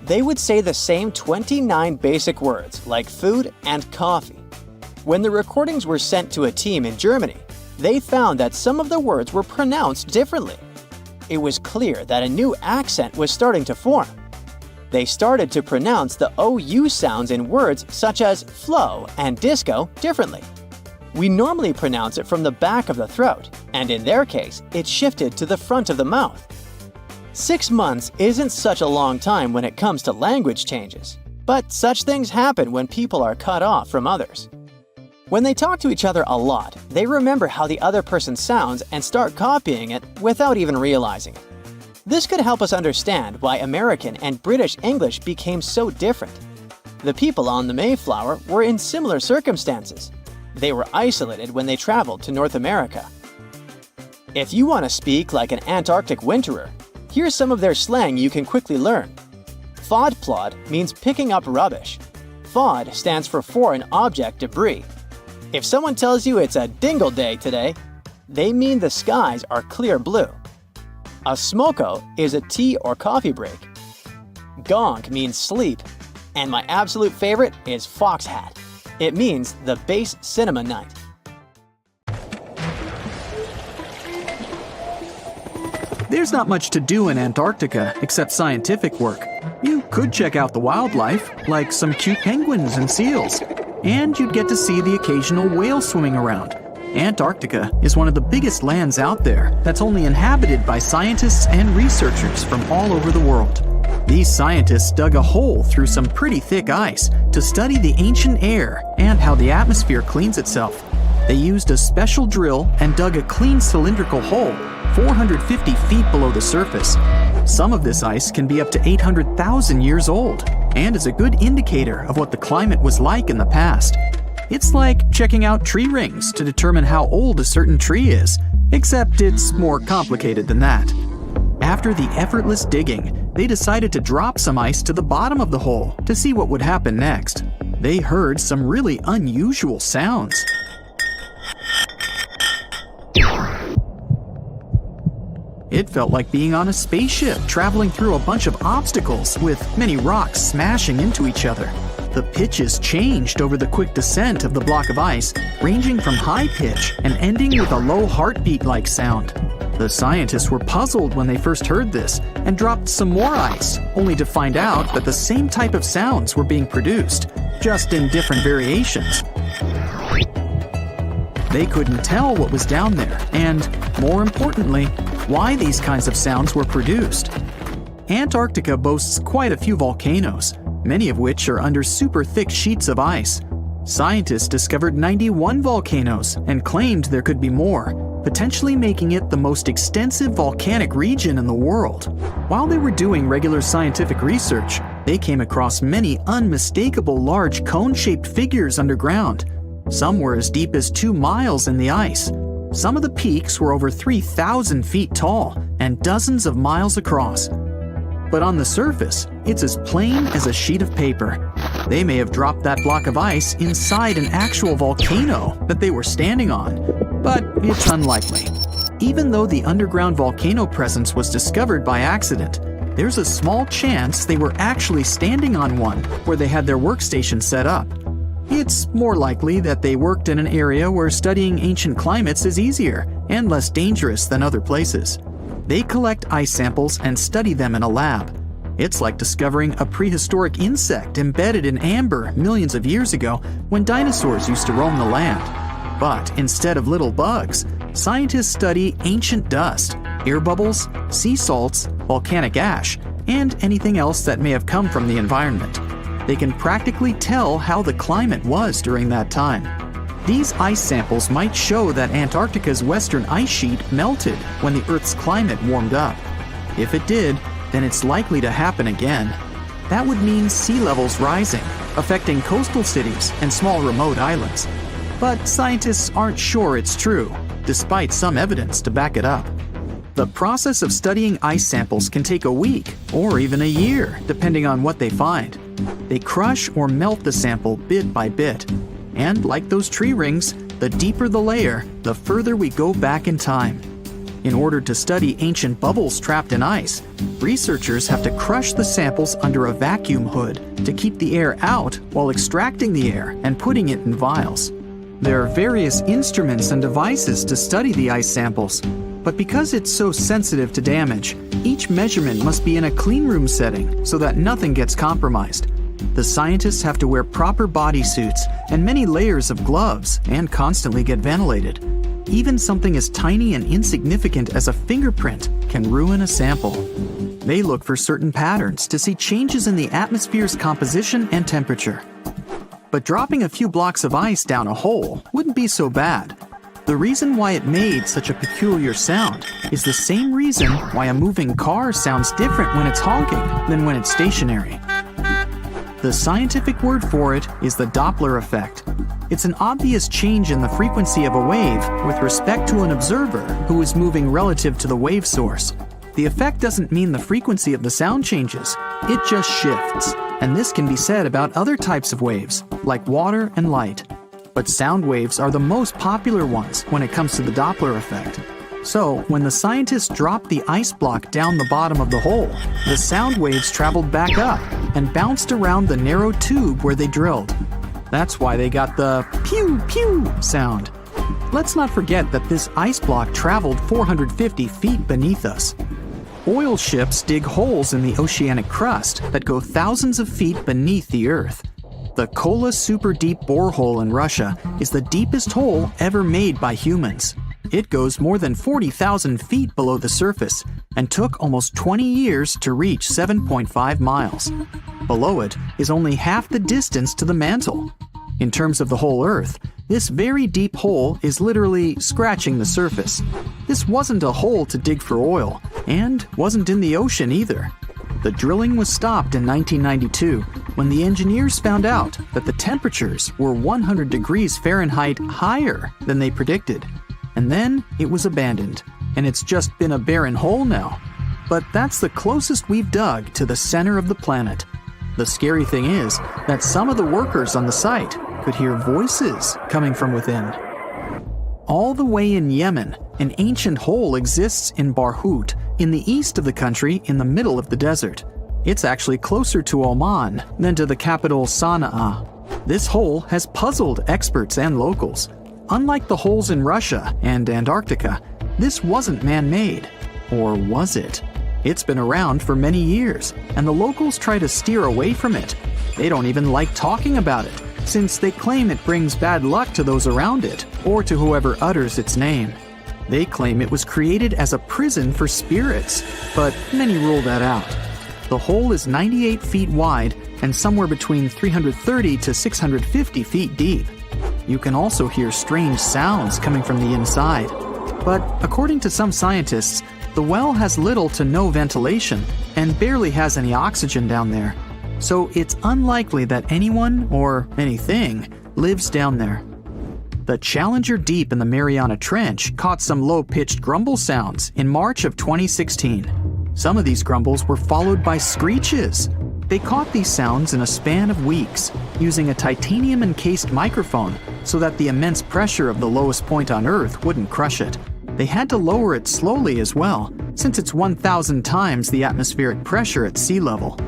[SPEAKER 1] They would say the same 29 basic words, like food and coffee. When the recordings were sent to a team in Germany, they found that some of the words were pronounced differently. It was clear that a new accent was starting to form. They started to pronounce the OU sounds in words such as flow and disco differently. We normally pronounce it from the back of the throat, and in their case, it shifted to the front of the mouth. 6 months isn't such a long time when it comes to language changes, but such things happen when people are cut off from others. When they talk to each other a lot, they remember how the other person sounds and start copying it without even realizing it. This could help us understand why American and British English became so different. The people on the Mayflower were in similar circumstances. They were isolated when they traveled to North America. If you want to speak like an Antarctic winterer, here's some of their slang you can quickly learn. Fodplod means picking up rubbish. Fod stands for foreign object debris. If someone tells you it's a dingle day today, they mean the skies are clear blue. A smoko is a tea or coffee break. Gonk means sleep. And my absolute favorite is fox hat. It means the base cinema night.
[SPEAKER 2] There's not much to do in Antarctica except scientific work. You could check out the wildlife, like some cute penguins and seals, and you'd get to see the occasional whale swimming around. Antarctica is one of the biggest lands out there that's only inhabited by scientists and researchers from all over the world. These scientists dug a hole through some pretty thick ice to study the ancient air and how the atmosphere cleans itself. They used a special drill and dug a clean cylindrical hole 450 feet below the surface. Some of this ice can be up to 800,000 years old and is a good indicator of what the climate was like in the past. It's like checking out tree rings to determine how old a certain tree is, except it's more complicated than that. After the effortless digging, they decided to drop some ice to the bottom of the hole to see what would happen next. They heard some really unusual sounds. It felt like being on a spaceship traveling through a bunch of obstacles with many rocks smashing into each other. The pitches changed over the quick descent of the block of ice, ranging from high pitch and ending with a low heartbeat-like sound. The scientists were puzzled when they first heard this and dropped some more ice, only to find out that the same type of sounds were being produced, just in different variations. They couldn't tell what was down there and, more importantly, why these kinds of sounds were produced. Antarctica boasts quite a few volcanoes, many of which are under super thick sheets of ice. Scientists discovered 91 volcanoes and claimed there could be more, potentially making it the most extensive volcanic region in the world. While they were doing regular scientific research, they came across many unmistakable large cone-shaped figures underground. Some were as deep as 2 miles in the ice. Some of the peaks were over 3,000 feet tall and dozens of miles across. But on the surface, it's as plain as a sheet of paper. They may have dropped that block of ice inside an actual volcano that they were standing on, but it's unlikely. Even though the underground volcano presence was discovered by accident, there's a small chance they were actually standing on one where they had their workstation set up. It's more likely that they worked in an area where studying ancient climates is easier and less dangerous than other places. They collect ice samples and study them in a lab. It's like discovering a prehistoric insect embedded in amber millions of years ago when dinosaurs used to roam the land. But instead of little bugs, scientists study ancient dust, air bubbles, sea salts, volcanic ash, and anything else that may have come from the environment. They can practically tell how the climate was during that time. These ice samples might show that Antarctica's western ice sheet melted when the Earth's climate warmed up. If it did, then it's likely to happen again. That would mean sea levels rising, affecting coastal cities and small remote islands. But scientists aren't sure it's true, despite some evidence to back it up. The process of studying ice samples can take a week or even a year, depending on what they find. They crush or melt the sample bit by bit. And like those tree rings, the deeper the layer, the further we go back in time. In order to study ancient bubbles trapped in ice, researchers have to crush the samples under a vacuum hood to keep the air out while extracting the air and putting it in vials. There are various instruments and devices to study the ice samples, but because it's so sensitive to damage, each measurement must be in a clean room setting so that nothing gets compromised. The scientists have to wear proper bodysuits and many layers of gloves and constantly get ventilated. Even something as tiny and insignificant as a fingerprint can ruin a sample. They look for certain patterns to see changes in the atmosphere's composition and temperature. But dropping a few blocks of ice down a hole wouldn't be so bad. The reason why it made such a peculiar sound is the same reason why a moving car sounds different when it's honking than when it's stationary. The scientific word for it is the Doppler effect. It's an obvious change in the frequency of a wave with respect to an observer who is moving relative to the wave source. The effect doesn't mean the frequency of the sound changes, it just shifts. And this can be said about other types of waves, like water and light. But sound waves are the most popular ones when it comes to the Doppler effect. So, when the scientists dropped the ice block down the bottom of the hole, the sound waves traveled back up and bounced around the narrow tube where they drilled. That's why they got the pew pew sound. Let's not forget that this ice block traveled 450 feet beneath us. Oil ships dig holes in the oceanic crust that go thousands of feet beneath the Earth. The Kola Super Deep Borehole in Russia is the deepest hole ever made by humans. It goes more than 40,000 feet below the surface and took almost 20 years to reach 7.5 miles. Below it is only half the distance to the mantle. In terms of the whole Earth, this very deep hole is literally scratching the surface. This wasn't a hole to dig for oil, and wasn't in the ocean either. The drilling was stopped in 1992 when the engineers found out that the temperatures were 100 degrees Fahrenheit higher than they predicted. And then it was abandoned, and it's just been a barren hole now. But that's the closest we've dug to the center of the planet. The scary thing is that some of the workers on the site could hear voices coming from within. All the way in Yemen, an ancient hole exists in Barhout, in the east of the country in the middle of the desert. It's actually closer to Oman than to the capital Sana'a. This hole has puzzled experts and locals. Unlike the holes in Russia and Antarctica, this wasn't man-made. Or was it? It's been around for many years, and the locals try to steer away from it. They don't even like talking about it, since they claim it brings bad luck to those around it, or to whoever utters its name. They claim it was created as a prison for spirits, but many rule that out. The hole is 98 feet wide and somewhere between 330 to 650 feet deep. You can also hear strange sounds coming from the inside. But according to some scientists, the well has little to no ventilation and barely has any oxygen down there. So it's unlikely that anyone or anything lives down there. The Challenger Deep in the Mariana Trench caught some low-pitched grumble sounds in March of 2016. Some of these grumbles were followed by screeches. They caught these sounds in a span of weeks, using a titanium-encased microphone so that the immense pressure of the lowest point on Earth wouldn't crush it. They had to lower it slowly as well, since it's 1,000 times the atmospheric pressure at sea level.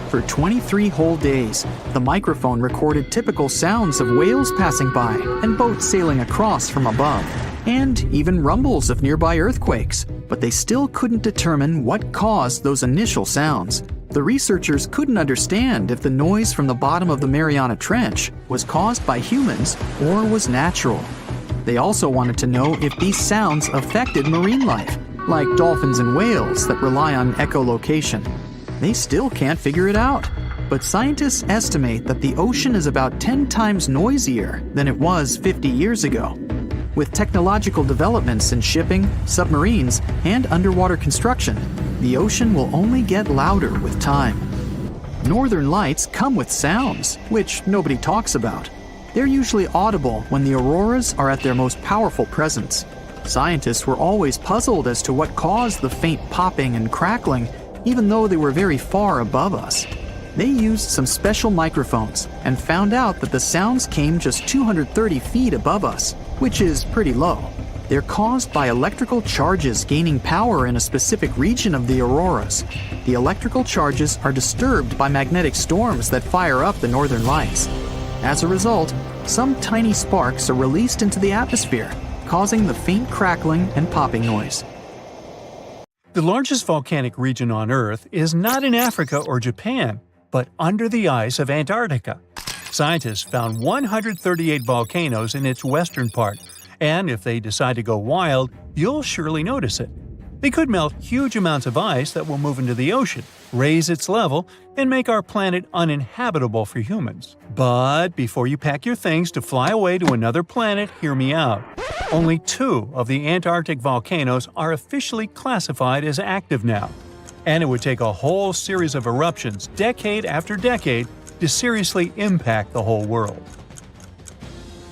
[SPEAKER 2] For 23 whole days, the microphone recorded typical sounds of whales passing by and boats sailing across from above, and even rumbles of nearby earthquakes, but they still couldn't determine what caused those initial sounds. The researchers couldn't understand if the noise from the bottom of the Mariana Trench was caused by humans or was natural. They also wanted to know if these sounds affected marine life, like dolphins and whales that rely on echolocation. They still can't figure it out, but scientists estimate that the ocean is about 10 times noisier than it was 50 years ago. With technological developments in shipping, submarines, and underwater construction, the ocean will only get louder with time. Northern lights come with sounds, which nobody talks about. They're usually audible when the auroras are at their most powerful presence. Scientists were always puzzled as to what caused the faint popping and crackling, even though they were very far above us. They used some special microphones and found out that the sounds came just 230 feet above us, which is pretty low. They're caused by electrical charges gaining power in a specific region of the auroras. The electrical charges are disturbed by magnetic storms that fire up the northern lights. As a result, some tiny sparks are released into the atmosphere, causing the faint crackling and popping noise.
[SPEAKER 3] The largest volcanic region on Earth is not in Africa or Japan, but under the ice of Antarctica. Scientists found 138 volcanoes in its western part, and if they decide to go wild, you'll surely notice it. They could melt huge amounts of ice that will move into the ocean, raise its level, and make our planet uninhabitable for humans. But before you pack your things to fly away to another planet, hear me out. Only 2 of the Antarctic volcanoes are officially classified as active now. And it would take a whole series of eruptions, decade after decade, to seriously impact the whole world.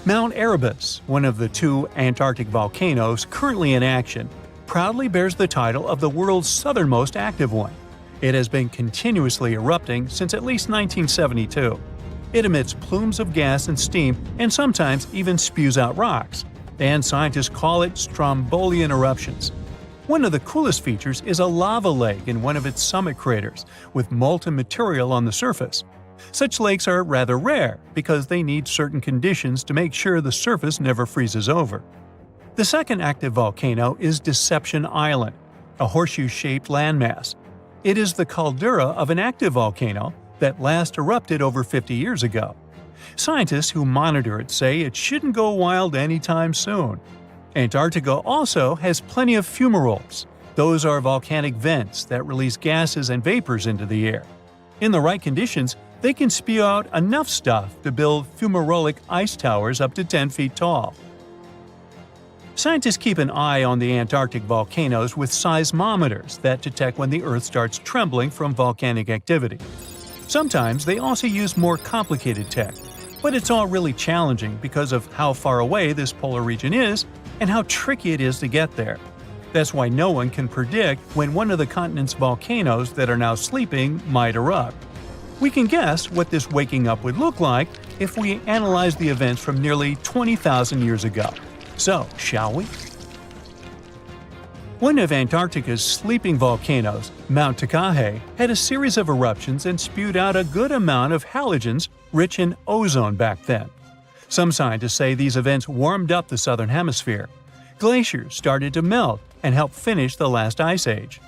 [SPEAKER 3] Mount Erebus, one of the 2 Antarctic volcanoes currently in action, proudly bears the title of the world's southernmost active one. It has been continuously erupting since at least 1972. It emits plumes of gas and steam and sometimes even spews out rocks, and scientists call it Strombolian eruptions. One of the coolest features is a lava lake in one of its summit craters, with molten material on the surface. Such lakes are rather rare because they need certain conditions to make sure the surface never freezes over. The second active volcano is Deception Island. a horseshoe-shaped landmass. It is the caldera of an active volcano that last erupted over 50 years ago. Scientists who monitor it say it shouldn't go wild anytime soon. Antarctica also has plenty of fumaroles. Those are volcanic vents that release gases and vapors into the air. In the right conditions, they can spew out enough stuff to build fumarolic ice towers up to 10 feet tall. Scientists keep an eye on the Antarctic volcanoes with seismometers that detect when the Earth starts trembling from volcanic activity. Sometimes they also use more complicated tech, but it's all really challenging because of how far away this polar region is and how tricky it is to get there. That's why no one can predict when one of the continent's volcanoes that are now sleeping might erupt. We can guess what this waking up would look like if we analyze the events from nearly 20,000 years ago. So, shall we? One of Antarctica's sleeping volcanoes, Mount Tecate, had a series of eruptions and spewed out a good amount of halogens rich in ozone back then. Some scientists say these events warmed up the southern hemisphere. Glaciers started to melt and help finish the last ice age.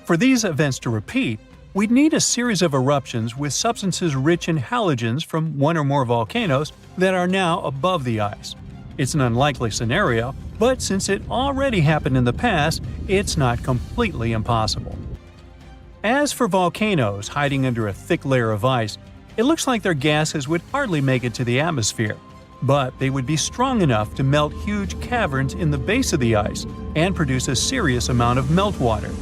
[SPEAKER 3] For these events to repeat, we'd need a series of eruptions with substances rich in halogens from one or more volcanoes that are now above the ice. It's an unlikely scenario, but since it already happened in the past, it's not completely impossible. As for volcanoes hiding under a thick layer of ice, it looks like their gases would hardly make it to the atmosphere, but they would be strong enough to melt huge caverns in the base of the ice and produce a serious amount of meltwater.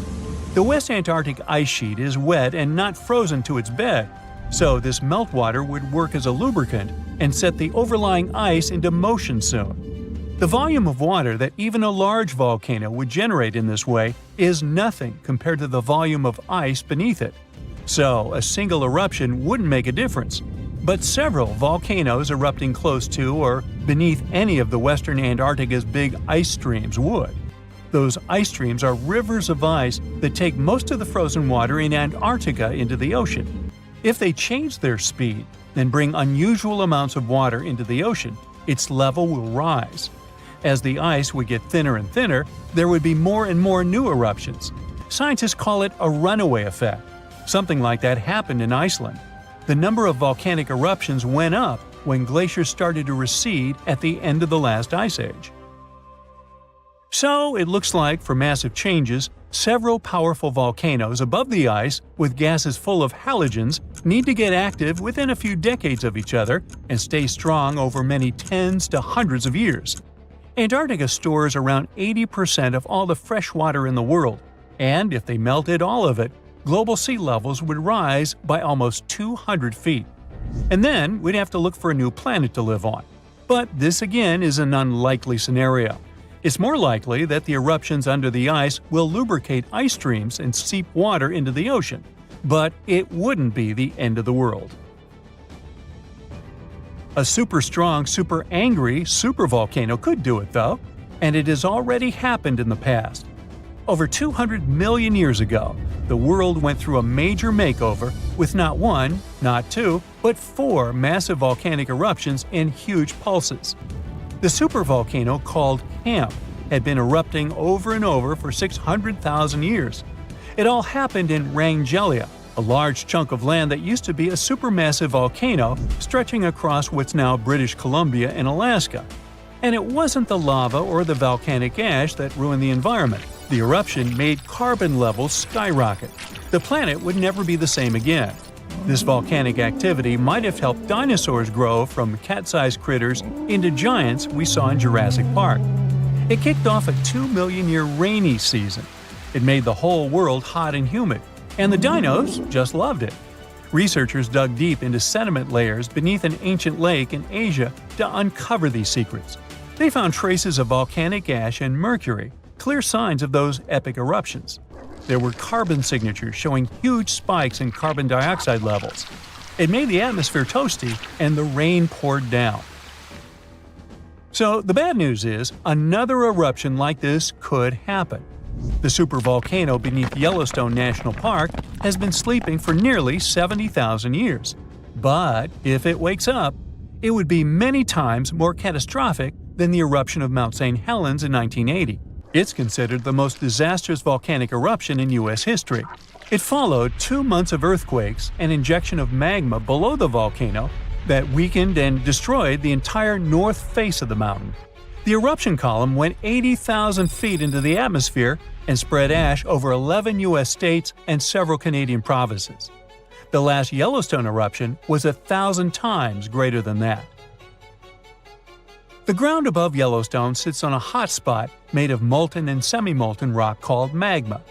[SPEAKER 3] The West Antarctic ice sheet is wet and not frozen to its bed, so this meltwater would work as a lubricant and set the overlying ice into motion soon. The volume of water that even a large volcano would generate in this way is nothing compared to the volume of ice beneath it. So, a single eruption wouldn't make a difference. But several volcanoes erupting close to or beneath any of the western Antarctica's big ice streams would. Those ice streams are rivers of ice that take most of the frozen water in Antarctica into the ocean. If they change their speed, then bring unusual amounts of water into the ocean, its level will rise. As the ice would get thinner and thinner, there would be more and more new eruptions. Scientists call it a runaway effect. Something like that happened in Iceland. The number of volcanic eruptions went up when glaciers started to recede at the end of the last ice age. So, it looks like, for massive changes, several powerful volcanoes above the ice with gases full of halogens need to get active within a few decades of each other and stay strong over many tens to hundreds of years. Antarctica stores around 80% of all the fresh water in the world, and if they melted all of it, global sea levels would rise by almost 200 feet. And then we'd have to look for a new planet to live on. But this again is an unlikely scenario. It's more likely that the eruptions under the ice will lubricate ice streams and seep water into the ocean, but it wouldn't be the end of the world. A super strong, super angry supervolcano could do it though, and it has already happened in the past. Over 200 million years ago, the world went through a major makeover with not one, not two, but 4 massive volcanic eruptions in huge pulses. The supervolcano called Camp had been erupting over and over for 600,000 years. It all happened in Wrangell, a large chunk of land that used to be a supermassive volcano stretching across what's now British Columbia and Alaska. And it wasn't the lava or the volcanic ash that ruined the environment. The eruption made carbon levels skyrocket. The planet would never be the same again. This volcanic activity might have helped dinosaurs grow from cat-sized critters into giants we saw in Jurassic Park. It kicked off a 2-million-year rainy season. It made the whole world hot and humid, and the dinos just loved it. Researchers dug deep into sediment layers beneath an ancient lake in Asia to uncover these secrets. They found traces of volcanic ash and mercury, clear signs of those epic eruptions. There were carbon signatures showing huge spikes in carbon dioxide levels. It made the atmosphere toasty, and the rain poured down. So the bad news is, another eruption like this could happen. The supervolcano beneath Yellowstone National Park has been sleeping for nearly 70,000 years. But if it wakes up, it would be many times more catastrophic than the eruption of Mount St. Helens in 1980. It's considered the most disastrous volcanic eruption in U.S. history. It followed 2 months of earthquakes and injection of magma below the volcano that weakened and destroyed the entire north face of the mountain. The eruption column went 80,000 feet into the atmosphere and spread ash over 11 U.S. states and several Canadian provinces. The last Yellowstone eruption was 1,000 times greater than that. The ground above Yellowstone sits on a hot spot made of molten and semi-molten rock called magma.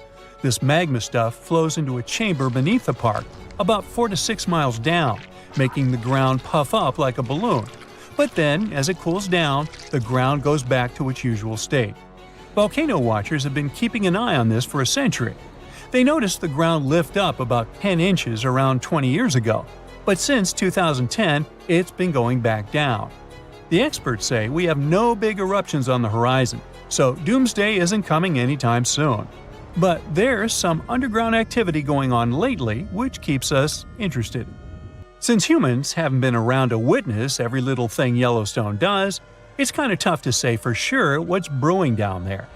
[SPEAKER 3] This magma stuff flows into a chamber beneath the park, about 4 to 6 miles down, making the ground puff up like a balloon. But then, as it cools down, the ground goes back to its usual state. Volcano watchers have been keeping an eye on this for a century. They noticed the ground lift up about 10 inches around 20 years ago, but since 2010, it's been going back down. The experts say we have no big eruptions on the horizon, so doomsday isn't coming anytime soon. But there's some underground activity going on lately which keeps us interested. Since humans haven't been around to witness every little thing Yellowstone does, it's kind of tough to say for sure what's brewing down there.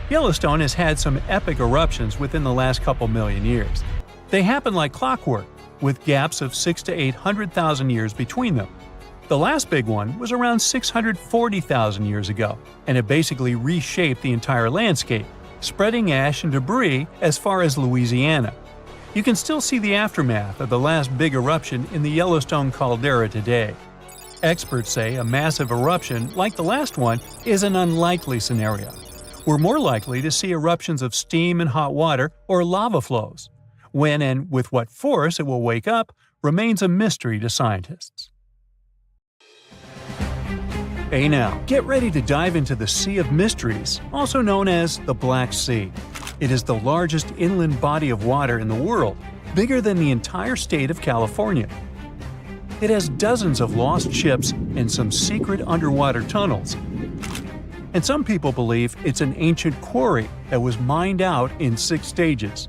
[SPEAKER 3] Yellowstone has had some epic eruptions within the last couple million years. They happen like clockwork, with gaps of 600,000 to 800,000 years between them. The last big one was around 640,000 years ago, and it basically reshaped the entire landscape, spreading ash and debris as far as Louisiana. You can still see the aftermath of the last big eruption in the Yellowstone caldera today. Experts say a massive eruption like the last one is an unlikely scenario. We're more likely to see eruptions of steam and hot water or lava flows. When and with what force it will wake up remains a mystery to scientists. Hey now, get ready to dive into the Sea of Mysteries, also known as the Black Sea. It is the largest inland body of water in the world, bigger than the entire state of California. It has dozens of lost ships and some secret underwater tunnels. And some people believe it's an ancient quarry that was mined out in 6 stages.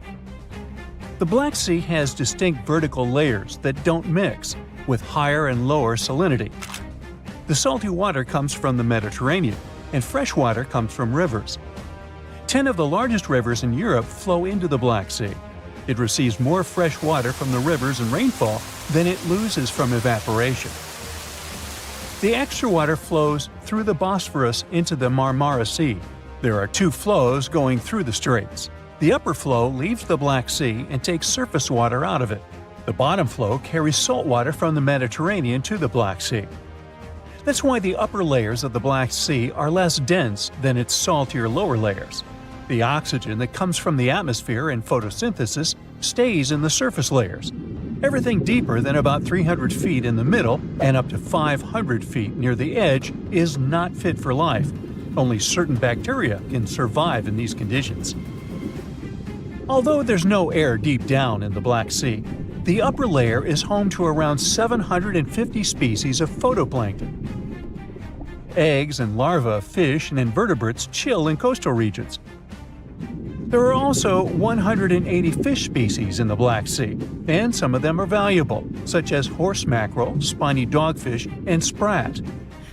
[SPEAKER 3] The Black Sea has distinct vertical layers that don't mix, with higher and lower salinity. The salty water comes from the Mediterranean, and fresh water comes from rivers. 10 of the largest rivers in Europe flow into the Black Sea. It receives more fresh water from the rivers and rainfall than it loses from evaporation. The extra water flows through the Bosphorus into the Marmara Sea. There are 2 flows going through the straits. The upper flow leaves the Black Sea and takes surface water out of it. The bottom flow carries salt water from the Mediterranean to the Black Sea. That's why the upper layers of the Black Sea are less dense than its saltier lower layers. The oxygen that comes from the atmosphere and photosynthesis stays in the surface layers. Everything deeper than about 300 feet in the middle and up to 500 feet near the edge is not fit for life. Only certain bacteria can survive in these conditions. Although there's no air deep down in the Black Sea, the upper layer is home to around 750 species of phytoplankton. Eggs and larvae of fish and invertebrates chill in coastal regions. There are also 180 fish species in the Black Sea, and some of them are valuable, such as horse mackerel, spiny dogfish, and sprat.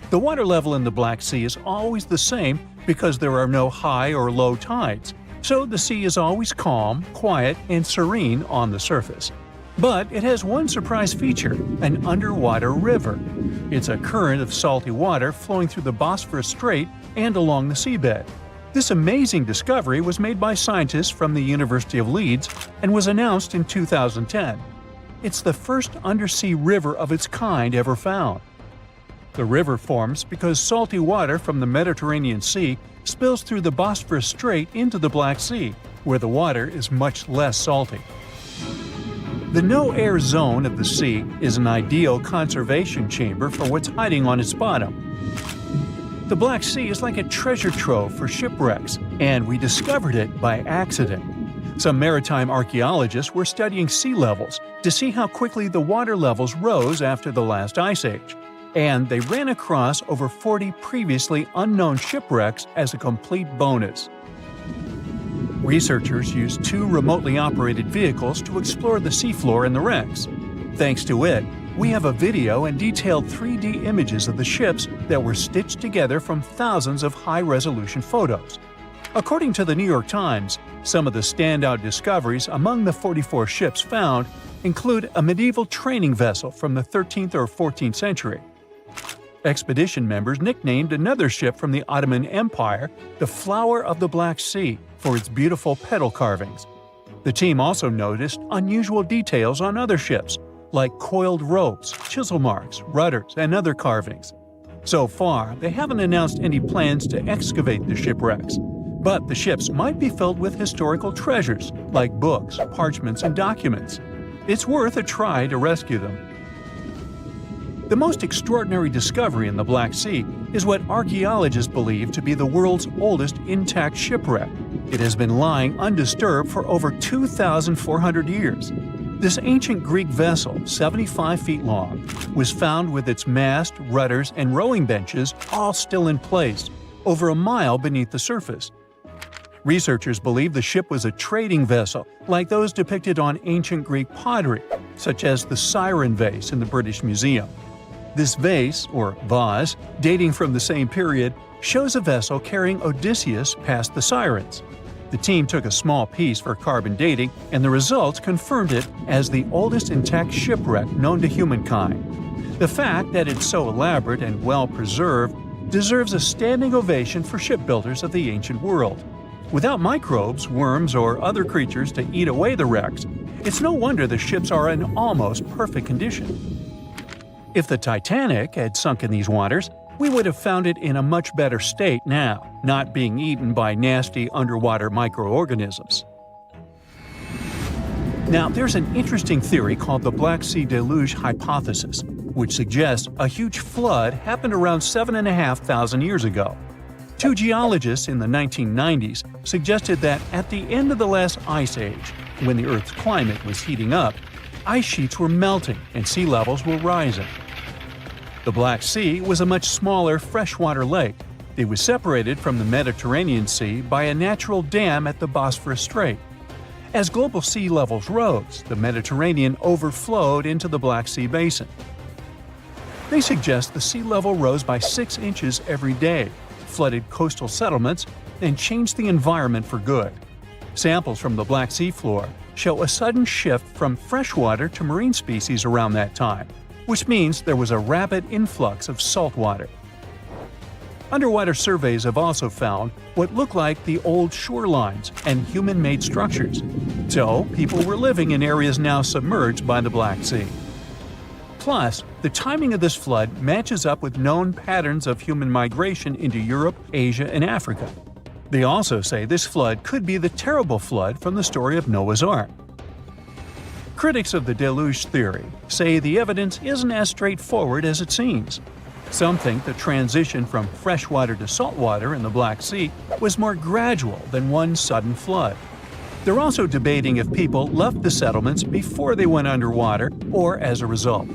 [SPEAKER 3] The water level in the Black Sea is always the same because there are no high or low tides, so the sea is always calm, quiet, and serene on the surface. But it has one surprise feature, an underwater river. It's a current of salty water flowing through the Bosphorus Strait and along the seabed. This amazing discovery was made by scientists from the University of Leeds and was announced in 2010. It's the first undersea river of its kind ever found. The river forms because salty water from the Mediterranean Sea spills through the Bosphorus Strait into the Black Sea, where the water is much less salty. The no-air zone of the sea is an ideal conservation chamber for what's hiding on its bottom. The Black Sea is like a treasure trove for shipwrecks, and we discovered it by accident. Some maritime archaeologists were studying sea levels to see how quickly the water levels rose after the last ice age, and they ran across over 40 previously unknown shipwrecks as a complete bonus. Researchers used 2 remotely operated vehicles to explore the seafloor and the wrecks. Thanks to it, we have a video and detailed 3D images of the ships that were stitched together from thousands of high-resolution photos. According to the New York Times, some of the standout discoveries among the 44 ships found include a medieval training vessel from the 13th or 14th century. Expedition members nicknamed another ship from the Ottoman Empire the Flower of the Black Sea for its beautiful petal carvings. The team also noticed unusual details on other ships, like coiled ropes, chisel marks, rudders, and other carvings. So far, they haven't announced any plans to excavate the shipwrecks, but the ships might be filled with historical treasures like books, parchments, and documents. It's worth a try to rescue them. The most extraordinary discovery in the Black Sea is what archaeologists believe to be the world's oldest intact shipwreck. It has been lying undisturbed for over 2,400 years. This ancient Greek vessel, 75 feet long, was found with its mast, rudders, and rowing benches all still in place, over a mile beneath the surface. Researchers believe the ship was a trading vessel, like those depicted on ancient Greek pottery, such as the Siren vase in the British Museum. This vase, or vase, dating from the same period, shows a vessel carrying Odysseus past the Sirens. The team took a small piece for carbon dating, and the results confirmed it as the oldest intact shipwreck known to humankind. The fact that it's so elaborate and well-preserved deserves a standing ovation for shipbuilders of the ancient world. Without microbes, worms, or other creatures to eat away the wrecks, it's no wonder the ships are in almost perfect condition. If the Titanic had sunk in these waters, we would have found it in a much better state now, not being eaten by nasty underwater microorganisms. Now, there's an interesting theory called the Black Sea Deluge hypothesis, which suggests a huge flood happened around 7,500 years ago. Two geologists in the 1990s suggested that at the end of the last ice age, when the Earth's climate was heating up, ice sheets were melting and sea levels were rising. The Black Sea was a much smaller freshwater lake. It was separated from the Mediterranean Sea by a natural dam at the Bosphorus Strait. As global sea levels rose, the Mediterranean overflowed into the Black Sea basin. They suggest the sea level rose by 6 inches every day, flooded coastal settlements, and changed the environment for good. Samples from the Black Sea floor show a sudden shift from freshwater to marine species around that time, which means there was a rapid influx of salt water. Underwater surveys have also found what look like the old shorelines and human-made structures. So, people were living in areas now submerged by the Black Sea. Plus, the timing of this flood matches up with known patterns of human migration into Europe, Asia, and Africa. They also say this flood could be the terrible flood from the story of Noah's Ark. Critics of the deluge theory say the evidence isn't as straightforward as it seems. Some think the transition from freshwater to saltwater in the Black Sea was more gradual than one sudden flood. They're also debating if people left the settlements before they went underwater or as a result.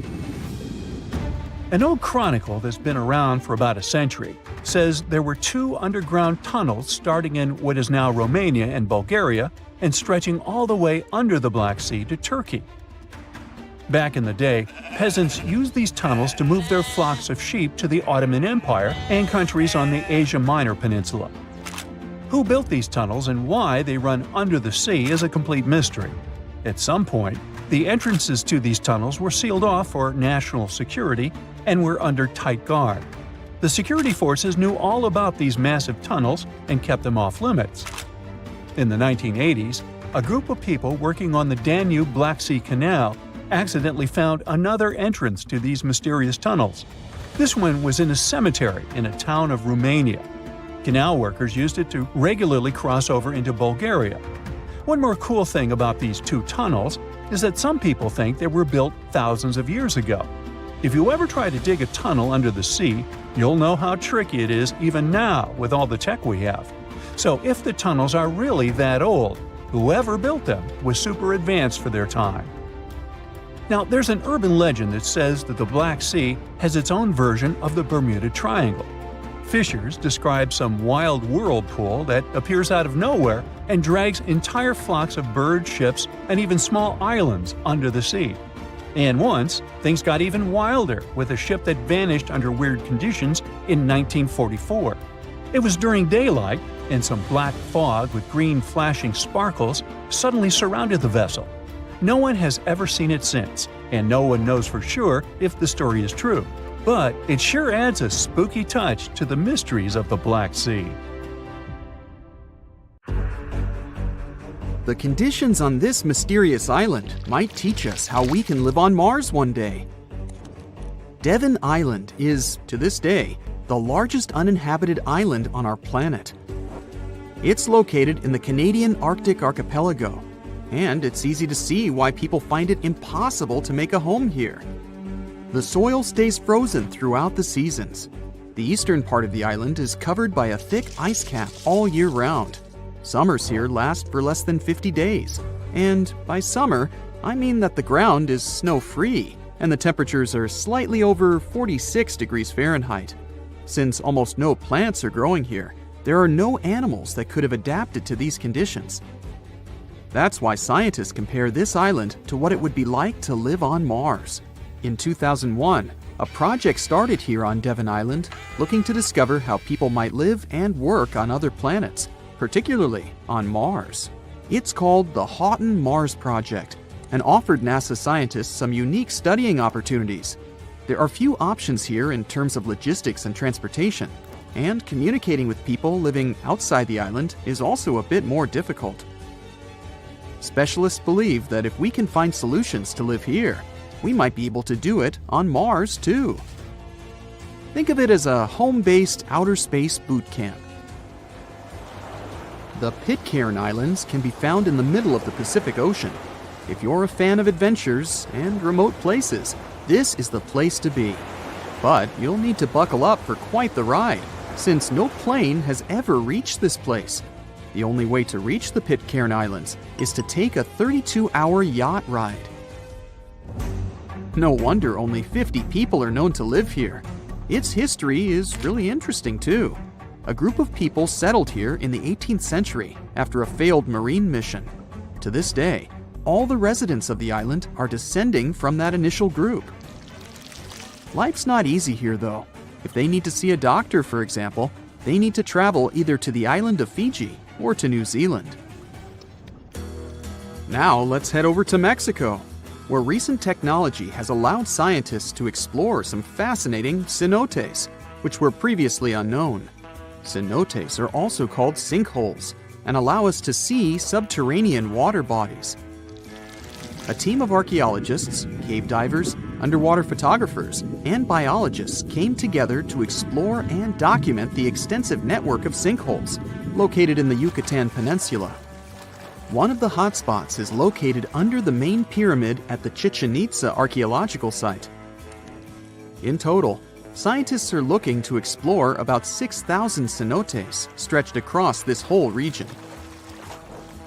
[SPEAKER 3] An old chronicle that's been around for about a century says there were 2 underground tunnels starting in what is now Romania and Bulgaria and stretching all the way under the Black Sea to Turkey. Back in the day, peasants used these tunnels to move their flocks of sheep to the Ottoman Empire and countries on the Asia Minor Peninsula. Who built these tunnels and why they run under the sea is a complete mystery. At some point, the entrances to these tunnels were sealed off for national security and were under tight guard. The security forces knew all about these massive tunnels and kept them off limits. In the 1980s, a group of people working on the Danube-Black Sea Canal accidentally found another entrance to these mysterious tunnels. This one was in a cemetery in a town of Romania. Canal workers used it to regularly cross over into Bulgaria. One more cool thing about these 2 tunnels is that some people think they were built thousands of years ago. If you ever try to dig a tunnel under the sea, you'll know how tricky it is even now with all the tech we have. So if the tunnels are really that old, whoever built them was super advanced for their time. Now, there's an urban legend that says that the Black Sea has its own version of the Bermuda Triangle. Fishers describe some wild whirlpool that appears out of nowhere and drags entire flocks of birds, ships, and even small islands under the sea. And once, things got even wilder with a ship that vanished under weird conditions in 1944. It was during daylight, and some black fog with green flashing sparkles suddenly surrounded the vessel. No one has ever seen it since, and no one knows for sure if the story is true. But it sure adds a spooky touch to the mysteries of the Black Sea.
[SPEAKER 2] The conditions on this mysterious island might teach us how we can live on Mars one day. Devon Island is, to this day, the largest uninhabited island on our planet. It's located in the Canadian Arctic archipelago, and it's easy to see why people find it impossible to make a home here. The soil stays frozen throughout the seasons. The eastern part of the island is covered by a thick ice cap all year round. Summers here last for less than 50 days. And by summer, I mean that the ground is snow-free and the temperatures are slightly over 46 degrees Fahrenheit. Since almost no plants are growing here, there are no animals that could have adapted to these conditions. That's why scientists compare this island to what it would be like to live on Mars. In 2001, a project started here on Devon Island looking to discover how people might live and work on other planets, particularly on Mars. It's called the Houghton Mars Project and offered NASA scientists some unique studying opportunities. There are few options here in terms of logistics and transportation, and communicating with people living outside the island is also a bit more difficult. Specialists believe that if we can find solutions to live here, we might be able to do it on Mars too. Think of it as a home-based outer space boot camp. The Pitcairn Islands can be found in the middle of the Pacific Ocean. If you're a fan of adventures and remote places, this is the place to be. But you'll need to buckle up for quite the ride, since no plane has ever reached this place. The only way to reach the Pitcairn Islands is to take a 32-hour yacht ride. No wonder only 50 people are known to live here. Its history is really interesting too. A group of people settled here in the 18th century after a failed marine mission. To this day, all the residents of the island are descending from that initial group. Life's not easy here though. If they need to see a doctor, for example, they need to travel either to the island of Fiji or to New Zealand. Now let's head over to Mexico, where recent technology has allowed scientists to explore some fascinating cenotes, which were previously unknown. Cenotes are also called sinkholes and allow us to see subterranean water bodies. A team of archaeologists, cave divers, underwater photographers, and biologists came together to explore and document the extensive network of sinkholes located in the Yucatan Peninsula. One of the hotspots is located under the main pyramid at the Chichen Itza archaeological site. In total, scientists are looking to explore about 6,000 cenotes stretched across this whole region.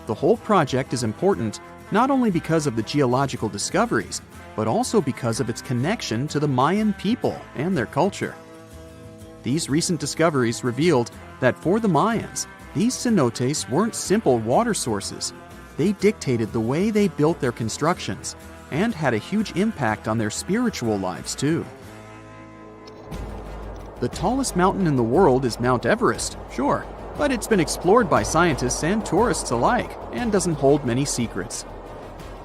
[SPEAKER 2] The whole project is important not only because of the geological discoveries, but also because of its connection to the Mayan people and their culture. These recent discoveries revealed that for the Mayans, these cenotes weren't simple water sources. They dictated the way they built their constructions and had a huge impact on their spiritual lives too. The tallest mountain in the world is Mount Everest, sure, but it's been explored by scientists and tourists alike and doesn't hold many secrets.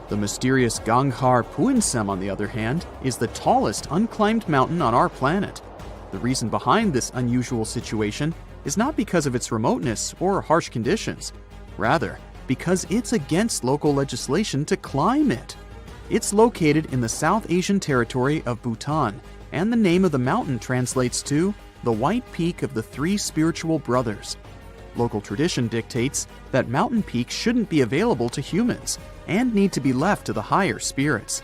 [SPEAKER 2] The mysterious Ganghar Puensum, on the other hand, is the tallest unclimbed mountain on our planet. The reason behind this unusual situation is not because of its remoteness or harsh conditions. Rather, because it's against local legislation to climb it. It's located in the South Asian territory of Bhutan, and the name of the mountain translates to the White Peak of the Three Spiritual Brothers. Local tradition dictates that mountain peaks shouldn't be available to humans and need to be left to the higher spirits.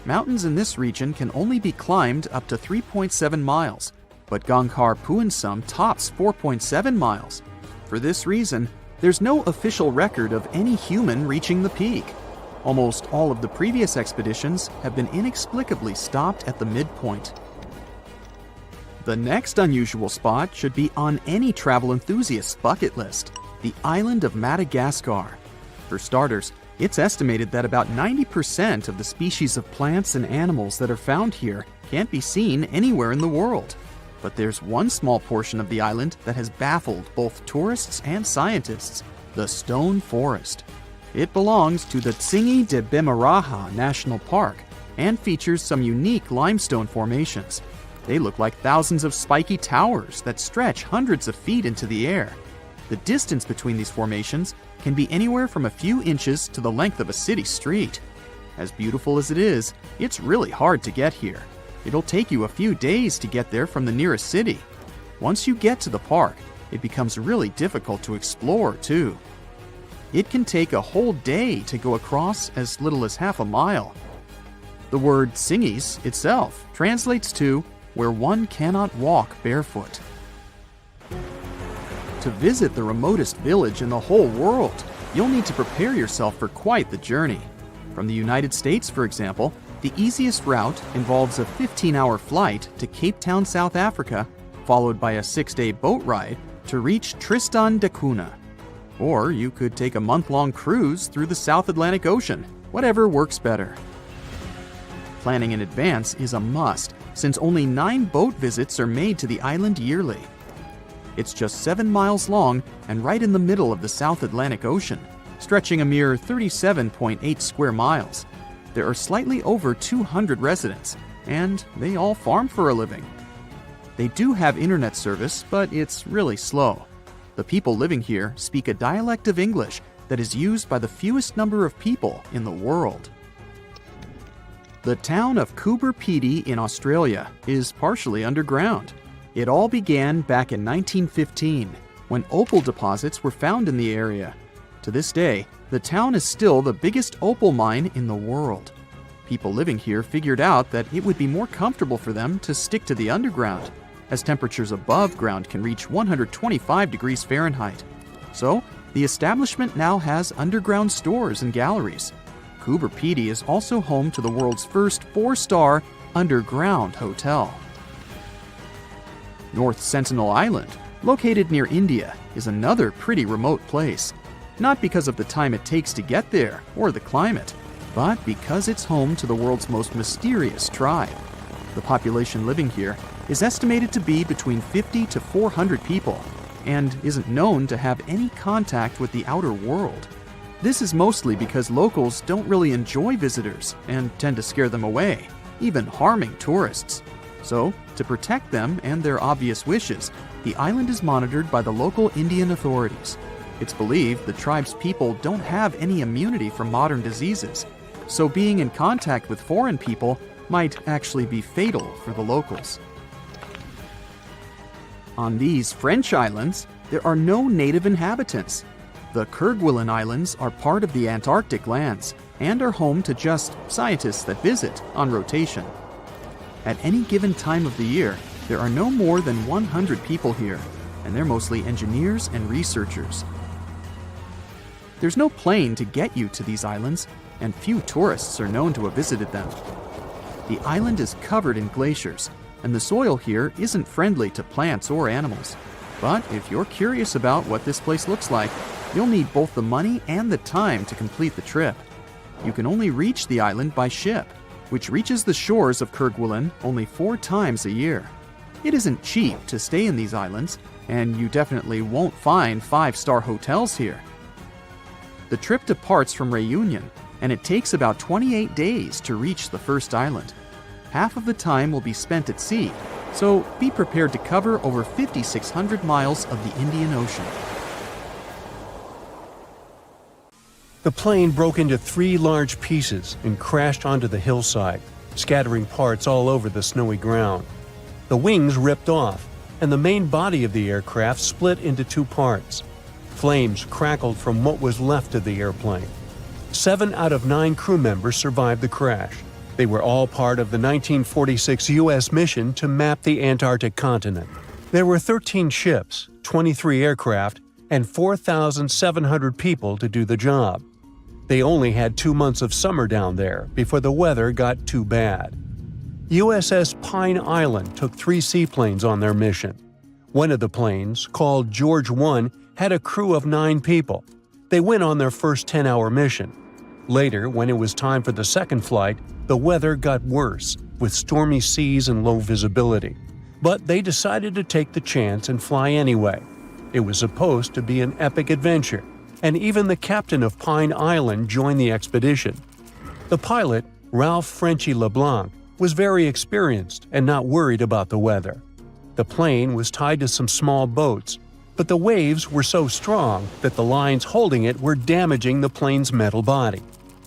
[SPEAKER 2] Mountains in this region can only be climbed up to 3.7 miles, but Ganghar Puensum tops 4.7 miles. For this reason, there's no official record of any human reaching the peak. Almost all of the previous expeditions have been inexplicably stopped at the midpoint. The next unusual spot should be on any travel enthusiast's bucket list, the island of Madagascar. For starters, it's estimated that about 90% of the species of plants and animals that are found here can't be seen anywhere in the world. But there's one small portion of the island that has baffled both tourists and scientists: the stone forest. It belongs to the Tsingy de Bimaraha National Park and features some unique limestone formations. They look like thousands of spiky towers that stretch hundreds of feet into the air. The distance between these formations can be anywhere from a few inches to the length of a city street. As beautiful as it is, it's really hard to get here. It'll take you a few days to get there from the nearest city. Once you get to the park, it becomes really difficult to explore, too. It can take a whole day to go across as little as half a mile. The word Tsingys itself translates to where one cannot walk barefoot. To visit the remotest village in the whole world, you'll need to prepare yourself for quite the journey. From the United States, for example, the easiest route involves a 15-hour flight to Cape Town, South Africa, followed by a 6-day boat ride to reach Tristan da Cunha. Or you could take a month-long cruise through the South Atlantic Ocean, whatever works better. Planning in advance is a must, since only 9 boat visits are made to the island yearly. It's just 7 miles long and right in the middle of the South Atlantic Ocean, stretching a mere 37.8 square miles. There are slightly over 200 residents, and they all farm for a living. They do have internet service, but it's really slow. The people living here speak a dialect of English that is used by the fewest number of people in the world. The town of Coober Pedy in Australia is partially underground. It all began back in 1915, when opal deposits were found in the area. To this day, the town is still the biggest opal mine in the world. People living here figured out that it would be more comfortable for them to stick to the underground, as temperatures above ground can reach 125 degrees Fahrenheit. So, the establishment now has underground stores and galleries. Coober Pedy is also home to the world's first 4-star underground hotel. North Sentinel Island, located near India, is another pretty remote place. Not because of the time it takes to get there or the climate, but because it's home to the world's most mysterious tribe. The population living here is estimated to be between 50 to 400 people and isn't known to have any contact with the outer world. This is mostly because locals don't really enjoy visitors and tend to scare them away, even harming tourists. So, to protect them and their obvious wishes, the island is monitored by the local Indian authorities. It's believed the tribe's people don't have any immunity from modern diseases, so being in contact with foreign people might actually be fatal for the locals. On these French islands, there are no native inhabitants. The Kerguelen Islands are part of the Antarctic lands and are home to just scientists that visit on rotation. At any given time of the year, there are no more than 100 people here, and they're mostly engineers and researchers. There's no plane to get you to these islands, and few tourists are known to have visited them. The island is covered in glaciers, and the soil here isn't friendly to plants or animals. But if you're curious about what this place looks like, you'll need both the money and the time to complete the trip. You can only reach the island by ship, which reaches the shores of Kerguelen only 4 times a year. It isn't cheap to stay in these islands, and you definitely won't find 5-star hotels here. The trip departs from Réunion, and it takes about 28 days to reach the first island. Half of the time will be spent at sea, so be prepared to cover over 5,600 miles of the Indian Ocean.
[SPEAKER 3] The plane broke into 3 large pieces and crashed onto the hillside, scattering parts all over the snowy ground. The wings ripped off, and the main body of the aircraft split into 2 parts. Flames crackled from what was left of the airplane. 7 out of 9 crew members survived the crash. They were all part of the 1946 U.S. mission to map the Antarctic continent. There were 13 ships, 23 aircraft, and 4,700 people to do the job. They only had 2 months of summer down there before the weather got too bad. USS Pine Island took 3 seaplanes on their mission. One of the planes, called George 1, had a crew of 9 people. They went on their first 10-hour mission. Later, when it was time for the second flight, the weather got worse, with stormy seas and low visibility. But they decided to take the chance and fly anyway. It was supposed to be an epic adventure, and even the captain of Pine Island joined the expedition. The pilot, Ralph Frenchy LeBlanc, was very experienced and not worried about the weather. The plane was tied to some small boats, but the waves were so strong that the lines holding it were damaging the plane's metal body.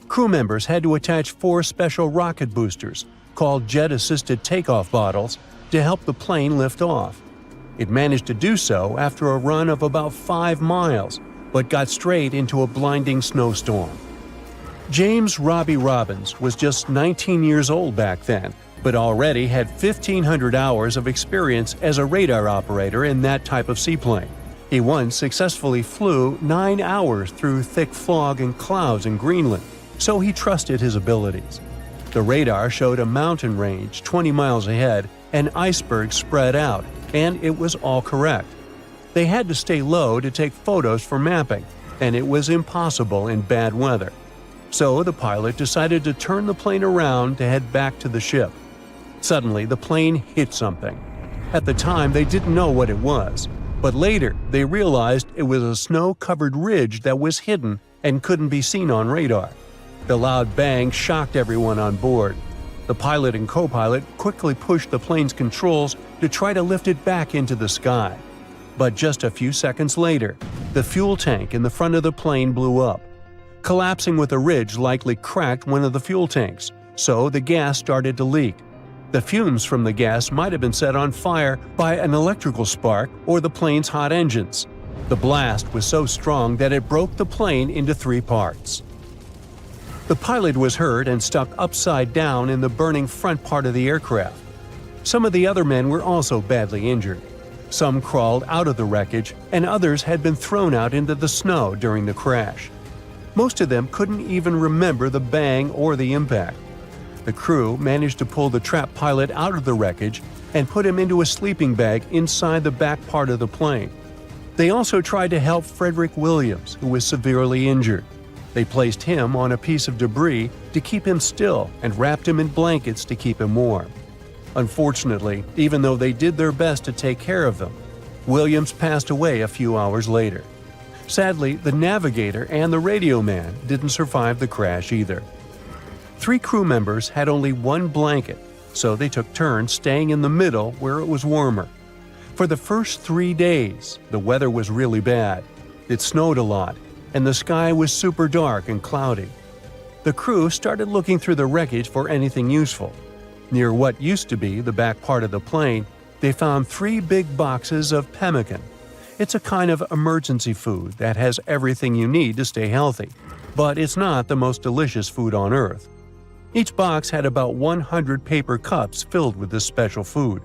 [SPEAKER 3] Crew members had to attach 4 special rocket boosters, called jet-assisted takeoff bottles, to help the plane lift off. It managed to do so after a run of about 5 miles, but got straight into a blinding snowstorm. James Robbie Robbins was just 19 years old back then, but already had 1,500 hours of experience as a radar operator in that type of seaplane. He once successfully flew 9 hours through thick fog and clouds in Greenland, so he trusted his abilities. The radar showed a mountain range 20 miles ahead and icebergs spread out, and it was all correct. They had to stay low to take photos for mapping, and it was impossible in bad weather. So the pilot decided to turn the plane around to head back to the ship. Suddenly, the plane hit something. At the time, they didn't know what it was, but later they realized it was a snow-covered ridge that was hidden and couldn't be seen on radar. The loud bang shocked everyone on board. The pilot and co-pilot quickly pushed the plane's controls to try to lift it back into the sky. But just a few seconds later, the fuel tank in the front of the plane blew up. Collapsing with a ridge likely cracked one of the fuel tanks, so the gas started to leak. The fumes from the gas might have been set on fire by an electrical spark or the plane's hot engines. The blast was so strong that it broke the plane into 3 parts. The pilot was hurt and stuck upside down in the burning front part of the aircraft. Some of the other men were also badly injured. Some crawled out of the wreckage, and others had been thrown out into the snow during the crash. Most of them couldn't even remember the bang or the impact. The crew managed to pull the trapped pilot out of the wreckage and put him into a sleeping bag inside the back part of the plane. They also tried to help Frederick Williams, who was severely injured. They placed him on a piece of debris to keep him still and wrapped him in blankets to keep him warm. Unfortunately, even though they did their best to take care of them, Williams passed away a few hours later. Sadly, the navigator and the radio man didn't survive the crash either. 3 crew members had only 1 blanket, so they took turns staying in the middle where it was warmer. For the first 3 days, the weather was really bad. It snowed a lot, and the sky was super dark and cloudy. The crew started looking through the wreckage for anything useful. Near what used to be the back part of the plane, they found 3 big boxes of pemmican. It's a kind of emergency food that has everything you need to stay healthy, but it's not the most delicious food on Earth. Each box had about 100 paper cups filled with this special food.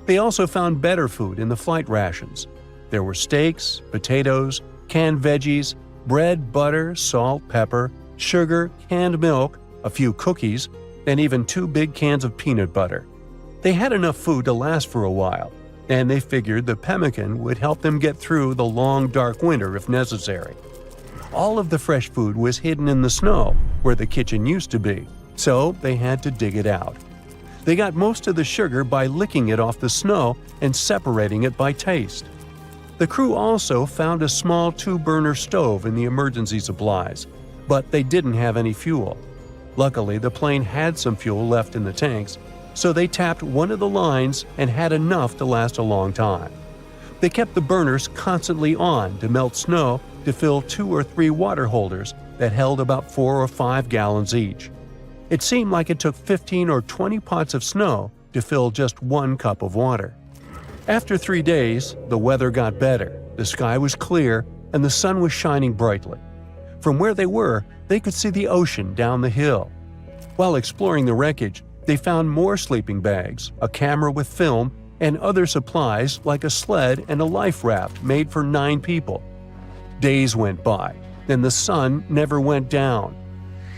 [SPEAKER 3] They also found better food in the flight rations. There were steaks, potatoes, canned veggies, bread, butter, salt, pepper, sugar, canned milk, a few cookies, and even 2 big cans of peanut butter. They had enough food to last for a while, and they figured the pemmican would help them get through the long, dark winter if necessary. All of the fresh food was hidden in the snow, where the kitchen used to be, so they had to dig it out. They got most of the sugar by licking it off the snow and separating it by taste. The crew also found a small 2-burner stove in the emergency supplies, but they didn't have any fuel. Luckily, the plane had some fuel left in the tanks, so they tapped one of the lines and had enough to last a long time. They kept the burners constantly on to melt snow to fill 2 or 3 water holders that held about 4 or 5 gallons each. It seemed like it took 15 or 20 pots of snow to fill just 1 cup of water. After 3 days, the weather got better, the sky was clear, and the sun was shining brightly. From where they were, they could see the ocean down the hill. While exploring the wreckage, they found more sleeping bags, a camera with film, and other supplies like a sled and a life raft made for 9 people. Days went by, and the sun never went down.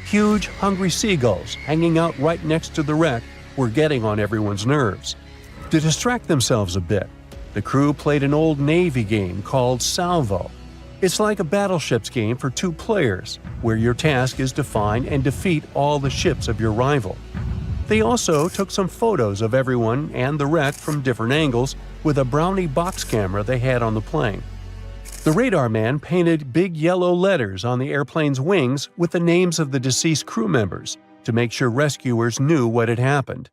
[SPEAKER 3] Huge, hungry seagulls hanging out right next to the wreck were getting on everyone's nerves. To distract themselves a bit, the crew played an old Navy game called Salvo. It's like a battleships game for 2 players, where your task is to find and defeat all the ships of your rival. They also took some photos of everyone and the wreck from different angles with a Brownie box camera they had on the plane. The radar man painted big yellow letters on the airplane's wings with the names of the deceased crew members to make sure rescuers knew what had happened.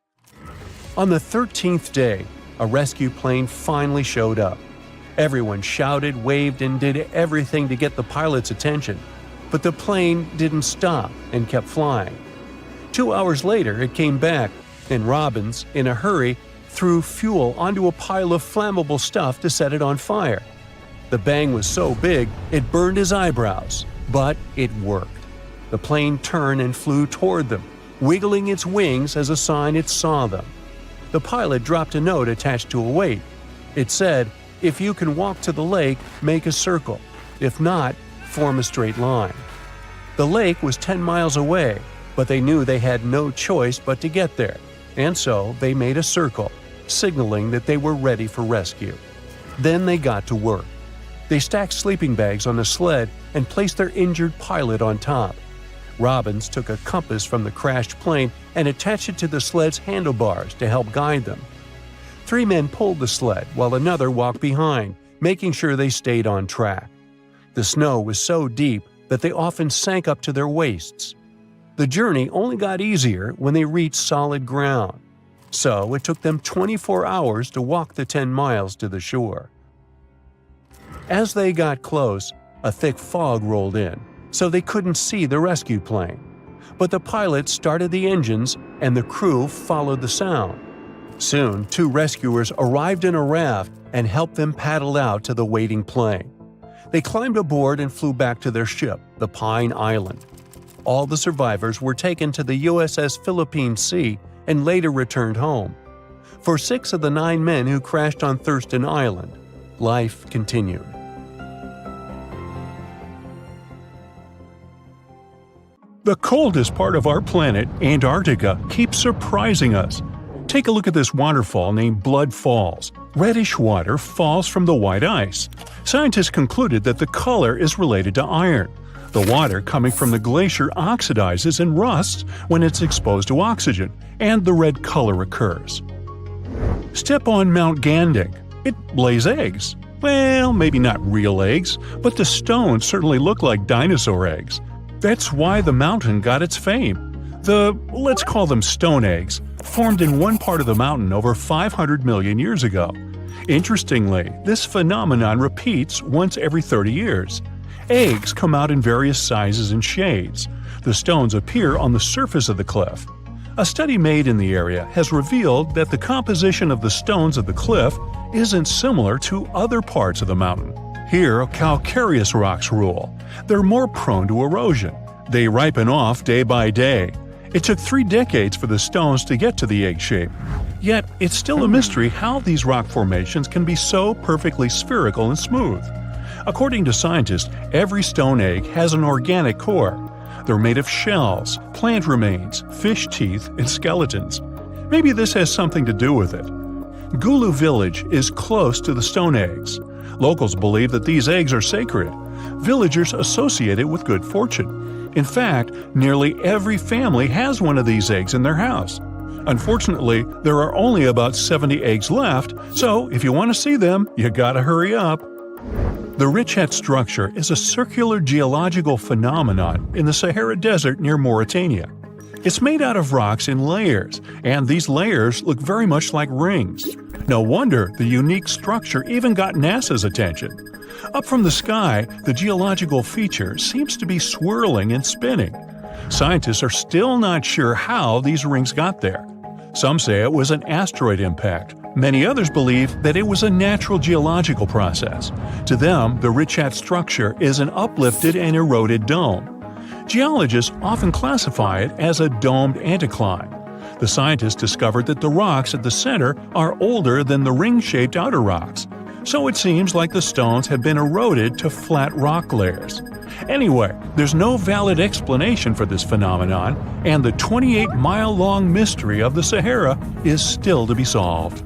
[SPEAKER 3] On the 13th day, a rescue plane finally showed up. Everyone shouted, waved, and did everything to get the pilot's attention, but the plane didn't stop and kept flying. 2 hours later, it came back, and Robbins, in a hurry, threw fuel onto a pile of flammable stuff to set it on fire. The bang was so big, it burned his eyebrows, but it worked. The plane turned and flew toward them, wiggling its wings as a sign it saw them. The pilot dropped a note attached to a weight. It said, "If you can walk to the lake, make a circle. If not, form a straight line." The lake was 10 miles away, but they knew they had no choice but to get there, and so they made a circle, signaling that they were ready for rescue. Then they got to work. They stacked sleeping bags on the sled and placed their injured pilot on top. Robbins took a compass from the crashed plane and attached it to the sled's handlebars to help guide them. 3 men pulled the sled while another walked behind, making sure they stayed on track. The snow was so deep that they often sank up to their waists. The journey only got easier when they reached solid ground, so it took them 24 hours to walk the 10 miles to the shore. As they got close, a thick fog rolled in, so they couldn't see the rescue plane. But the pilot started the engines and the crew followed the sound. Soon, 2 rescuers arrived in a raft and helped them paddle out to the waiting plane. They climbed aboard and flew back to their ship, the Pine Island. All the survivors were taken to the USS Philippine Sea and later returned home. For 6 of the 9 men who crashed on Thurston Island, life continued. The coldest part of our planet, Antarctica, keeps surprising us. Take a look at this waterfall named Blood Falls. Reddish water falls from the white ice. Scientists concluded that the color is related to iron. The water coming from the glacier oxidizes and rusts when it's exposed to oxygen, and the red color occurs. Step on Mount Gandic. It lays eggs. Well, maybe not real eggs, but the stones certainly look like dinosaur eggs. That's why the mountain got its fame. Let's call them stone eggs, formed in one part of the mountain over 500 million years ago. Interestingly, this phenomenon repeats once every 30 years. Eggs come out in various sizes and shades. The stones appear on the surface of the cliff. A study made in the area has revealed that the composition of the stones of the cliff isn't similar to other parts of the mountain. Here, calcareous rocks rule. They're more prone to erosion. They ripen off day by day. It took 3 decades for the stones to get to the egg shape. Yet, it's still a mystery how these rock formations can be so perfectly spherical and smooth. According to scientists, every stone egg has an organic core. They're made of shells, plant remains, fish teeth, and skeletons. Maybe this has something to do with it. Gulu village is close to the stone eggs. Locals believe that these eggs are sacred. Villagers associate it with good fortune. In fact, nearly every family has one of these eggs in their house. Unfortunately, there are only about 70 eggs left, so if you want to see them, you gotta hurry up. The Richet structure is a circular geological phenomenon in the Sahara Desert near Mauritania. It's made out of rocks in layers, and these layers look very much like rings. No wonder the unique structure even got NASA's attention. Up from the sky, the geological feature seems to be swirling and spinning. Scientists are still not sure how these rings got there. Some say it was an asteroid impact. Many others believe that it was a natural geological process. To them, the Richet structure is an uplifted and eroded dome. Geologists often classify it as a domed anticline. The scientists discovered that the rocks at the center are older than the ring-shaped outer rocks, so it seems like the stones have been eroded to flat rock layers. Anyway, there's no valid explanation for this phenomenon, and the 28-mile-long mystery of the Sahara is still to be solved.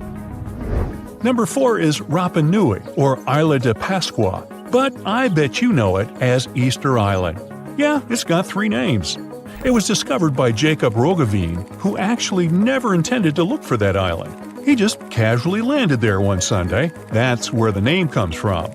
[SPEAKER 3] Number 4 is Rapa Nui, or Isla de Pascua, but I bet you know it as Easter Island. Yeah, it's got 3 names. It was discovered by Jacob Roggeveen, who actually never intended to look for that island. He just casually landed there one Sunday. That's where the name comes from.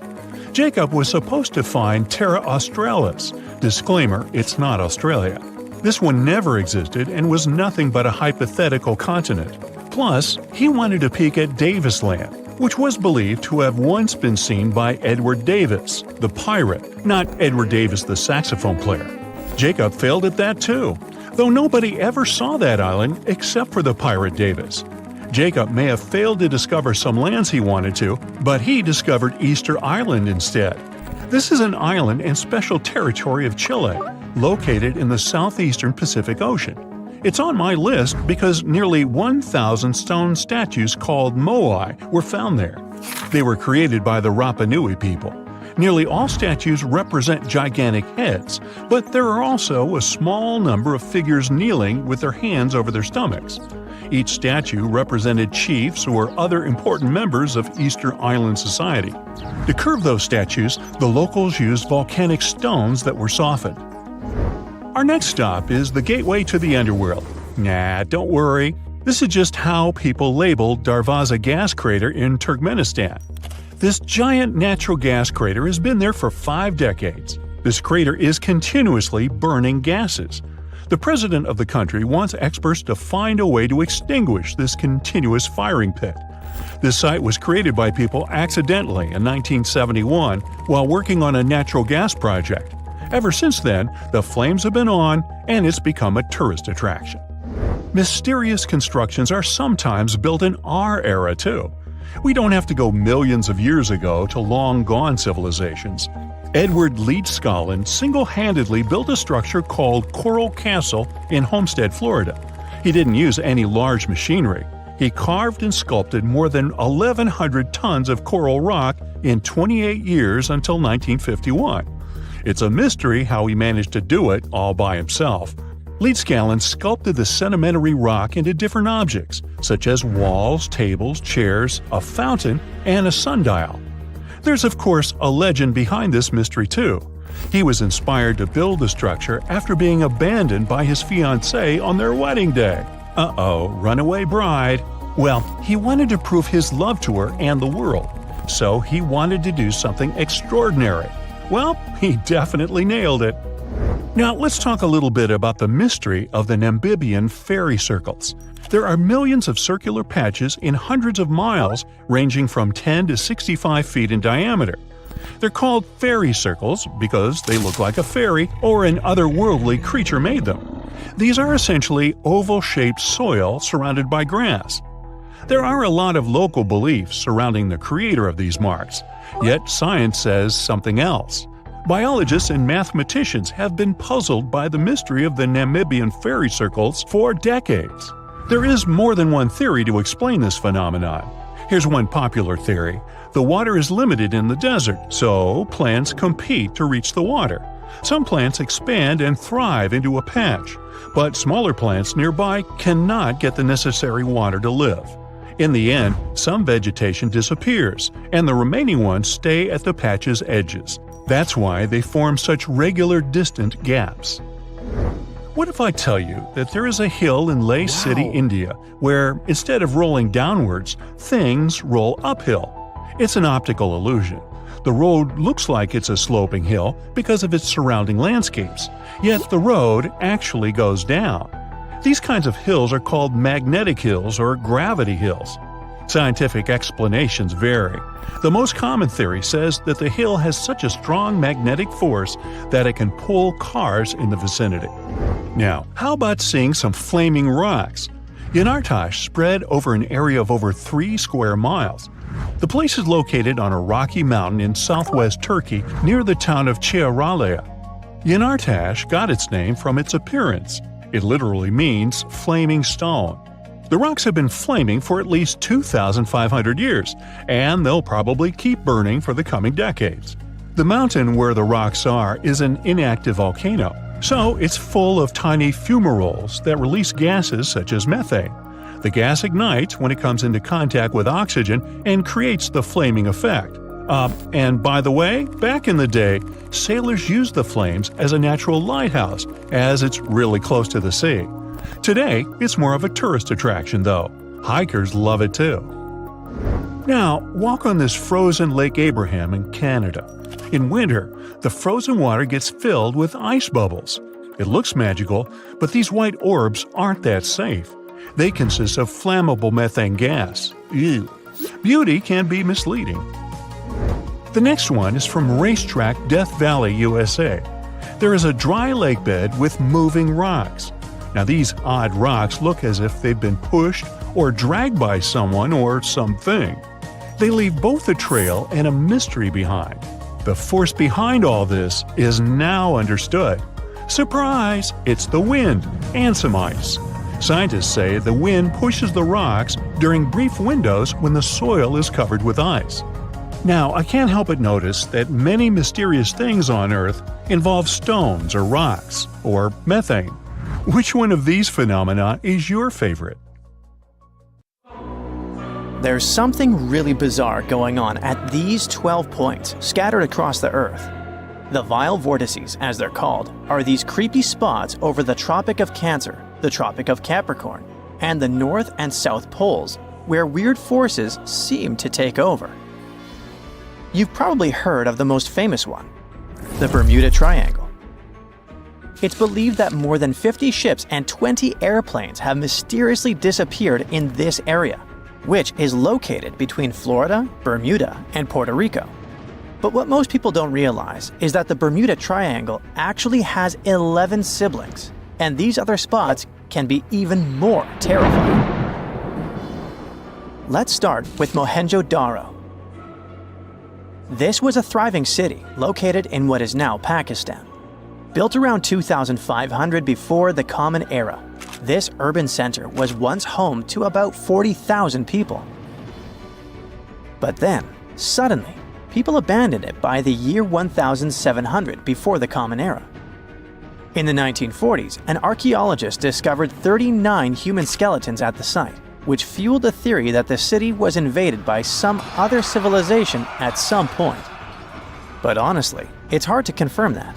[SPEAKER 3] Jacob was supposed to find Terra Australis. Disclaimer, it's not Australia. This one never existed and was nothing but a hypothetical continent. Plus, he wanted to peek at Davis Land, which was believed to have once been seen by Edward Davis, the pirate, not Edward Davis, the saxophone player. Jacob failed at that too, though nobody ever saw that island except for the pirate Davis. Jacob may have failed to discover some lands he wanted to, but he discovered Easter Island instead. This is an island and special territory of Chile, located in the southeastern Pacific Ocean. It's on my list because nearly 1,000 stone statues called moai were found there. They were created by the Rapa Nui people. Nearly all statues represent gigantic heads, but there are also a small number of figures kneeling with their hands over their stomachs. Each statue represented chiefs or other important members of Easter Island society. To curve those statues, the locals used volcanic stones that were softened. Our next stop is the gateway to the underworld. Nah, don't worry. This is just how people label Darvaza gas crater in Turkmenistan. This giant natural gas crater has been there for 5 decades. This crater is continuously burning gases. The president of the country wants experts to find a way to extinguish this continuous firing pit. This site was created by people accidentally in 1971 while working on a natural gas project. Ever since then, the flames have been on, and it's become a tourist attraction. Mysterious constructions are sometimes built in our era, too. We don't have to go millions of years ago to long-gone civilizations. Edward Leedskallen single-handedly built a structure called Coral Castle in Homestead, Florida. He didn't use any large machinery. He carved and sculpted more than 1,100 tons of coral rock in 28 years until 1951. It's a mystery how he managed to do it all by himself. Leedskallen sculpted the sedimentary rock into different objects, such as walls, tables, chairs, a fountain, and a sundial. There's of course a legend behind this mystery too. He was inspired to build the structure after being abandoned by his fiancée on their wedding day. Uh-oh, runaway bride. Well, he wanted to prove his love to her and the world, so he wanted to do something extraordinary. Well, he definitely nailed it. Now let's talk a little bit about the mystery of the Namibian fairy circles. There are millions of circular patches in hundreds of miles, ranging from 10 to 65 feet in diameter. They're called fairy circles because they look like a fairy or an otherworldly creature made them. These are essentially oval-shaped soil surrounded by grass. There are a lot of local beliefs surrounding the creator of these marks, yet science says something else. Biologists and mathematicians have been puzzled by the mystery of the Namibian fairy circles for decades. There is more than one theory to explain this phenomenon. Here's one popular theory. The water is limited in the desert, so plants compete to reach the water. Some plants expand and thrive into a patch, but smaller plants nearby cannot get the necessary water to live. In the end, some vegetation disappears, and the remaining ones stay at the patch's edges. That's why they form such regular distant gaps. What if I tell you that there is a hill in Leh City, India, where instead of rolling downwards, things roll uphill? It's an optical illusion. The road looks like it's a sloping hill because of its surrounding landscapes, yet the road actually goes down. These kinds of hills are called magnetic hills or gravity hills. Scientific explanations vary. The most common theory says that the hill has such a strong magnetic force that it can pull cars in the vicinity. Now, how about seeing some flaming rocks? Yanartash spread over an area of over 3 square miles. The place is located on a rocky mountain in southwest Turkey near the town of Ciaralea. Yanartash got its name from its appearance. It literally means flaming stone. The rocks have been flaming for at least 2,500 years, and they'll probably keep burning for the coming decades. The mountain where the rocks are is an inactive volcano, so it's full of tiny fumaroles that release gases such as methane. The gas ignites when it comes into contact with oxygen and creates the flaming effect. And by the way, back in the day, sailors used the flames as a natural lighthouse, as it's really close to the sea. Today, it's more of a tourist attraction, though. Hikers love it too. Now, walk on this frozen Lake Abraham in Canada. In winter, the frozen water gets filled with ice bubbles. It looks magical, but these white orbs aren't that safe. They consist of flammable methane gas. Ew. Beauty can be misleading. The next one is from Racetrack Death Valley, USA. There is a dry lake bed with moving rocks. Now these odd rocks look as if they've been pushed or dragged by someone or something. They leave both a trail and a mystery behind. The force behind all this is now understood. Surprise! It's the wind and some ice. Scientists say the wind pushes the rocks during brief windows when the soil is covered with ice. Now, I can't help but notice that many mysterious things on Earth involve stones or rocks, or methane. Which one of these phenomena is your favorite?
[SPEAKER 1] There's something really bizarre going on at these 12 points scattered across the Earth. The vile vortices, as they're called, are these creepy spots over the Tropic of Cancer, the Tropic of Capricorn, and the North and South Poles, where weird forces seem to take over. You've probably heard of the most famous one, the Bermuda Triangle. It's believed that more than 50 ships and 20 airplanes have mysteriously disappeared in this area, which is located between Florida, Bermuda, and Puerto Rico. But what most people don't realize is that the Bermuda Triangle actually has 11 siblings, and these other spots can be even more terrifying. Let's start with Mohenjo-Daro. This was a thriving city located in what is now Pakistan. Built around 2500 before the Common Era, this urban center was once home to about 40,000 people. But then, suddenly, people abandoned it by the year 1700 before the Common Era. In the 1940s, an archaeologist discovered 39 human skeletons at the site, which fueled the theory that the city was invaded by some other civilization at some point. But honestly, it's hard to confirm that,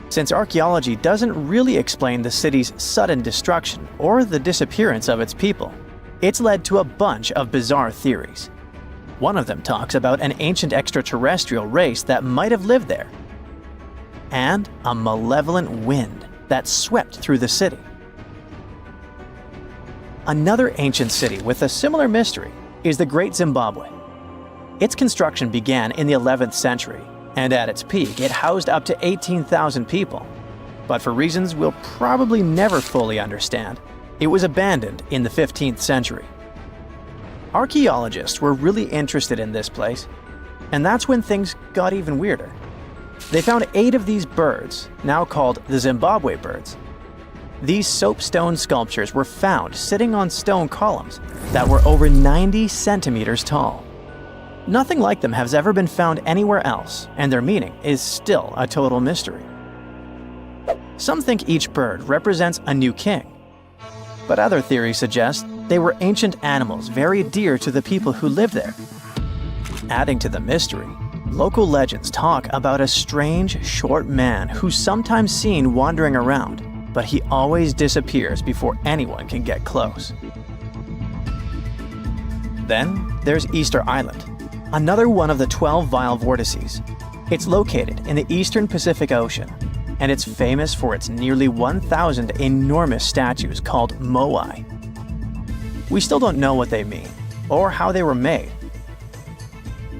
[SPEAKER 1] since archaeology doesn't really explain the city's sudden destruction or the disappearance of its people. It's led to a bunch of bizarre theories. One of them talks about an ancient extraterrestrial race that might have lived there, and a malevolent wind that swept through the city. Another ancient city with a similar mystery is the Great Zimbabwe. Its construction began in the 11th century, and at its peak it housed up to 18,000 people. But for reasons we'll probably never fully understand, it was abandoned in the 15th century. Archaeologists were really interested in this place, and that's when things got even weirder. They found 8 of these birds, now called the Zimbabwe birds. These soapstone sculptures were found sitting on stone columns that were over 90 centimeters tall. Nothing like them has ever been found anywhere else, and their meaning is still a total mystery. Some think each bird represents a new king, but other theories suggest they were ancient animals very dear to the people who lived there. Adding to the mystery, local legends talk about a strange, short man who's sometimes seen wandering around, but he always disappears before anyone can get close. Then there's Easter Island, another one of the 12 vile vortices. It's located in the eastern Pacific Ocean, and it's famous for its nearly 1,000 enormous statues called moai. We still don't know what they mean, or how they were made.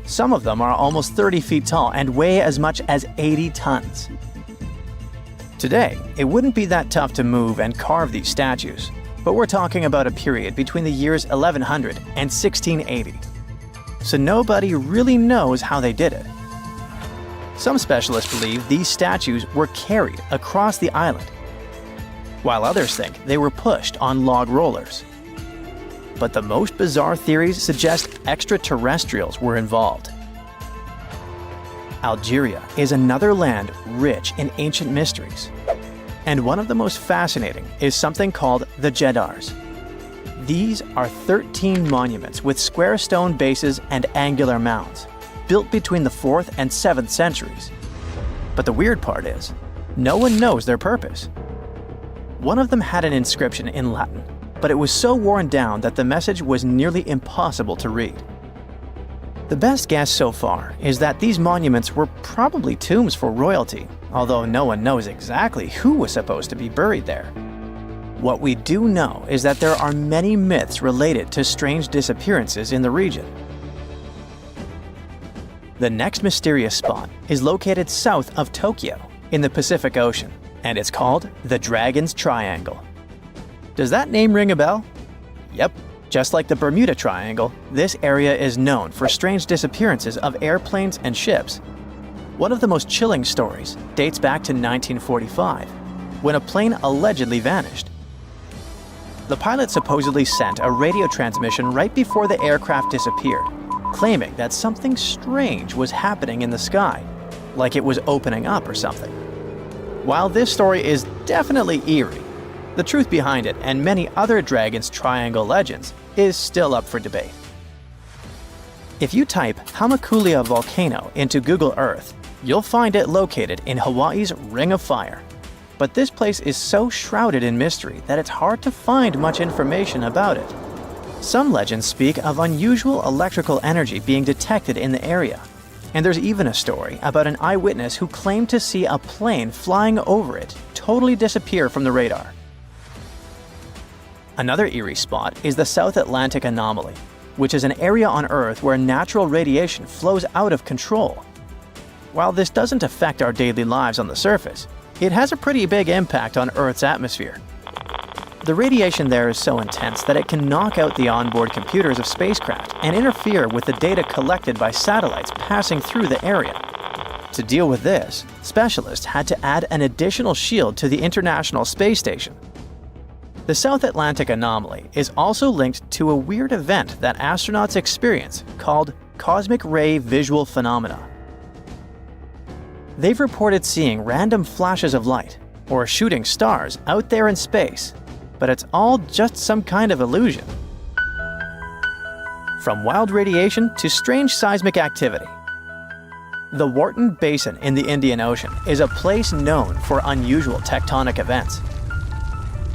[SPEAKER 1] Some of them are almost 30 feet tall and weigh as much as 80 tons. Today, it wouldn't be that tough to move and carve these statues, but we're talking about a period between the years 1100 and 1680. So nobody really knows how they did it. Some specialists believe these statues were carried across the island, while others think they were pushed on log rollers. But the most bizarre theories suggest extraterrestrials were involved. Algeria is another land rich in ancient mysteries, and one of the most fascinating is something called the Djedars. These are 13 monuments with square stone bases and angular mounds. built between the 4th and 7th centuries. But the weird part is, no one knows their purpose. One of them had an inscription in Latin, but it was so worn down that the message was nearly impossible to read. The best guess so far is that these monuments were probably tombs for royalty, although no one knows exactly who was supposed to be buried there. What we do know is that there are many myths related to strange disappearances in the region. The next mysterious spot is located south of Tokyo in the Pacific Ocean, and it's called the Dragon's Triangle. Does that name ring a bell? Yep. Just like the Bermuda Triangle, this area is known for strange disappearances of airplanes and ships. One of the most chilling stories dates back to 1945, when a plane allegedly vanished. The pilot supposedly sent a radio transmission right before the aircraft disappeared, claiming that something strange was happening in the sky, like it was opening up or something. While this story is definitely eerie, the truth behind it and many other Dragon's Triangle legends is still up for debate. If you type Hamakulia volcano into Google Earth, you'll find it located in Hawaii's Ring of Fire. But this place is so shrouded in mystery that it's hard to find much information about it. Some legends speak of unusual electrical energy being detected in the area, and there's even a story about an eyewitness who claimed to see a plane flying over it totally disappear from the radar. Another eerie spot is the South Atlantic anomaly, which is an area on Earth where natural radiation flows out of control. While this doesn't affect our daily lives on the surface, it has a pretty big impact on Earth's atmosphere. The radiation there is so intense that it can knock out the onboard computers of spacecraft and interfere with the data collected by satellites passing through the area. To deal with this, specialists had to add an additional shield to the International Space Station. The South Atlantic anomaly is also linked to a weird event that astronauts experience called cosmic ray visual phenomena. They've reported seeing random flashes of light or shooting stars out there in space, but it's all just some kind of illusion. From wild radiation to strange seismic activity. The Wharton Basin in the Indian Ocean is a place known for unusual tectonic events.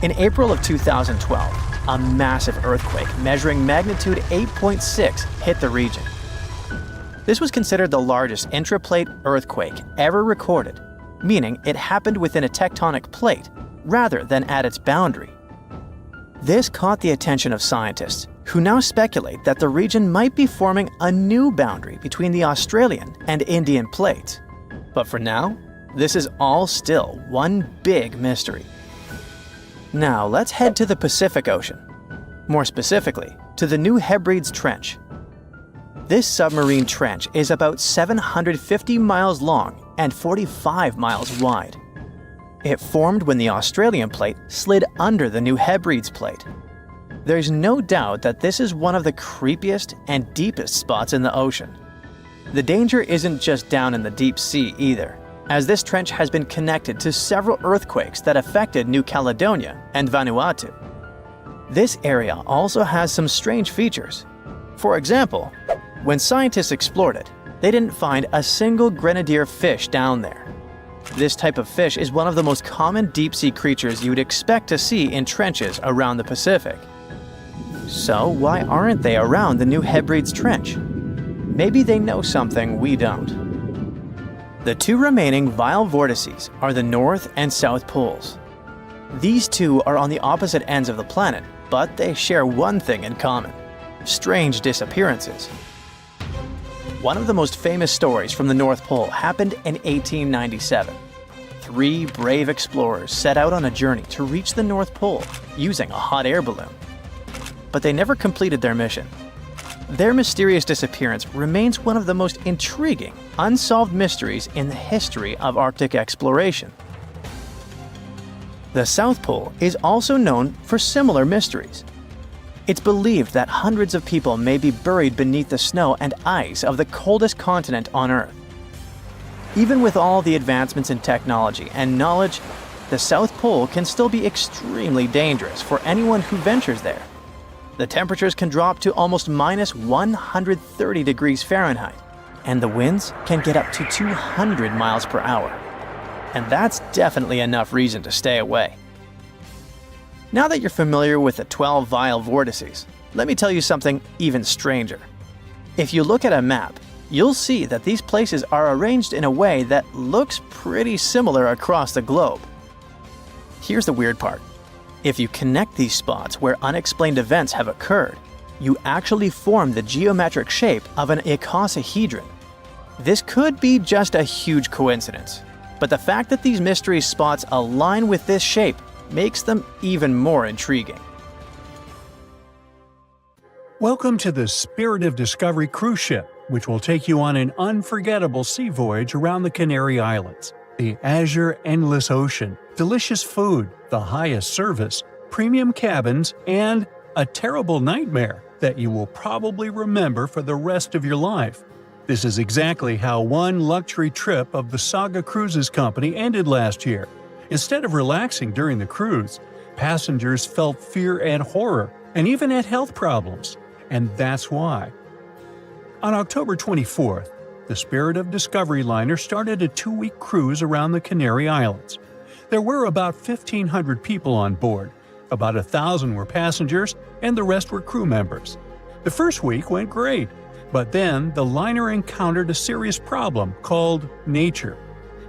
[SPEAKER 1] In April of 2012, a massive earthquake measuring magnitude 8.6 hit the region. This was considered the largest intraplate earthquake ever recorded, meaning it happened within a tectonic plate rather than at its boundary. This caught the attention of scientists, who now speculate that the region might be forming a new boundary between the Australian and Indian plates. But for now, this is all still one big mystery. Now let's head to the Pacific Ocean. More specifically, to the New Hebrides Trench. This submarine trench is about 750 miles long and 45 miles wide. It formed when the Australian plate slid under the New Hebrides plate. There's no doubt that this is one of the creepiest and deepest spots in the ocean. The danger isn't just down in the deep sea either, as this trench has been connected to several earthquakes that affected New Caledonia and Vanuatu. This area also has some strange features. For example, when scientists explored it, they didn't find a single grenadier fish down there. This type of fish is one of the most common deep-sea creatures you would expect to see in trenches around the Pacific. So why aren't they around the New Hebrides Trench? Maybe they know something we don't. The two remaining vile vortices are the North and South Poles. These two are on the opposite ends of the planet, but they share one thing in common: strange disappearances. One of the most famous stories from the North Pole happened in 1897. 3 brave explorers set out on a journey to reach the North Pole using a hot air balloon. But they never completed their mission. Their mysterious disappearance remains one of the most intriguing, unsolved mysteries in the history of Arctic exploration. The South Pole is also known for similar mysteries. It's believed that hundreds of people may be buried beneath the snow and ice of the coldest continent on Earth. Even with all the advancements in technology and knowledge, the South Pole can still be extremely dangerous for anyone who ventures there. The temperatures can drop to almost minus 130 degrees Fahrenheit, and the winds can get up to 200 miles per hour. And that's definitely enough reason to stay away. Now that you're familiar with the 12 vile vortices, let me tell you something even stranger. If you look at a map, you'll see that these places are arranged in a way that looks pretty similar across the globe. Here's the weird part. If you connect these spots where unexplained events have occurred, you actually form the geometric shape of an icosahedron. This could be just a huge coincidence, but the fact that these mystery spots align with this shape makes them even more intriguing.
[SPEAKER 3] Welcome to the Spirit of Discovery cruise ship, which will take you on an unforgettable sea voyage around the Canary Islands. The azure endless ocean, delicious food, the highest service, premium cabins, and a terrible nightmare that you will probably remember for the rest of your life. This is exactly how one luxury trip of the Saga Cruises Company ended last year. Instead of relaxing during the cruise, passengers felt fear and horror, and even had health problems. And that's why. On October 24th, the Spirit of Discovery liner started a 2-week cruise around the Canary Islands. There were about 1,500 people on board. About 1,000 were passengers, and the rest were crew members. The first week went great, but then the liner encountered a serious problem called nature.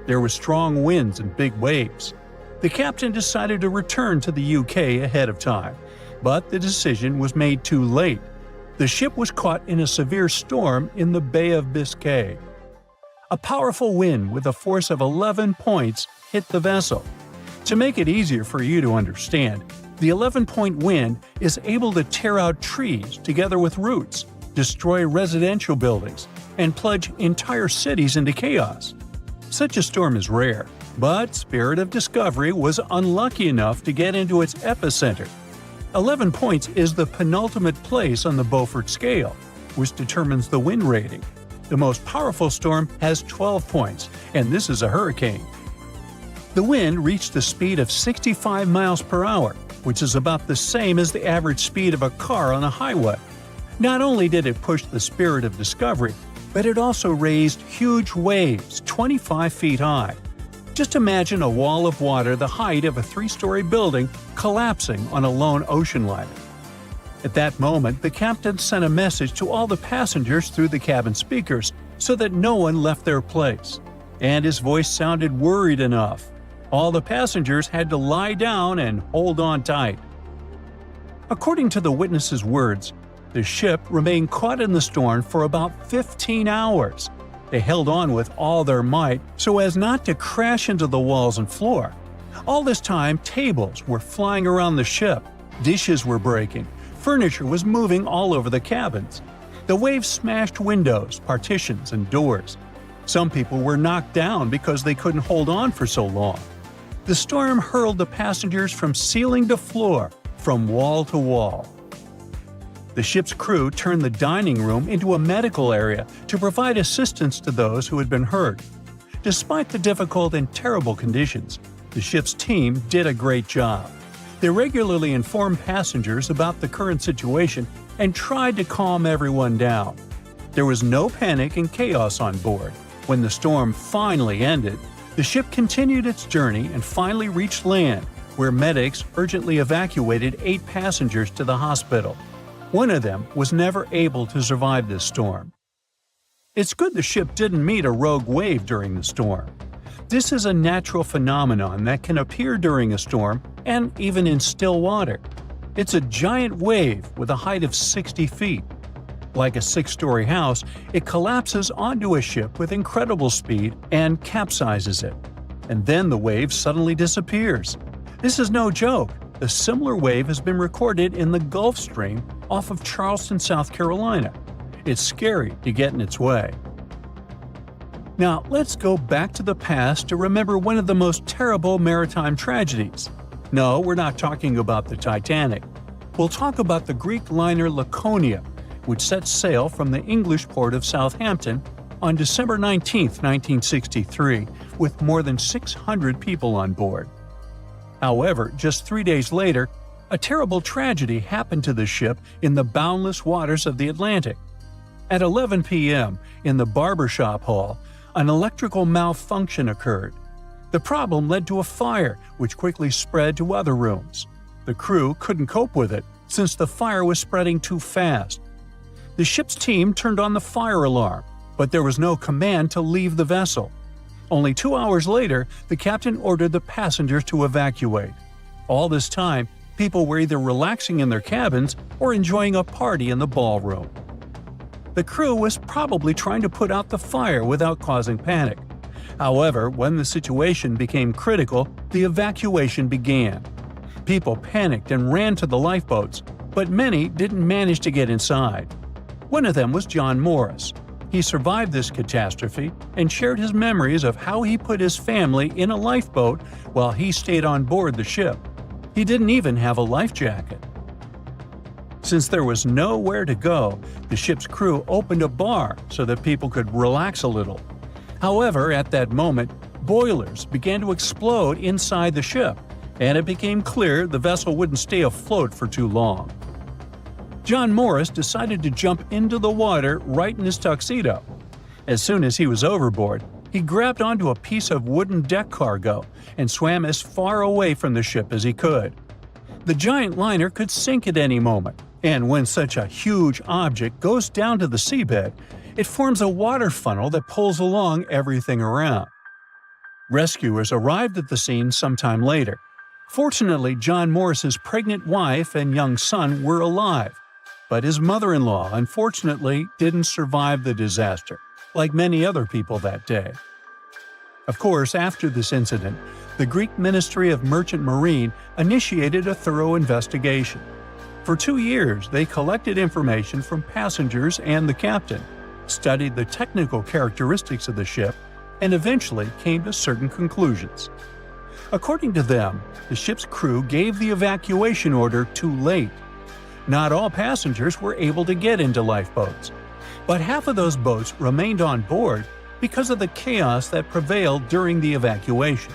[SPEAKER 3] There were strong winds and big waves. The captain decided to return to the UK ahead of time, but the decision was made too late. The ship was caught in a severe storm in the Bay of Biscay. A powerful wind with a force of 11 points hit the vessel. To make it easier for you to understand, the 11-point wind is able to tear out trees together with roots, destroy residential buildings, and plunge entire cities into chaos. Such a storm is rare, but Spirit of Discovery was unlucky enough to get into its epicenter. 11 points is the penultimate place on the Beaufort scale, which determines the wind rating. The most powerful storm has 12 points, and this is a hurricane. The wind reached a speed of 65 miles per hour, which is about the same as the average speed of a car on a highway. Not only did it push the Spirit of Discovery, but it also raised huge waves 25 feet high. Just imagine a wall of water the height of a 3-story building collapsing on a lone ocean liner. At that moment, the captain sent a message to all the passengers through the cabin speakers so that no one left their place. And his voice sounded worried enough. All the passengers had to lie down and hold on tight. According to the witnesses' words, the ship remained caught in the storm for about 15 hours. They held on with all their might so as not to crash into the walls and floor. All this time, tables were flying around the ship, dishes were breaking, furniture was moving all over the cabins. The waves smashed windows, partitions, and doors. Some people were knocked down because they couldn't hold on for so long. The storm hurled the passengers from ceiling to floor, from wall to wall. The ship's crew turned the dining room into a medical area to provide assistance to those who had been hurt. Despite the difficult and terrible conditions, the ship's team did a great job. They regularly informed passengers about the current situation and tried to calm everyone down. There was no panic and chaos on board. When the storm finally ended, the ship continued its journey and finally reached land, where medics urgently evacuated 8 passengers to the hospital. One of them was never able to survive this storm. It's good the ship didn't meet a rogue wave during the storm. This is a natural phenomenon that can appear during a storm and even in still water. It's a giant wave with a height of 60 feet. Like a 6-story house, it collapses onto a ship with incredible speed and capsizes it. And then the wave suddenly disappears. This is no joke. A similar wave has been recorded in the Gulf Stream off of Charleston, South Carolina. It's scary to get in its way. Now, let's go back to the past to remember one of the most terrible maritime tragedies. No, we're not talking about the Titanic. We'll talk about the Greek liner Laconia, which set sail from the English port of Southampton on December 19, 1963, with more than 600 people on board. However, just 3 days later, a terrible tragedy happened to the ship in the boundless waters of the Atlantic. At 11 p.m., in the barbershop hall, an electrical malfunction occurred. The problem led to a fire, which quickly spread to other rooms. The crew couldn't cope with it, since the fire was spreading too fast. The ship's team turned on the fire alarm, but there was no command to leave the vessel. Only 2 hours later, the captain ordered the passengers to evacuate. All this time, people were either relaxing in their cabins or enjoying a party in the ballroom. The crew was probably trying to put out the fire without causing panic. However, when the situation became critical, the evacuation began. People panicked and ran to the lifeboats, but many didn't manage to get inside. One of them was John Morris. He survived this catastrophe and shared his memories of how he put his family in a lifeboat while he stayed on board the ship. He didn't even have a life jacket. Since there was nowhere to go, the ship's crew opened a bar so that people could relax a little. However, at that moment, boilers began to explode inside the ship, and it became clear the vessel wouldn't stay afloat for too long. John Morris decided to jump into the water right in his tuxedo. As soon as he was overboard, he grabbed onto a piece of wooden deck cargo and swam as far away from the ship as he could. The giant liner could sink at any moment, and when such a huge object goes down to the seabed, it forms a water funnel that pulls along everything around. Rescuers arrived at the scene sometime later. Fortunately, John Morris's pregnant wife and young son were alive, but his mother-in-law unfortunately didn't survive the disaster, like many other people that day. Of course, after this incident, the Greek Ministry of Merchant Marine initiated a thorough investigation. For 2 years, they collected information from passengers and the captain, studied the technical characteristics of the ship, and eventually came to certain conclusions. According to them, the ship's crew gave the evacuation order too late. Not all passengers were able to get into lifeboats, but half of those boats remained on board because of the chaos that prevailed during the evacuation.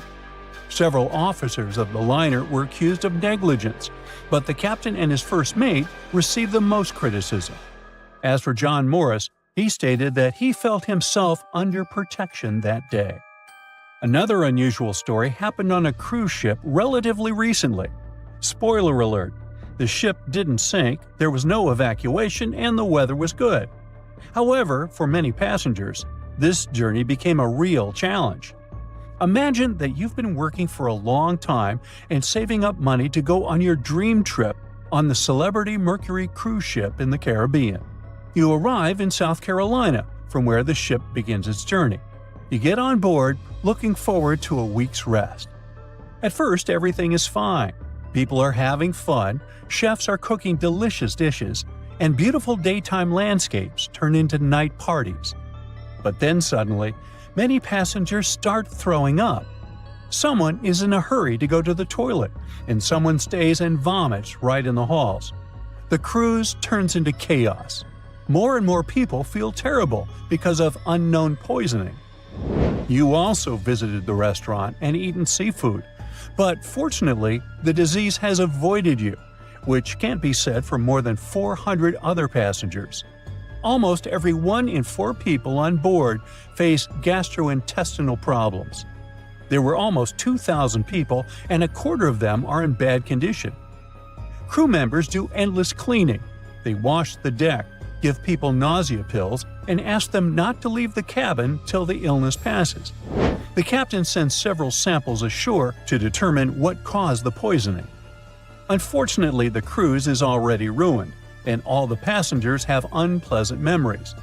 [SPEAKER 3] Several officers of the liner were accused of negligence, but the captain and his first mate received the most criticism. As for John Morris, he stated that he felt himself under protection that day. Another unusual story happened on a cruise ship relatively recently. Spoiler alert, the ship didn't sink, there was no evacuation, and the weather was good. However, for many passengers, this journey became a real challenge. Imagine that you've been working for a long time and saving up money to go on your dream trip on the Celebrity Mercury cruise ship in the Caribbean. You arrive in South Carolina, from where the ship begins its journey. You get on board, looking forward to a week's rest. At first, everything is fine. People are having fun, chefs are cooking delicious dishes, and beautiful daytime landscapes turn into night parties. But then suddenly, many passengers start throwing up. Someone is in a hurry to go to the toilet, and someone stays and vomits right in the halls. The cruise turns into chaos. More and more people feel terrible because of unknown poisoning. You also visited the restaurant and eaten seafood, but fortunately, the disease has avoided you, which can't be said for more than 400 other passengers. Almost every 1 in 4 people on board face gastrointestinal problems. There were almost 2,000 people, and a quarter of them are in bad condition. Crew members do endless cleaning. They wash the deck, give people nausea pills, and ask them not to leave the cabin till the illness passes. The captain sends several samples ashore to determine what caused the poisoning. Unfortunately, the cruise is already ruined, and all the passengers have unpleasant memories.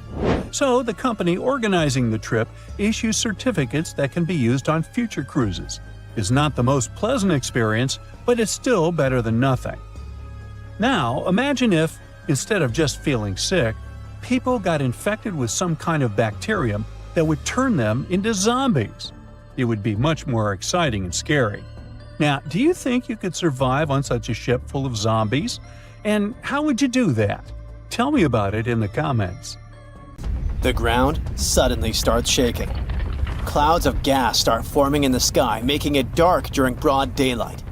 [SPEAKER 3] So the company organizing the trip issues certificates that can be used on future cruises. It's not the most pleasant experience, but it's still better than nothing. Now, imagine if, instead of just feeling sick, people got infected with some kind of bacterium that would turn them into zombies. It would be much more exciting and scary. Now, do you think you could survive on such a ship full of zombies? And how would you do that? Tell me about it in the comments.
[SPEAKER 1] The ground suddenly starts shaking. Clouds of gas start forming in the sky, making it dark during broad daylight.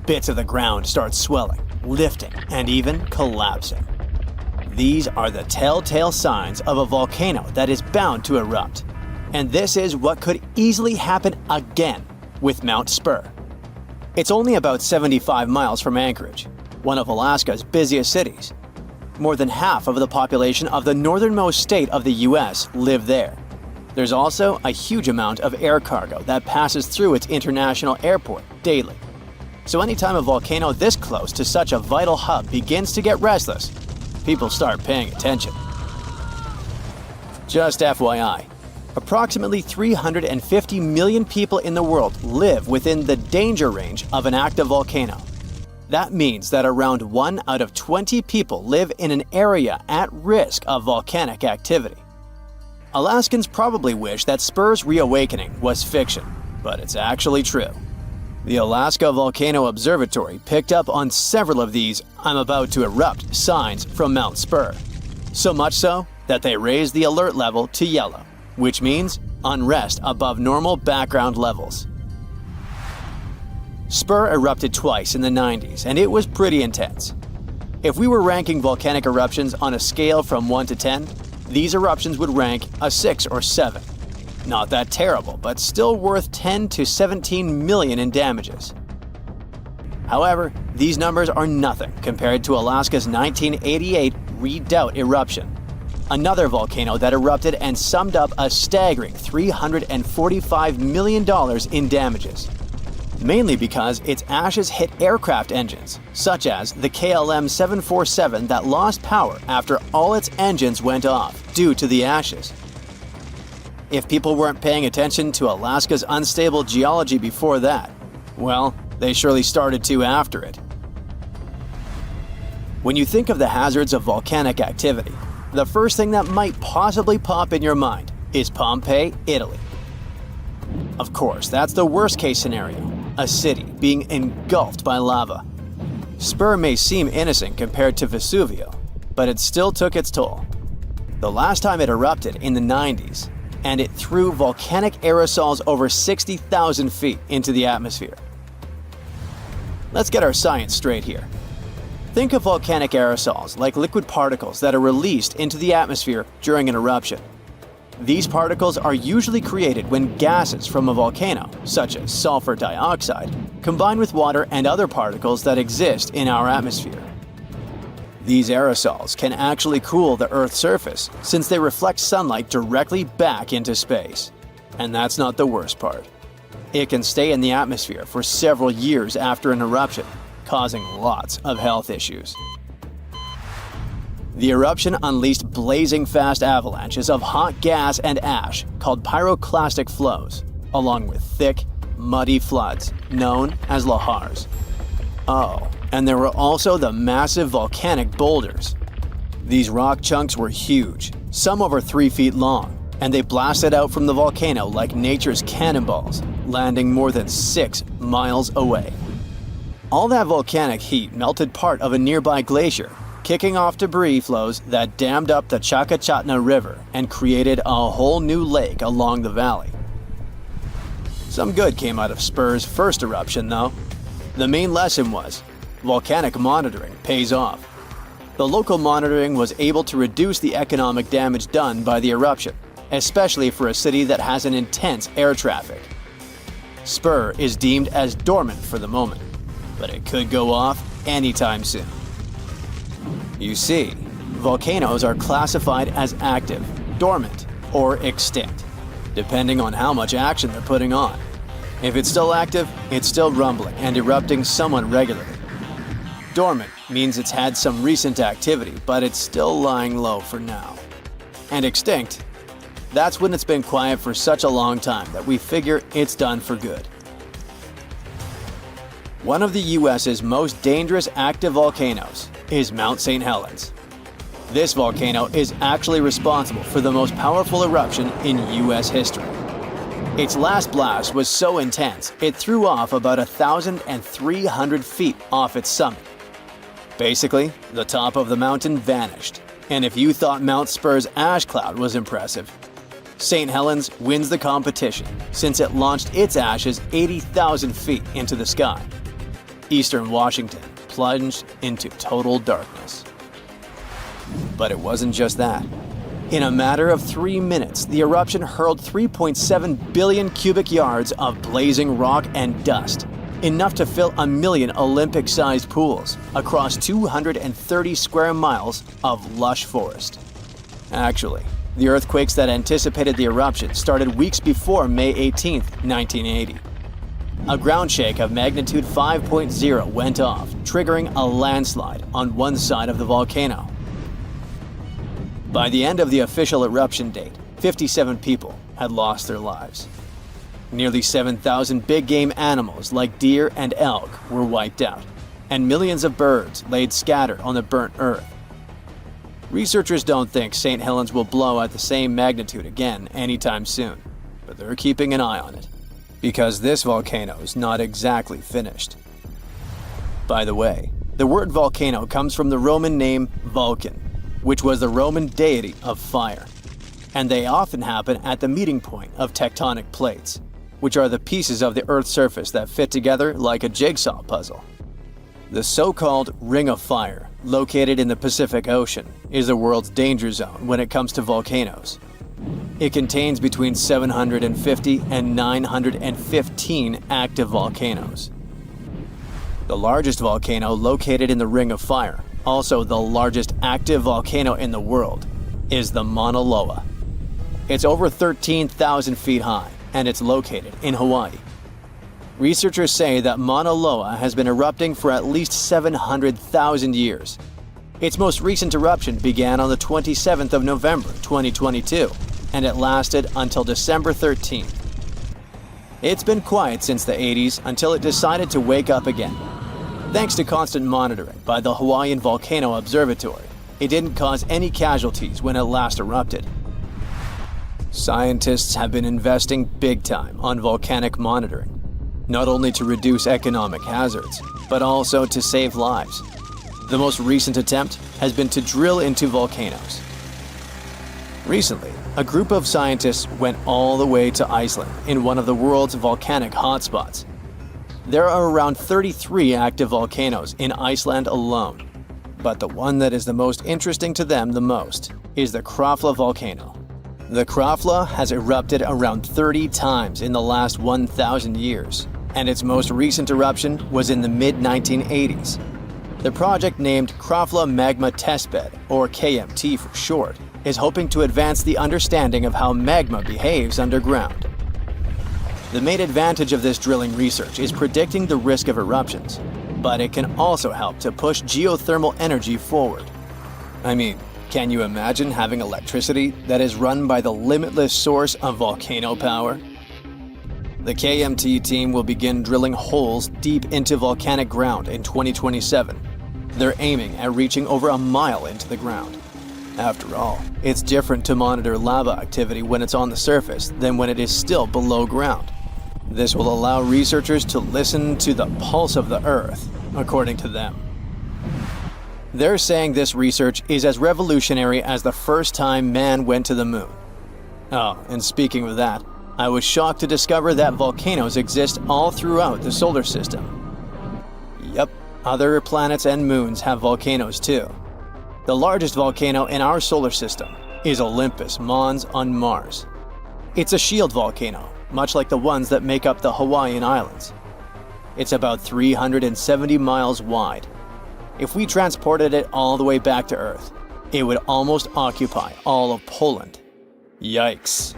[SPEAKER 1] Bits of the ground start swelling, lifting, and even collapsing. These are the telltale signs of a volcano that is bound to erupt. And this is what could easily happen again with Mount Spur. It's only about 75 miles from Anchorage, one of Alaska's busiest cities. More than half of the population of the northernmost state of the US live there. There's also a huge amount of air cargo that passes through its international airport daily. So anytime a volcano this close to such a vital hub begins to get restless, people start paying attention. Just FYI, approximately 350 million people in the world live within the danger range of an active volcano. That means that around 1 out of 20 people live in an area at risk of volcanic activity. Alaskans probably wish that Spur's reawakening was fiction, but it's actually true. The Alaska Volcano Observatory picked up on several of these "I'm about to erupt" signs from Mount Spur. So much so that they raised the alert level to yellow, which means unrest above normal background levels. Spur erupted twice in the 90s, and it was pretty intense. If we were ranking volcanic eruptions on a scale from 1 to 10, these eruptions would rank a 6 or 7. Not that terrible, but still worth 10 to 17 million in damages. However, these numbers are nothing compared to Alaska's 1988 Redoubt eruption, another volcano that erupted and summed up a staggering $345 million in damages. Mainly because its ashes hit aircraft engines, such as the KLM 747 that lost power after all its engines went off due to the ashes. If people weren't paying attention to Alaska's unstable geology before that, well, they surely started to after it. When you think of the hazards of volcanic activity, the first thing that might possibly pop in your mind is Pompeii, Italy. Of course, that's the worst-case scenario, a city being engulfed by lava. Spur may seem innocent compared to Vesuvio, but it still took its toll. The last time it erupted in the 90s, and it threw volcanic aerosols over 60,000 feet into the atmosphere. Let's get our science straight here. Think of volcanic aerosols like liquid particles that are released into the atmosphere during an eruption. These particles are usually created when gases from a volcano, such as sulfur dioxide, combine with water and other particles that exist in our atmosphere. These aerosols can actually cool the Earth's surface since they reflect sunlight directly back into space. And that's not the worst part. It can stay in the atmosphere for several years after an eruption, causing lots of health issues. The eruption unleashed blazing fast avalanches of hot gas and ash called pyroclastic flows, along with thick, muddy floods known as lahars. Oh, and there were also the massive volcanic boulders. These rock chunks were huge, some over 3 feet long, and they blasted out from the volcano like nature's cannonballs, landing more than 6 miles away. All that volcanic heat melted part of a nearby glacier, kicking off debris flows that dammed up the Chakachatna River and created a whole new lake along the valley. Some good came out of Spur's first eruption, though. The main lesson was, volcanic monitoring pays off. The local monitoring was able to reduce the economic damage done by the eruption, especially for a city that has an intense air traffic. Spur is deemed as dormant for the moment, but it could go off anytime soon. You see, volcanoes are classified as active, dormant, or extinct, depending on how much action they're putting on. If it's still active, it's still rumbling and erupting somewhat regularly. Dormant means it's had some recent activity, but it's still lying low for now. And extinct, that's when it's been quiet for such a long time that we figure it's done for good. One of the US's most dangerous active volcanoes is Mount St. Helens. This volcano is actually responsible for the most powerful eruption in US history. Its last blast was so intense, it threw off about 1,300 feet off its summit. Basically, the top of the mountain vanished, and if you thought Mount Spur's ash cloud was impressive, St. Helens wins the competition since it launched its ashes 80,000 feet into the sky. Eastern Washington plunged into total darkness. But it wasn't just that. In a matter of 3 minutes, the eruption hurled 3.7 billion cubic yards of blazing rock and dust, enough to fill 1 million Olympic-sized pools across 230 square miles of lush forest. Actually, the earthquakes that anticipated the eruption started weeks before May 18, 1980. A ground shake of magnitude 5.0 went off, triggering a landslide on one side of the volcano. By the end of the official eruption date, 57 people had lost their lives. Nearly 7,000 big-game animals like deer and elk were wiped out, and millions of birds laid scattered on the burnt earth. Researchers don't think St. Helens will blow at the same magnitude again anytime soon, but they're keeping an eye on it, because this volcano is not exactly finished. By the way, the word volcano comes from the Roman name Vulcan, which was the Roman deity of fire, and they often happen at the meeting point of tectonic plates, which are the pieces of the Earth's surface that fit together like a jigsaw puzzle. The so-called Ring of Fire, located in the Pacific Ocean, is the world's danger zone when it comes to volcanoes. It contains between 750 and 915 active volcanoes. The largest volcano located in the Ring of Fire, also the largest active volcano in the world, is the Mauna Loa. It's over 13,000 feet high, and it's located in Hawaii. Researchers say that Mauna Loa has been erupting for at least 700,000 years. Its most recent eruption began on the 27th of November 2022, and it lasted until December 13th. It's been quiet since the 80s until it decided to wake up again. Thanks to constant monitoring by the Hawaiian Volcano Observatory, it didn't cause any casualties when it last erupted. Scientists have been investing big time on volcanic monitoring, not only to reduce economic hazards, but also to save lives. The most recent attempt has been to drill into volcanoes. Recently, a group of scientists went all the way to Iceland in one of the world's volcanic hotspots. There are around 33 active volcanoes in Iceland alone, but the one that is the most interesting to them the most is the Krafla volcano. The Krafla has erupted around 30 times in the last 1,000 years, and its most recent eruption was in the mid-1980s. The project, named Krafla Magma Testbed, or KMT for short, is hoping to advance the understanding of how magma behaves underground. The main advantage of this drilling research is predicting the risk of eruptions, but it can also help to push geothermal energy forward. I mean, can you imagine having electricity that is run by the limitless source of volcano power? The KMT team will begin drilling holes deep into volcanic ground in 2027. They're aiming at reaching over a mile into the ground. After all, it's different to monitor lava activity when it's on the surface than when it is still below ground. This will allow researchers to listen to the pulse of the Earth, according to them. They're saying this research is as revolutionary as the first time man went to the moon. Oh, and speaking of that, I was shocked to discover that volcanoes exist all throughout the solar system. Yep, other planets and moons have volcanoes too. The largest volcano in our solar system is Olympus Mons on Mars. It's a shield volcano, much like the ones that make up the Hawaiian Islands. It's about 370 miles wide. If we transported it all the way back to Earth, it would almost occupy all of Poland. Yikes.